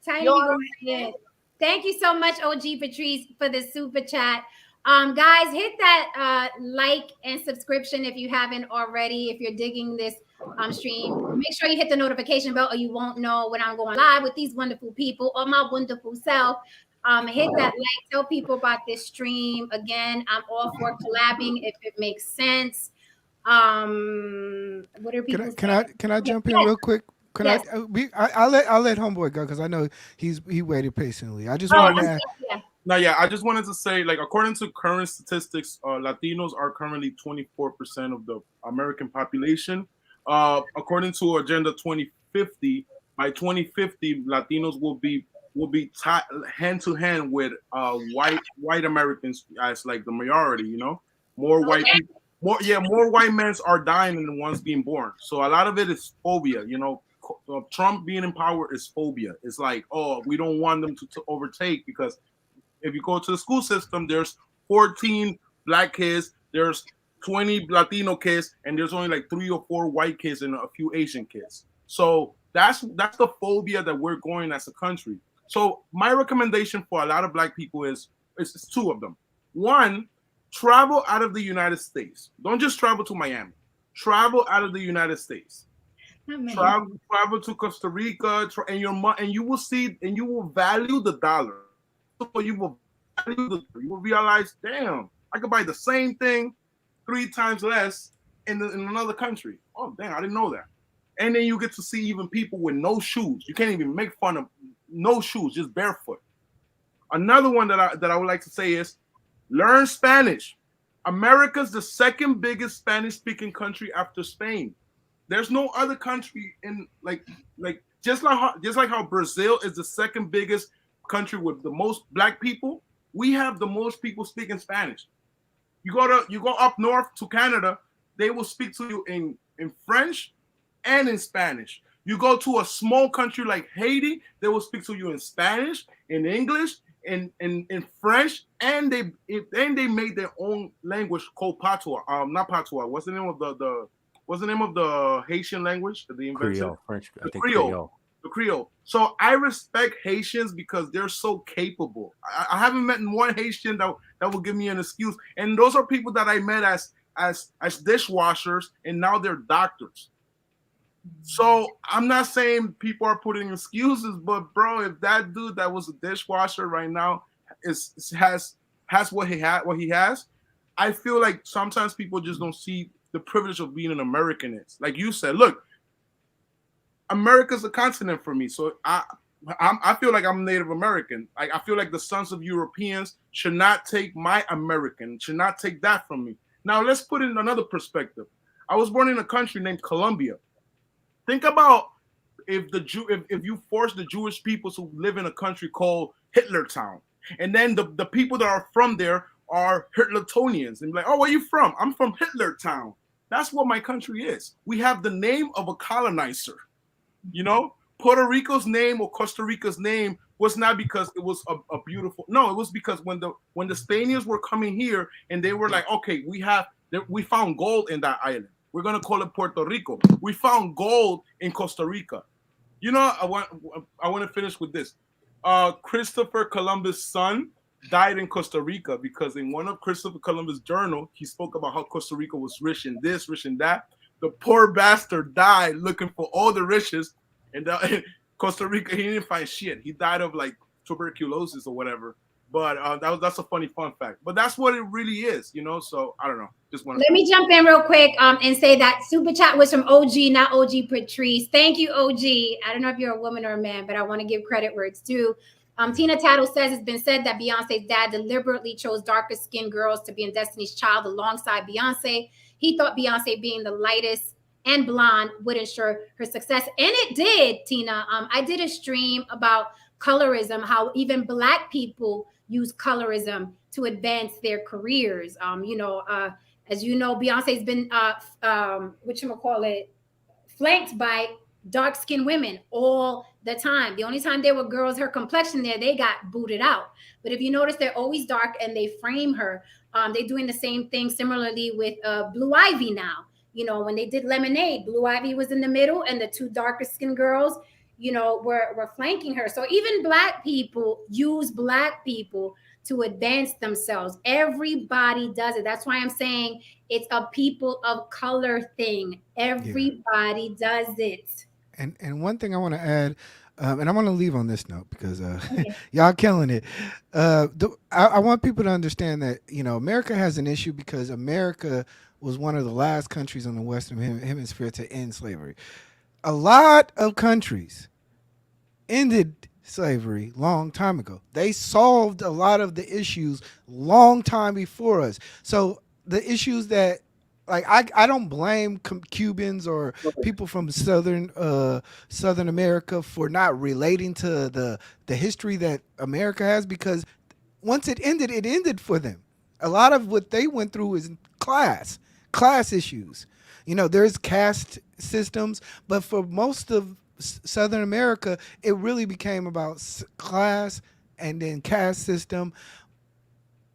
Tiny. Thank you so much, OG Patrice, for the super chat. Guys, hit that like and subscription if you haven't already. If you're digging this stream, make sure you hit the notification bell or you won't know when I'm going live with these wonderful people or my wonderful self. Hit that like, tell people about this stream. Again, I'm all for collabing if it makes sense. What are people can I jump in real quick? I'll let homeboy go because I know he waited patiently. I just wanted to ask. I just wanted to say, like, according to current statistics, Latinos are currently 24% of the American population. According to Agenda 2050, by 2050, Latinos will be hand to hand with white Americans as like the majority. More white people, more white men are dying than the ones being born. So a lot of it is phobia. Trump being in power is phobia. It's like, oh, we don't want them to overtake because if you go to the school system, there's 14 black kids, there's 20 Latino kids, and there's only like 3 or 4 white kids and a few Asian kids. So that's the phobia that we're going as a country. So my recommendation for a lot of black people is two of them. One, travel out of the United States. Don't just travel to Miami. Travel out of the United States. Travel to Costa Rica, and you will see and you will value the dollar. So you will realize, damn, I could buy the same thing 3 times less in another country. Oh, damn, I didn't know that. And then you get to see even people with no shoes. You can't even make fun of no shoes, just barefoot. Another one that I would like to say is learn Spanish. America's the second biggest Spanish-speaking country after Spain. There's no other country in like just like how Brazil is the second biggest country with the most black people. We have the most people speaking Spanish. You go up north to Canada, they will speak to you in French and in Spanish. You go to a small country like Haiti, they will speak to you in Spanish, in English, in French, and they made their own language called Patois. Not Patois. What's the name of the Haitian language that they invented? Creole, French. I think Creole. The Creole. So I respect Haitians because they're so capable. I haven't met one Haitian that will give me an excuse. And those are people that I met as dishwashers, and now they're doctors. So I'm not saying people are putting excuses, but bro, if that dude that was a dishwasher right now has what he has, I feel like sometimes people just don't see the privilege of being an American is. Like you said, look, America's a continent for me, so I feel like I'm Native American. I feel like the sons of Europeans should not take my American, should not take that from me. Now let's put it in another perspective. I was born in a country named Colombia. Think about if you force the Jewish people to live in a country called Hitlertown, and then the people that are from there are Hitlertonians, and be like, oh, where are you from? I'm from Hitlertown. That's what my country is. We have the name of a colonizer. You know, Puerto Rico's name or Costa Rica's name was not because it was a beautiful. No, it was because when the Spaniards were coming here and they were like, okay, we found gold in that island. We're gonna call it Puerto Rico. We found gold in Costa Rica. You know, I want to finish with this. Christopher Columbus' son died in Costa Rica because in one of Christopher Columbus' journal, he spoke about how Costa Rica was rich in this, rich in that. The poor bastard died looking for all the riches, and in Costa Rica, he didn't find shit. He died of like tuberculosis or whatever. But that's a funny fun fact. But that's what it really is, you know. So I don't know. Just want. Let me jump in real quick and say that super chat was from OG, not OG Patrice. Thank you, OG. I don't know if you're a woman or a man, but I want to give credit where it's due. Tina Tattle says it's been said that Beyonce's dad deliberately chose darker skinned girls to be in Destiny's Child alongside Beyonce. He thought Beyonce being the lightest and blonde would ensure her success. And it did, Tina. I did a stream about colorism, how even Black people use colorism to advance their careers. As you know, Beyonce's been flanked by dark-skinned women all the time. The only time there were girls her complexion there, they got booted out. But if you notice, they're always dark and they frame her. They're doing the same thing similarly with Blue Ivy now. You know, when they did Lemonade, Blue Ivy was in the middle and the two darker skinned girls, you know, were flanking her. So even Black people use Black people to advance themselves. Everybody does it. That's why I'm saying it's a people of color thing. Everybody does it. And one thing I want to add, and I want to leave on this note because y'all killing it. I want people to understand that, you know, America has an issue because America was one of the last countries on the Western Hemisphere to end slavery. A lot of countries ended slavery long time ago. They solved a lot of the issues long time before us. So the issues that, like, I don't blame Cubans or people from Southern America for not relating to the history that America has, because once it ended for them. A lot of what they went through is class issues. You know, there's caste systems, but for most of Southern America, it really became about class and then caste system.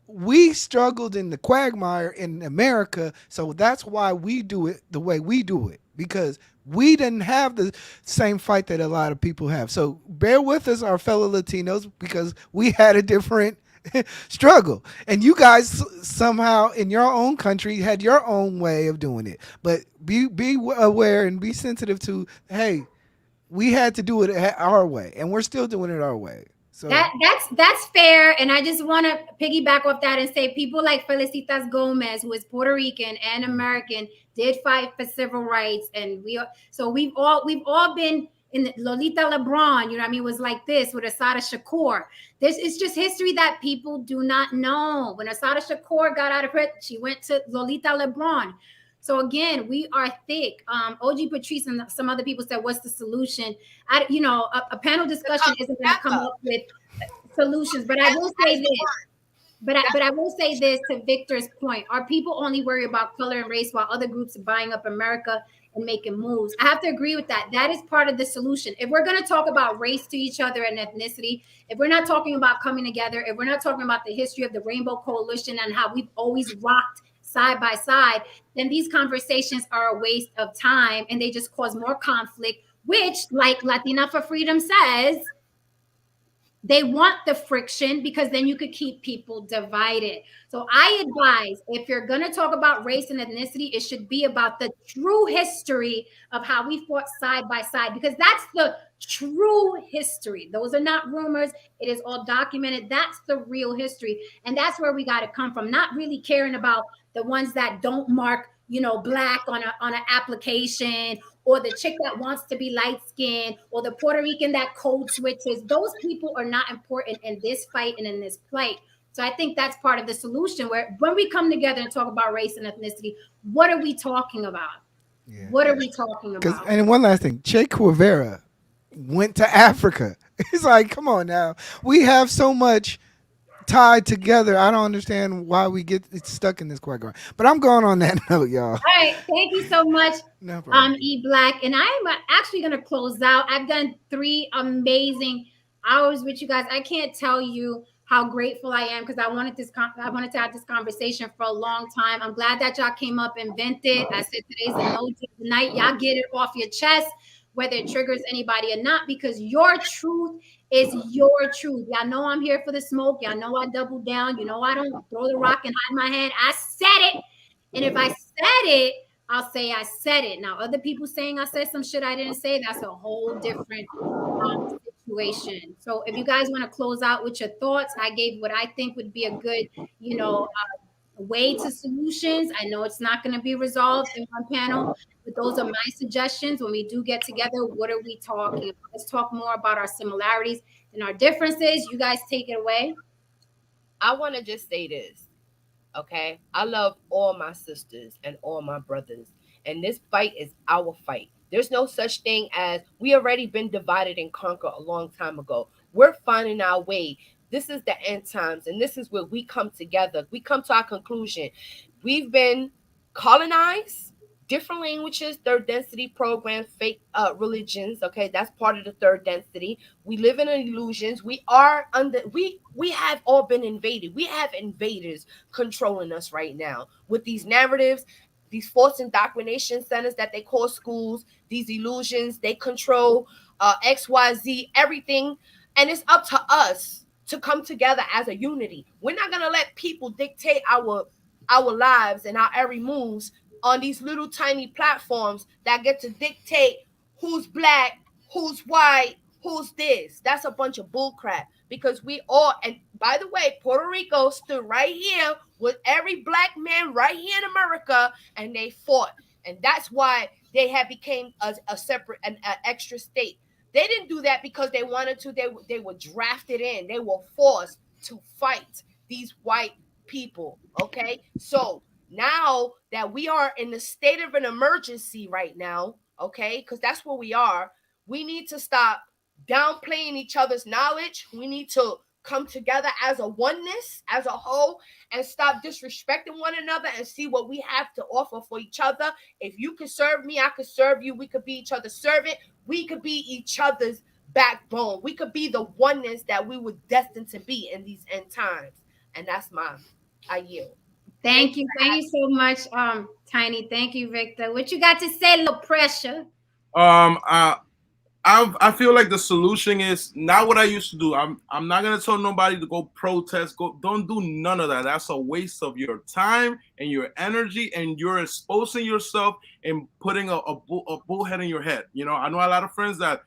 We struggled in the quagmire in America, so that's why we do it the way we do it, because we didn't have the same fight that a lot of people have. So bear with us, our fellow Latinos, because we had a different struggle, and you guys somehow in your own country had your own way of doing it. But be aware and be sensitive to, hey, we had to do it our way, and we're still doing it our way. So That's fair, and I just want to piggyback off that and say people like Felicitas Gomez, who is Puerto Rican and American, did fight for civil rights, and we've all been in Lolita LeBron. You know what I mean? Was like this with Asada Shakur. This is just history that people do not know. When Asada Shakur got out of prison, she went to Lolita LeBron. So again, we are thick. OG Patrice and some other people said, "What's the solution?" A panel discussion isn't going to come up with solutions. But I will say this. But I will say this to Victor's point: Are people only worry about color and race while other groups are buying up America and making moves? I have to agree with that. That is part of the solution. If we're going to talk about race to each other and ethnicity, if we're not talking about coming together, if we're not talking about the history of the Rainbow Coalition and how we've always rocked side by side, then these conversations are a waste of time and they just cause more conflict, which, like Latina for Freedom says, they want the friction because then you could keep people divided. So I advise, if you're going to talk about race and ethnicity, it should be about the true history of how we fought side by side, because that's the true history. Those are not rumors. It is all documented. That's the real history. And that's where we got to come from, not really caring about the ones that don't mark, black on an application, or the chick that wants to be light skinned, or the Puerto Rican that code switches. Those people are not important in this fight and in this plight. So I think that's part of the solution, where when we come together and talk about race and ethnicity, what are we talking about? Yeah. What are we talking about? And one last thing, Che Guevara went to Africa. It's like, come on now. We have so much tied together. I don't understand why we get stuck in this quagmire. But I'm going on that note, y'all. All right. Thank you so much, No problem. E Black. And I'm actually going to close out. I've done 3 amazing hours with you guys. I can't tell you how grateful I am, because I wanted to have this conversation for a long time. I'm glad that y'all came up and vented. I said today's a no night. Y'all get it off your chest, whether it triggers anybody or not, because your truth is your truth. Y'all know I'm here for the smoke. Y'all know I double down. You know I don't throw the rock and hide my head. I said it. And if I said it, I'll say I said it. Now, other people saying I said some shit I didn't say, that's a whole different situation. So if you guys want to close out with your thoughts, I gave what I think would be a good, way to solutions. I know it's not going to be resolved in one panel, but those are my suggestions. When we do get together, what are we talking about? Let's talk more about our similarities and our differences. You guys take it away. I want to just say this, okay? I love all my sisters and all my brothers, and this fight is our fight. There's no such thing as we already been divided and conquered a long time ago. We're finding our way. This is the end times, and this is where we come together. We come to our conclusion. We've been colonized, different languages, third density programs, fake religions. Okay, that's part of the third density. We live in illusions. We are under. We have all been invaded. We have invaders controlling us right now with these narratives, these false indoctrination centers that they call schools. These illusions, they control XYZ, everything, and it's up to us to come together as a unity. We're not gonna let people dictate our lives and our every moves on these little tiny platforms that get to dictate who's black, who's white, who's this. That's a bunch of bullcrap, because we all, and by the way, Puerto Rico stood right here with every black man right here in America, and they fought. And that's why they had became a separate, an extra state. They didn't do that because they wanted to. They were drafted in. They were forced to fight these white people. Okay, so now that we are in the state of an emergency right now, okay, because that's where we are, we need to stop downplaying each other's knowledge. We need to come together as a oneness, as a whole, and stop disrespecting one another and see what we have to offer for each other. If you can serve me, I could serve you. We could be each other's servant. We could be each other's backbone. We could be the oneness that we were destined to be in these end times. And that's mine. I yield. Thank you. Thank you so much, Tiny. Thank you, Victor. What you got to say, little pressure? Um, uh, I feel like the solution is not what I used to do. I'm not gonna tell nobody to go protest. Go, don't do none of that. That's a waste of your time and your energy, and you're exposing yourself and putting a bullhead in your head. You know, I know a lot of friends that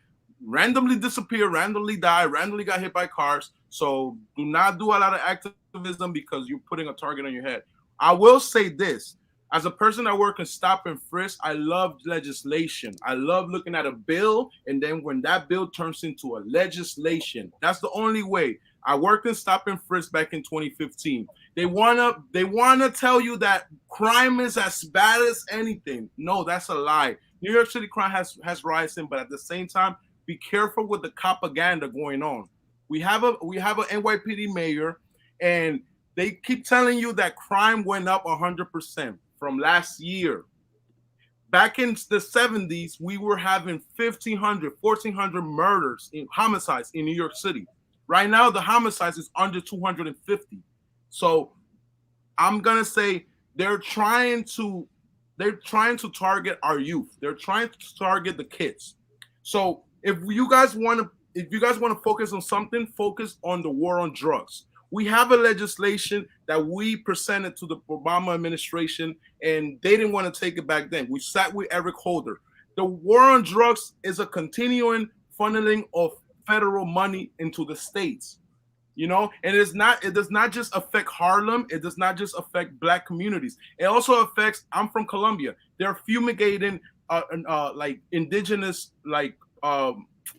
randomly disappear, randomly die, randomly got hit by cars. So do not do a lot of activism because you're putting a target on your head. I will say this: as a person that works in stop and frisk, I love legislation. I love looking at a bill, and then when that bill turns into a legislation, that's the only way. I worked in stop and frisk back in 2015. They wanna tell you that crime is as bad as anything. No, that's a lie. New York City crime has risen, but at the same time, be careful with the propaganda going on. We have a NYPD mayor, and they keep telling you that crime went up 100% from last year. Back in the 70s, we were having 1,500, 1,400 murders, in homicides in New York City. Right now, the homicides is under 250. So I'm gonna say they're trying to target our youth. They're trying to target the kids. So if you guys want to focus on something, focus on the war on drugs. We have a legislation that we presented to the Obama administration, and they didn't want to take it back then. We sat with Eric Holder. The war on drugs is a continuing funneling of federal money into the states. And it does not just affect Harlem. It does not just affect black communities. It also affects, I'm from Colombia. They're fumigating like indigenous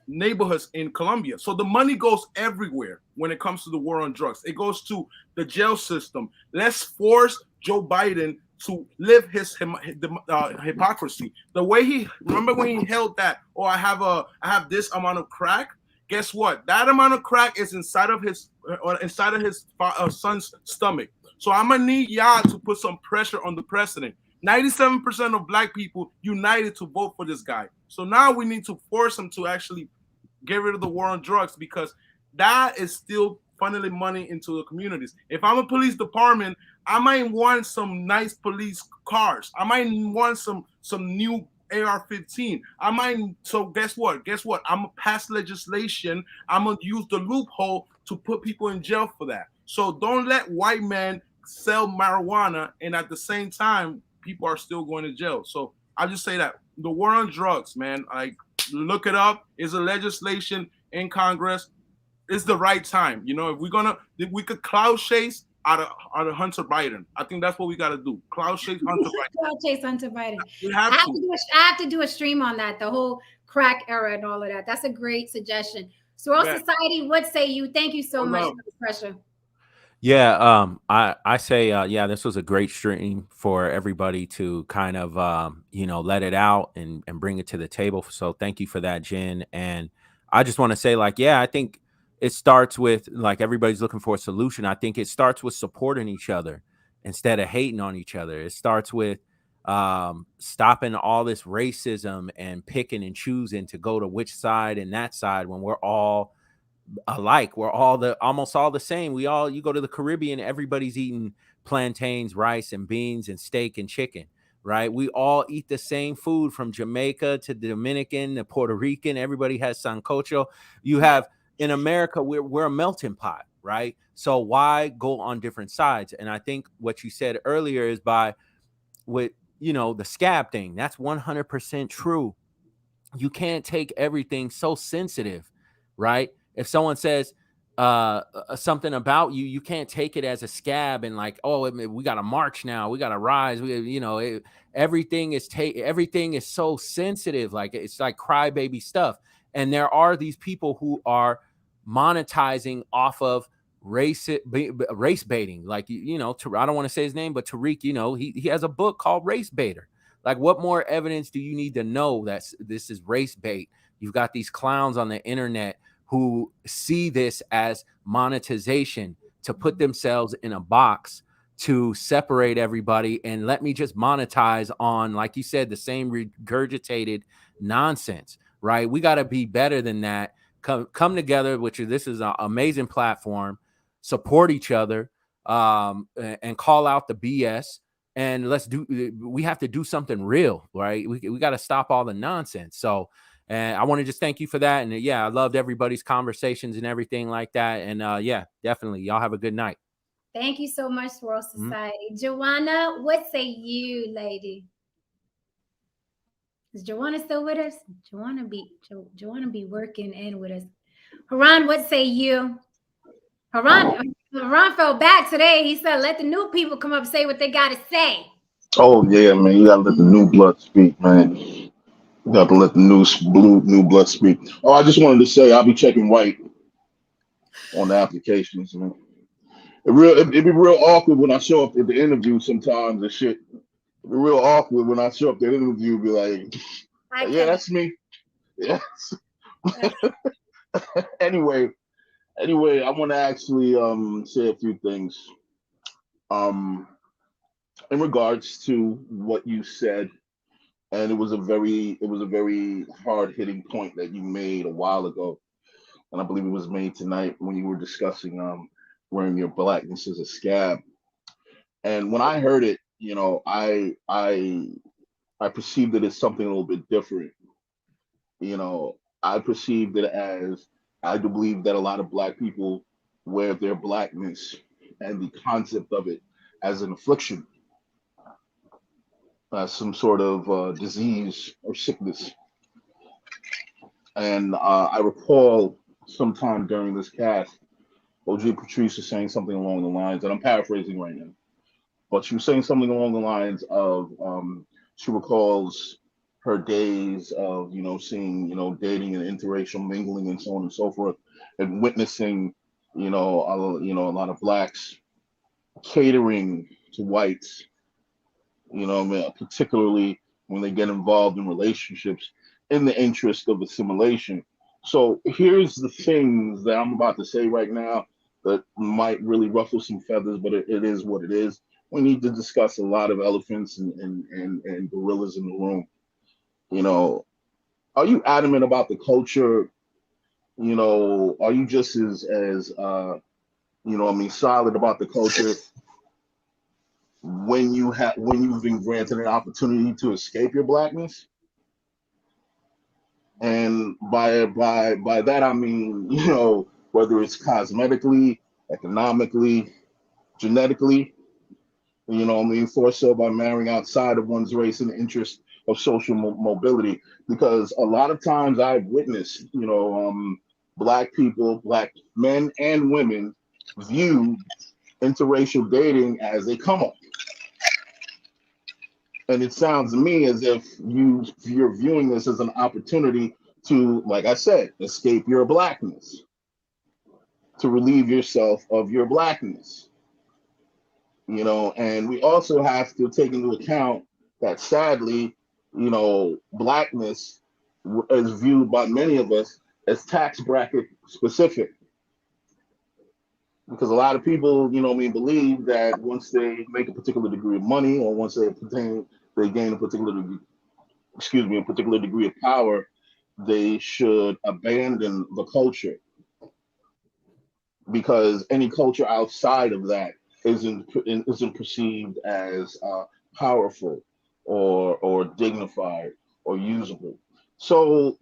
neighborhoods in Colombia. So the money goes everywhere when it comes to the war on drugs. It goes to the jail system. Let's force Joe Biden to live his hypocrisy. The way remember when he held that, I have this amount of crack. Guess what? That amount of crack is inside of his son's stomach. So I'm gonna need y'all to put some pressure on the president. 97% of black people united to vote for this guy. So now we need to force him to actually get rid of the war on drugs, because that is still funneling money into the communities. If I'm a police department, I might want some nice police cars. I might want some new AR-15. So guess what? I'm gonna pass legislation. I'm gonna use the loophole to put people in jail for that. So don't let white men sell marijuana, and at the same time, people are still going to jail. So I just say that the war on drugs, man, like, look it up. Is a legislation in Congress. It's the right time. If we could cloud chase out of Hunter Biden. I think that's what we got to do. Cloud chase Hunter Biden. Cloud chase Hunter Biden. We I have have, to. I have to do a stream on that, the whole crack era and all of that. That's a great suggestion. Sorrel Society, what say you? Thank you so much for the pressure. Yeah, I say, yeah, this was a great stream for everybody to kind of, let it out and bring it to the table. So thank you for that, Jen. And I just want to say, like, yeah, I think it starts with, like, everybody's looking for a solution. I think it starts with supporting each other instead of hating on each other. It starts with stopping all this racism and picking and choosing to go to which side and that side when we're all alike. We're almost all the same. You go to the Caribbean, everybody's eating plantains, rice and beans and steak and chicken, right? We all eat the same food, from Jamaica to the Dominican to Puerto Rican. Everybody has sancocho. You have in America, we're a melting pot, right? So why go on different sides? And I think what you said earlier is with the scab thing, that's 100% true. You can't take everything so sensitive, right? If someone says something about you, you can't take it as a scab and like, oh, we got to march now, we got to rise. Everything is so sensitive, like it's like crybaby stuff. And there are these people who are monetizing off of race baiting, like I don't want to say his name, but Tariq, he has a book called Race Baiter. Like, what more evidence do you need to know that this is race bait? You've got these clowns on the internet who see this as monetization to put themselves in a box to separate everybody and let me just monetize on, like you said, the same regurgitated nonsense, right? We got to be better than that. Come together, this is an amazing platform, support each other, and call out the BS. And we have to do something real, right? We got to stop all the nonsense. So, and I want to just thank you for that. And yeah, I loved everybody's conversations and everything like that. And yeah, definitely. Y'all have a good night. Thank you so much, Swirl Society. Joanna, what say you, lady? Is Joanna still with us? Joanna be working in with us. Haran, what say you? Haran fell back today. He said, let the new people come up and say what they got to say. Oh yeah, man, you gotta let the new blood speak, man. You got to let the new blood speak. Oh, I just wanted to say I'll be checking white on the applications, man. It'd be real awkward when I show up at the interview sometimes and shit. It'd be real awkward when I show up at the interview, be like, yeah, that's me. Yes. Anyway, I want to actually say a few things. In regards to what you said, and it was a very hard hitting point that you made a while ago, and I believe it was made tonight when you were discussing wearing your blackness as a scab. And when I heard it, I perceived it as something a little bit different. I perceived it as, I do believe that a lot of black people wear their blackness and the concept of it as an affliction, some sort of disease or sickness. And I recall sometime during this cast, OJ Patrice was saying something along the lines, and I'm paraphrasing right now, but she was saying something along the lines of she recalls her days of seeing dating and interracial mingling and so on and so forth, and witnessing a lot of blacks catering to whites, particularly when they get involved in relationships in the interest of assimilation. So here's the things that I'm about to say right now that might really ruffle some feathers, but it is what it is. We need to discuss a lot of elephants and gorillas in the room. Are you adamant about the culture? Are you just as solid about the culture when you've been granted an opportunity to escape your blackness? And by that I mean, whether it's cosmetically, economically, genetically, forced so by marrying outside of one's race in the interest of social mobility. Because a lot of times I've witnessed, black people, black men and women view interracial dating as a come up. And it sounds to me as if you're viewing this as an opportunity to, like I said, escape your blackness, to relieve yourself of your blackness. And we also have to take into account that sadly, blackness is viewed by many of us as tax bracket specific. Because a lot of people, believe that once they make a particular degree of money, or once they gain a particular degree of power, they should abandon the culture, because any culture outside of that isn't perceived as powerful or dignified or usable. So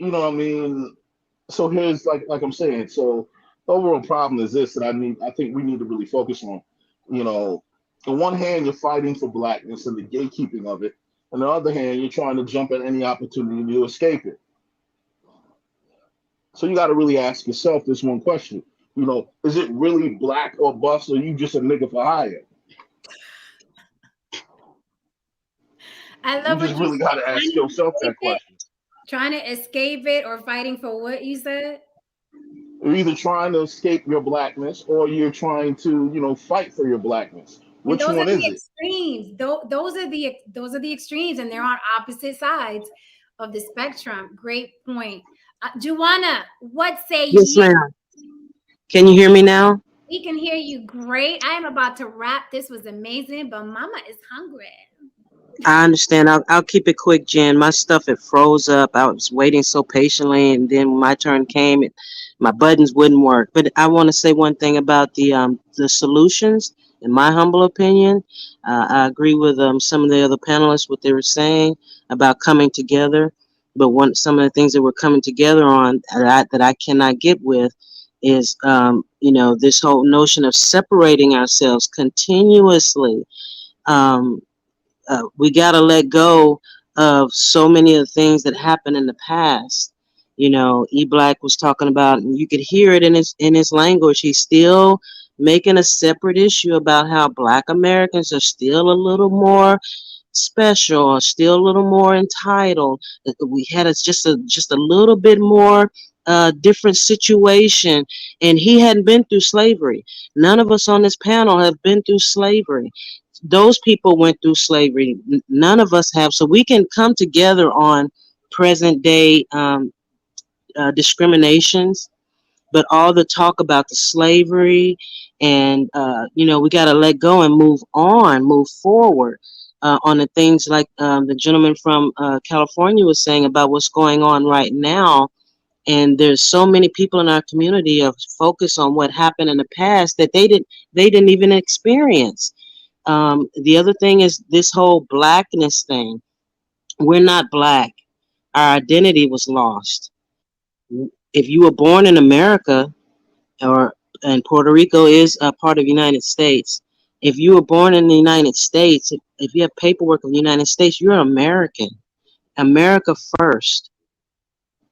So here's like I'm saying. So the overall problem is this that I think we need to really focus on. On one hand, you're fighting for blackness and the gatekeeping of it. On the other hand, you're trying to jump at any opportunity to escape it. So you got to really ask yourself this one question. Is it really black or bust, or you just a nigga for hire? I love you just really got to ask yourself that question. Trying to escape it or fighting for what you said? You're either trying to escape your blackness or you're trying to, fight for your blackness. Which one is it? Extremes. Those are the extremes, and they're on opposite sides of the spectrum. Great point. Joanna, what say you? Yes, ma'am. Can you hear me now? We can hear you great. I am about to wrap. This was amazing, but Mama is hungry. I understand. I'll keep it quick, Jen. My stuff, it froze up. I was waiting so patiently, and then when my turn came, my buttons wouldn't work. But I want to say one thing about the solutions In my humble opinion, I agree with some of the other panelists what they were saying about coming together. But some of the things that we're coming together on that I cannot get with is this whole notion of separating ourselves continuously. Um, we got to let go of so many of the things that happened in the past. E Black was talking about, and you could hear it in his language. He's still making a separate issue about how Black Americans are still a little more special, or still a little more entitled. That we had just a little bit more different situation, and he hadn't been through slavery. None of us on this panel have been through slavery. Those people went through slavery. None of us have. So we can come together on present day discriminations, but all the talk about the slavery and we got to let go and move on, move forward on the things like the gentleman from California was saying about what's going on right now. And there's so many people in our community of focus on what happened in the past that they didn't even experience. The other thing is this whole blackness thing. We're not Black. Our identity was lost. If you were born in America, or and Puerto Rico is a part of the United States. If you were born in the United States, if you have paperwork of the United States, you're American. America first.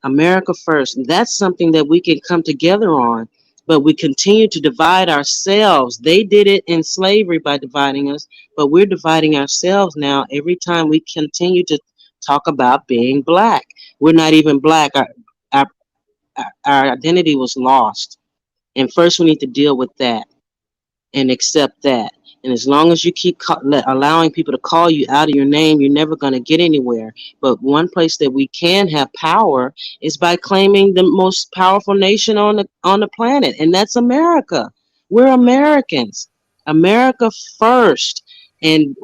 America first. That's something that we can come together on, but we continue to divide ourselves. They did it in slavery by dividing us, but we're dividing ourselves now every time we continue to talk about being Black. We're not even Black. Our, our identity was lost. And first, we need to deal with that and accept that. And as long as you keep allowing people to call you out of your name, you're never going to get anywhere. But one place that we can have power is by claiming the most powerful nation on the planet, and that's America. We're Americans. America first, and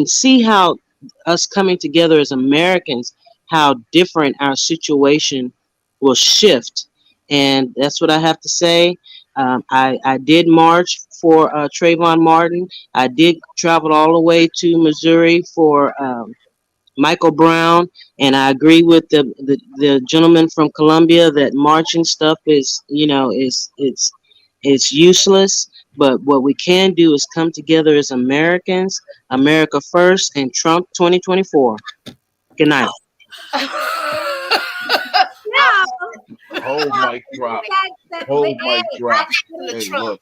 see how us coming together as Americans, how different our situation will shift. And that's what I have to say. I did march for Trayvon Martin. I did travel all the way to Missouri for Michael Brown, and I agree with the gentleman from Columbia that marching stuff it's useless. But what we can do is come together as Americans, America first, and Trump 2024. Good night. Hold mic drop. Hold mic drop. Hey, look.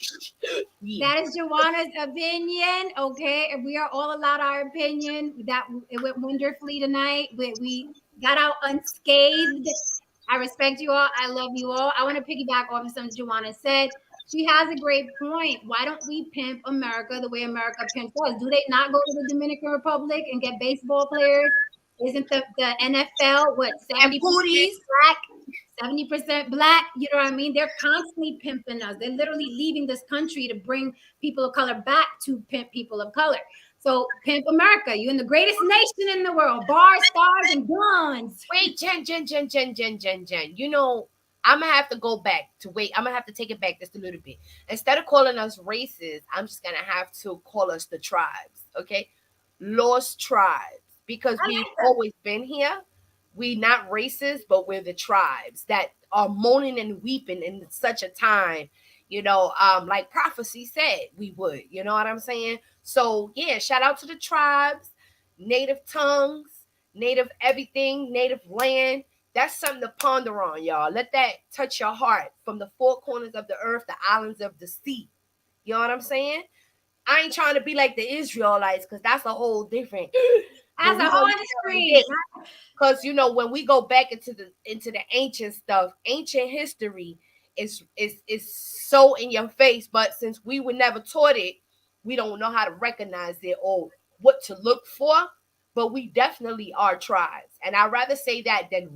That is Joanna's opinion. Okay, if we are all allowed our opinion, that it went wonderfully tonight. We got out unscathed. I respect you all. I love you all. I want to piggyback off of something Joanna said. She has a great point. Why don't we pimp America the way America pimps us? Do they not go to the Dominican Republic and get baseball players? Isn't the NFL what 70% Black? 70% Black, you know what I mean? They're constantly pimping us. They're literally leaving this country to bring people of color back to pimp people of color. So pimp America. You're in the greatest nation in the world. Bars, stars, and guns. Wait, Jen. I'm gonna have to go back to wait. I'm gonna have to take it back just a little bit. Instead of calling us races, I'm just gonna have to call us the tribes. Okay, lost tribes, because we've always been here. We not racist, but we're the tribes that are moaning and weeping in such a time, like prophecy said we would. You know what I'm saying? So yeah, shout out to the tribes, native tongues, native everything, native land. That's something to ponder on, y'all. Let that touch your heart from the four corners of the earth, the islands of the sea. You know what I'm saying? I ain't trying to be like the Israelites, because that's a whole different. As a on screen. Because when we go back into the ancient stuff, ancient history is so in your face. But since we were never taught it, we don't know how to recognize it or what to look for. But we definitely are tribes, and I'd rather say that than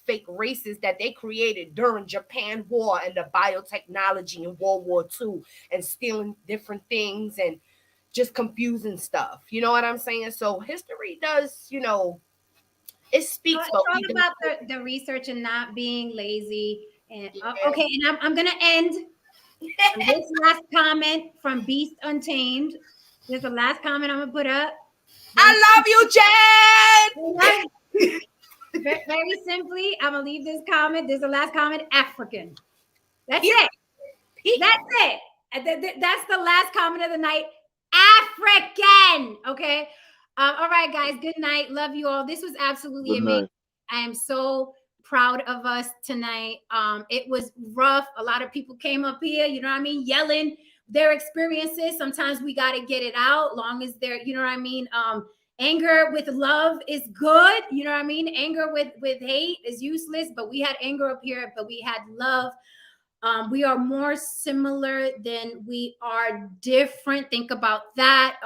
fake races that they created during Japan War and the biotechnology in World War II, and stealing different things and just confusing stuff. You know what I'm saying? So history does, it speaks. So it's all about the research and not being lazy. And okay, and I'm gonna end And this last comment from Beast Untamed. This is the last comment I'm gonna put up. I love you, Jen. Very simply, I'm gonna leave this comment. This is the last comment. African. That's Yeah. it. That's it. That's the last comment of the night. African. Okay. All right, guys. Good night. Love you all. This was absolutely Good amazing. night. I am so proud of us tonight. It was rough. A lot of people came up here, you know what I mean, yelling their experiences. Sometimes we got to get it out, long as they're, you know what I mean. Anger with love is good, you know what I mean. Anger with hate is useless. But we had anger up here, but we had love. We are more similar than we are different. Think about that.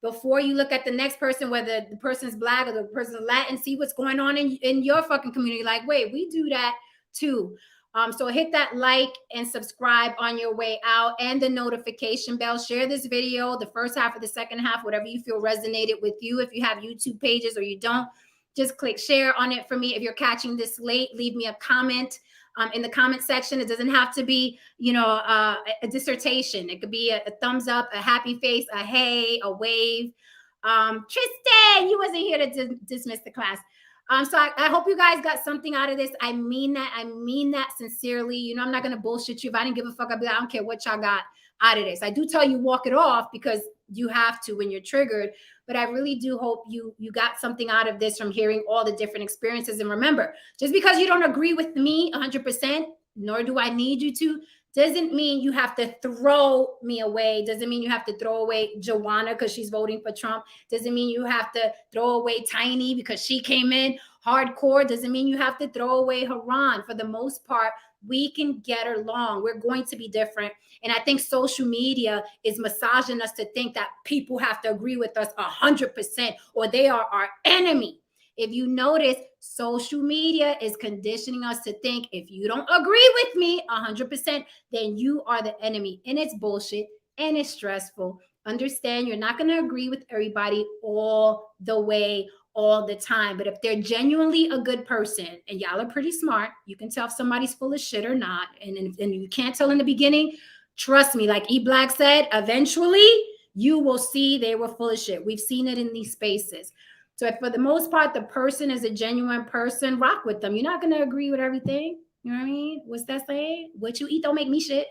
Before you look at the next person, whether the person's Black or the person's Latin, see what's going on in your fucking community. Like, wait, we do that too. So hit that like and subscribe on your way out, and the notification bell. Share this video, the first half or the second half, whatever you feel resonated with you. If you have YouTube pages or you don't, just click share on it for me. If you're catching this late, leave me a comment. In the comment section. It doesn't have to be, you know, a dissertation. It could be a thumbs up, a happy face, a hey, a wave. Tristan, you wasn't here to dismiss the class. So I hope you guys got something out of this. I mean that. I mean that sincerely. You know, I'm not going to bullshit you. If I didn't give a fuck, I'd be like, I don't care what y'all got out of this. I do tell you walk it off because you have to when you're triggered. But I really do hope you got something out of this from hearing all the different experiences. And remember, just because you don't agree with me 100%, nor do I need you to, doesn't mean you have to throw me away. Doesn't mean you have to throw away Joanna because she's voting for Trump. Doesn't mean you have to throw away Tiny because she came in hardcore. Doesn't mean you have to throw away Haran. For the most part, we can get along. We're going to be different. And I think social media is massaging us to think that people have to agree with us 100% or they are our enemy. If you notice, social media is conditioning us to think if you don't agree with me 100%, then you are the enemy. And it's bullshit and it's stressful. Understand, you're not going to agree with everybody all the way, all the time. But if they're genuinely a good person, and y'all are pretty smart, you can tell if somebody's full of shit or not. And you can't tell in the beginning. Trust me, like E Black said, eventually you will see they were full of shit. We've seen it in these spaces. So if for the most part, the person is a genuine person, rock with them. You're not going to agree with everything. You know what I mean? What's that saying? What you eat don't make me shit.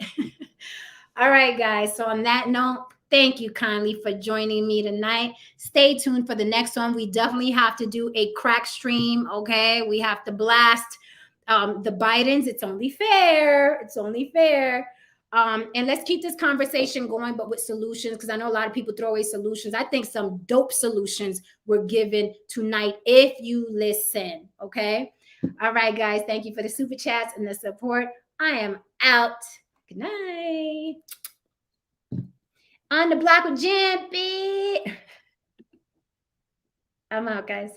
All right, guys. So on that note, thank you kindly for joining me tonight. Stay tuned for the next one. We definitely have to do a crack stream, okay? We have to blast the Bidens. It's only fair. It's only fair. And let's keep this conversation going, but with solutions, because I know a lot of people throw away solutions. I think some dope solutions were given tonight if you listen, okay? All right, guys. Thank you for the super chats and the support. I am out. Good night. On the block with Jen, I'm out, guys.